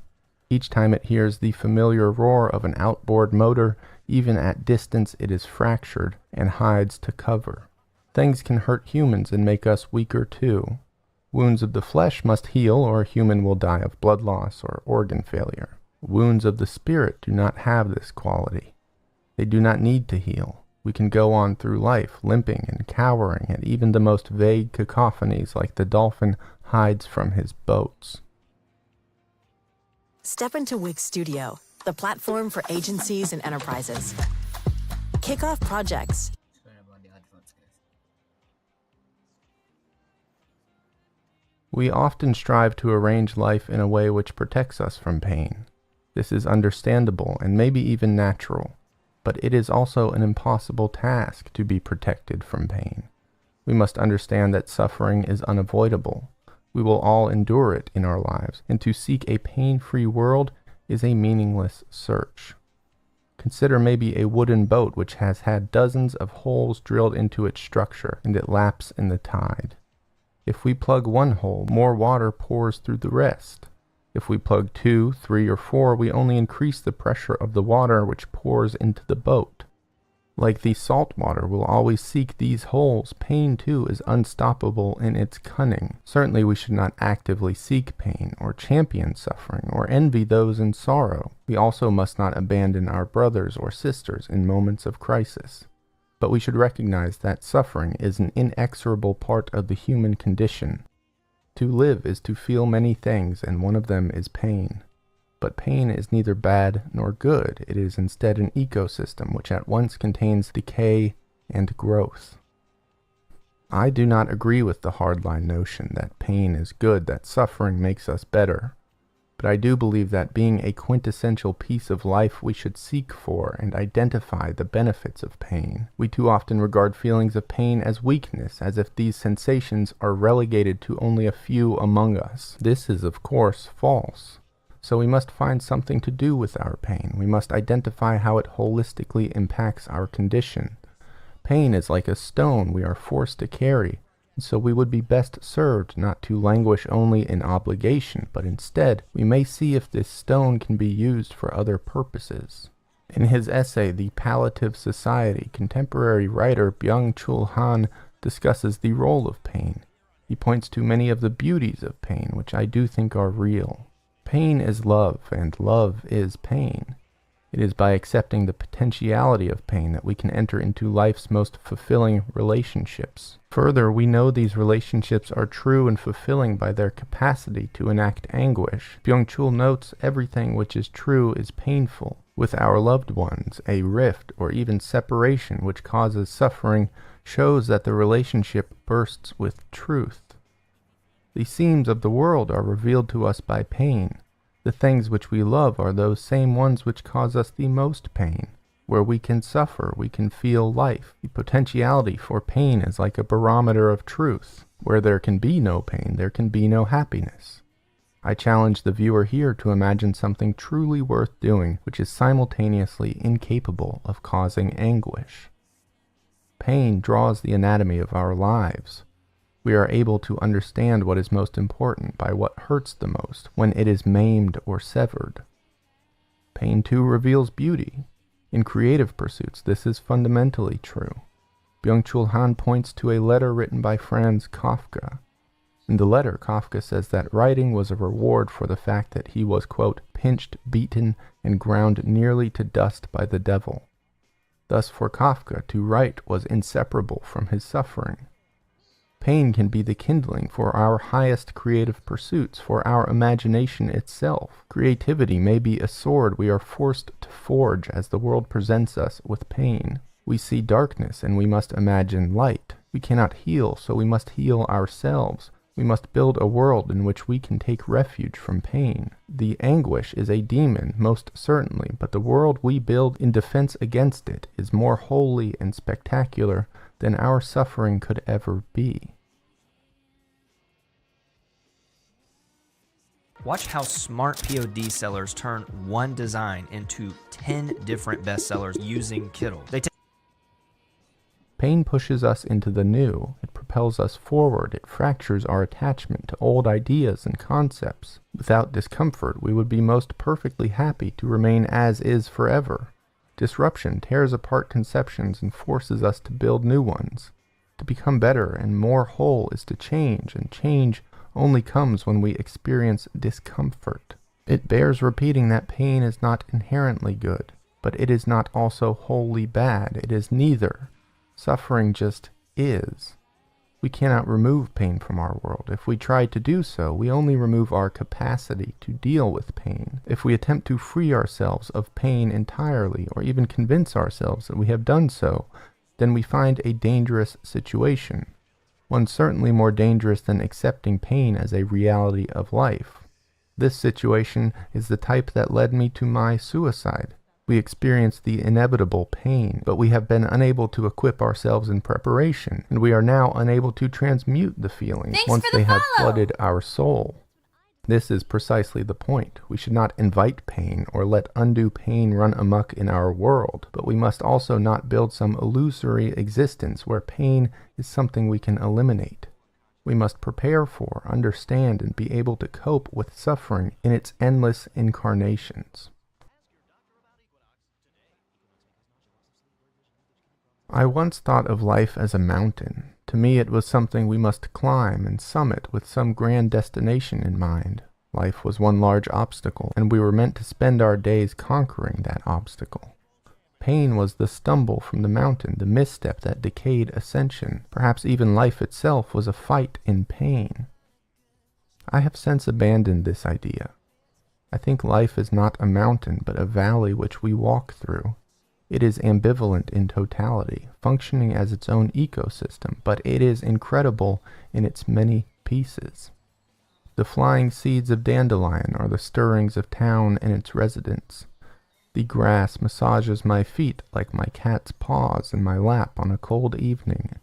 Each time it hears the familiar roar of an outboard motor, even at distance it is fractured and hides to cover. Things can hurt humans and make us weaker too. Wounds of the flesh must heal or a human will die of blood loss or organ failure. Wounds of the spirit do not have this quality. They do not need to heal. We can go on through life, limping and cowering at even the most vague cacophonies like the dolphin hides from his boats. Step into Wix Studio, the platform for agencies and enterprises. Kick off projects. We often strive to arrange life in a way which protects us from pain. This is understandable and maybe even natural. But it is also an impossible task to be protected from pain. We must understand that suffering is unavoidable. We will all endure it in our lives, and to seek a pain-free world is a meaningless search. Consider maybe a wooden boat which has had dozens of holes drilled into its structure, and it laps in the tide. If we plug one hole, more water pours through the rest. If we plug 2, 3, or 4, we only increase the pressure of the water which pours into the boat. Like the salt water will always seek these holes, pain too is unstoppable in its cunning. Certainly we should not actively seek pain, or champion suffering, or envy those in sorrow. We also must not abandon our brothers or sisters in moments of crisis. But we should recognize that suffering is an inexorable part of the human condition. To live is to feel many things, and one of them is pain. But pain is neither bad nor good. It is instead an ecosystem which at once contains decay and growth. I do not agree with the hardline notion that pain is good, that suffering makes us better. But I do believe that being a quintessential piece of life we should seek for and identify the benefits of pain. We too often regard feelings of pain as weakness, as if these sensations are relegated to only a few among us. This is of course false. So we must find something to do with our pain. We must identify how it holistically impacts our condition. Pain is like a stone we are forced to carry. So we would be best served not to languish only in obligation, but instead we may see if this stone can be used for other purposes. In his essay, The Palliative Society, contemporary writer Byung-Chul Han discusses the role of pain. He points to many of the beauties of pain, which I do think are real. Pain is love, and love is pain. It is by accepting the potentiality of pain that we can enter into life's most fulfilling relationships. Further, we know these relationships are true and fulfilling by their capacity to enact anguish. Byung-Chul notes everything which is true is painful. With our loved ones, a rift or even separation which causes suffering shows that the relationship bursts with truth. The seams of the world are revealed to us by pain. The things which we love are those same ones which cause us the most pain. Where we can suffer, we can feel life. The potentiality for pain is like a barometer of truth. Where there can be no pain, there can be no happiness. I challenge the viewer here to imagine something truly worth doing, which is simultaneously incapable of causing anguish. Pain draws the anatomy of our lives. We are able to understand what is most important by what hurts the most when it is maimed or severed. Pain too reveals beauty. In creative pursuits, this is fundamentally true. Byung-Chul Han points to a letter written by Franz Kafka. In the letter, Kafka says that writing was a reward for the fact that he was, quote, pinched, beaten, and ground nearly to dust by the devil. Thus, for Kafka, to write was inseparable from his suffering. Pain can be the kindling for our highest creative pursuits, for our imagination itself. Creativity may be a sword we are forced to forge as the world presents us with pain. We see darkness and we must imagine light. We cannot heal, so we must heal ourselves. We must build a world in which we can take refuge from pain. The anguish is a demon, most certainly, but the world we build in defense against it is more holy and spectacular than our suffering could ever be. Watch how smart POD sellers turn one design into 10 different bestsellers using Kittl. Pain pushes us into the new. It propels us forward. It fractures our attachment to old ideas and concepts. Without discomfort, we would be most perfectly happy to remain as is forever. Disruption tears apart conceptions and forces us to build new ones. To become better and more whole is to change, and change only comes when we experience discomfort. It bears repeating that pain is not inherently good, but it is not also wholly bad. It is neither. Suffering just is. We cannot remove pain from our world. If we try to do so, we only remove our capacity to deal with pain. If we attempt to free ourselves of pain entirely, or even convince ourselves that we have done so, then we find a dangerous situation. One certainly more dangerous than accepting pain as a reality of life. This situation is the type that led me to my suicide. We experience the inevitable pain, but we have been unable to equip ourselves in preparation, and we are now unable to transmute the feelings once they have flooded our soul. This is precisely the point. We should not invite pain or let undue pain run amok in our world, but we must also not build some illusory existence where pain is something we can eliminate. We must prepare for, understand, and be able to cope with suffering in its endless incarnations. I once thought of life as a mountain. To me it was something we must climb and summit with some grand destination in mind. Life was one large obstacle, and we were meant to spend our days conquering that obstacle. Pain was the stumble from the mountain, the misstep that decayed ascension. Perhaps even life itself was a fight in pain. I have since abandoned this idea. I think life is not a mountain, but a valley which we walk through. It is ambivalent in totality, functioning as its own ecosystem, but it is incredible in its many pieces. The flying seeds of dandelion are the stirrings of town and its residents. The grass massages my feet like my cat's paws in my lap on a cold evening.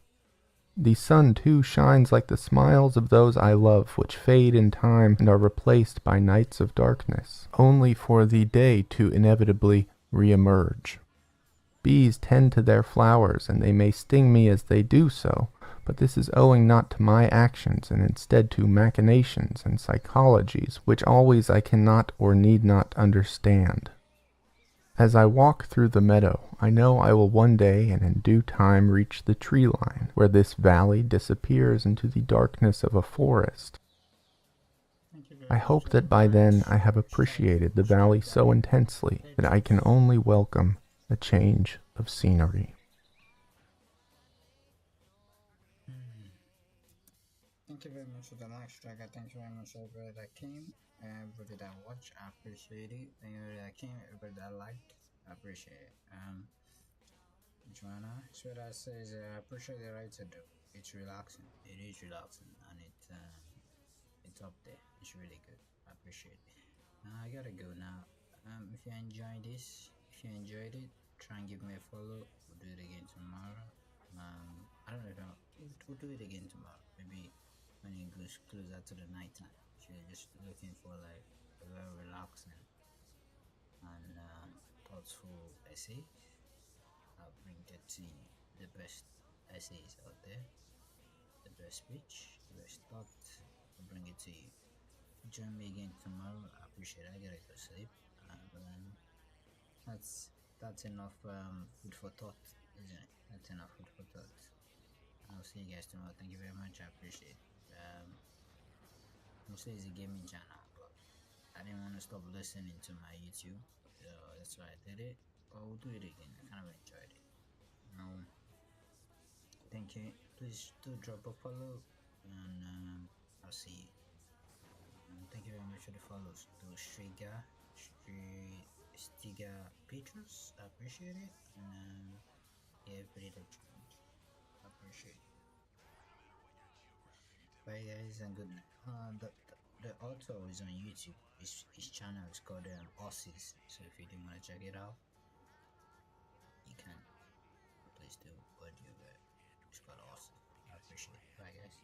The sun, too, shines like the smiles of those I love, which fade in time and are replaced by nights of darkness, only for the day to inevitably re-emerge. Bees tend to their flowers, and they may sting me as they do so, but this is owing not to my actions, and instead to machinations and psychologies, which always I cannot or need not understand. As I walk through the meadow, I know I will one day and in due time reach the tree line, where this valley disappears into the darkness of a forest. I hope that by then I have appreciated the valley so intensely that I can only welcome a change of scenery. Thank you very much for the live track. Thank you very much everybody that came, everybody that watched. I appreciate it. Thank you everybody that came, everybody that liked. I appreciate it. Joanna, Sweetheart says, I appreciate the right to do. It's relaxing. It is relaxing, and it's up there. It's really good. I appreciate it. I gotta go now. If you enjoyed this, if you enjoyed it, try and give me a follow. We'll do it again tomorrow. I don't know. We'll do it again tomorrow. Maybe when it goes closer to the night time. If you're just looking for like a very relaxing and thoughtful essay, I'll bring it to you. The best essays out there, the best speech, the best thought. I'll bring it to you. Join me again tomorrow. I appreciate it. I gotta go sleep. But then that's enough food for thought, isn't it? That's enough food for thought. I'll see you guys tomorrow. Thank you very much. I appreciate it. Mostly it's a gaming channel, but I didn't want to stop listening to my YouTube, so that's why I did it. But we'll do it again. I kind of enjoyed it. Thank you. Please do drop a follow, and I'll see you. Thank you very much for the follows. To Stiga Petros, I appreciate it. And yeah, everybody that joined, I appreciate it. Bye guys, and good night. The author is on YouTube. His channel is called Aussies. So if you do want to check it out, you can. Please do. But it's called Aussies. I appreciate it. Bye guys.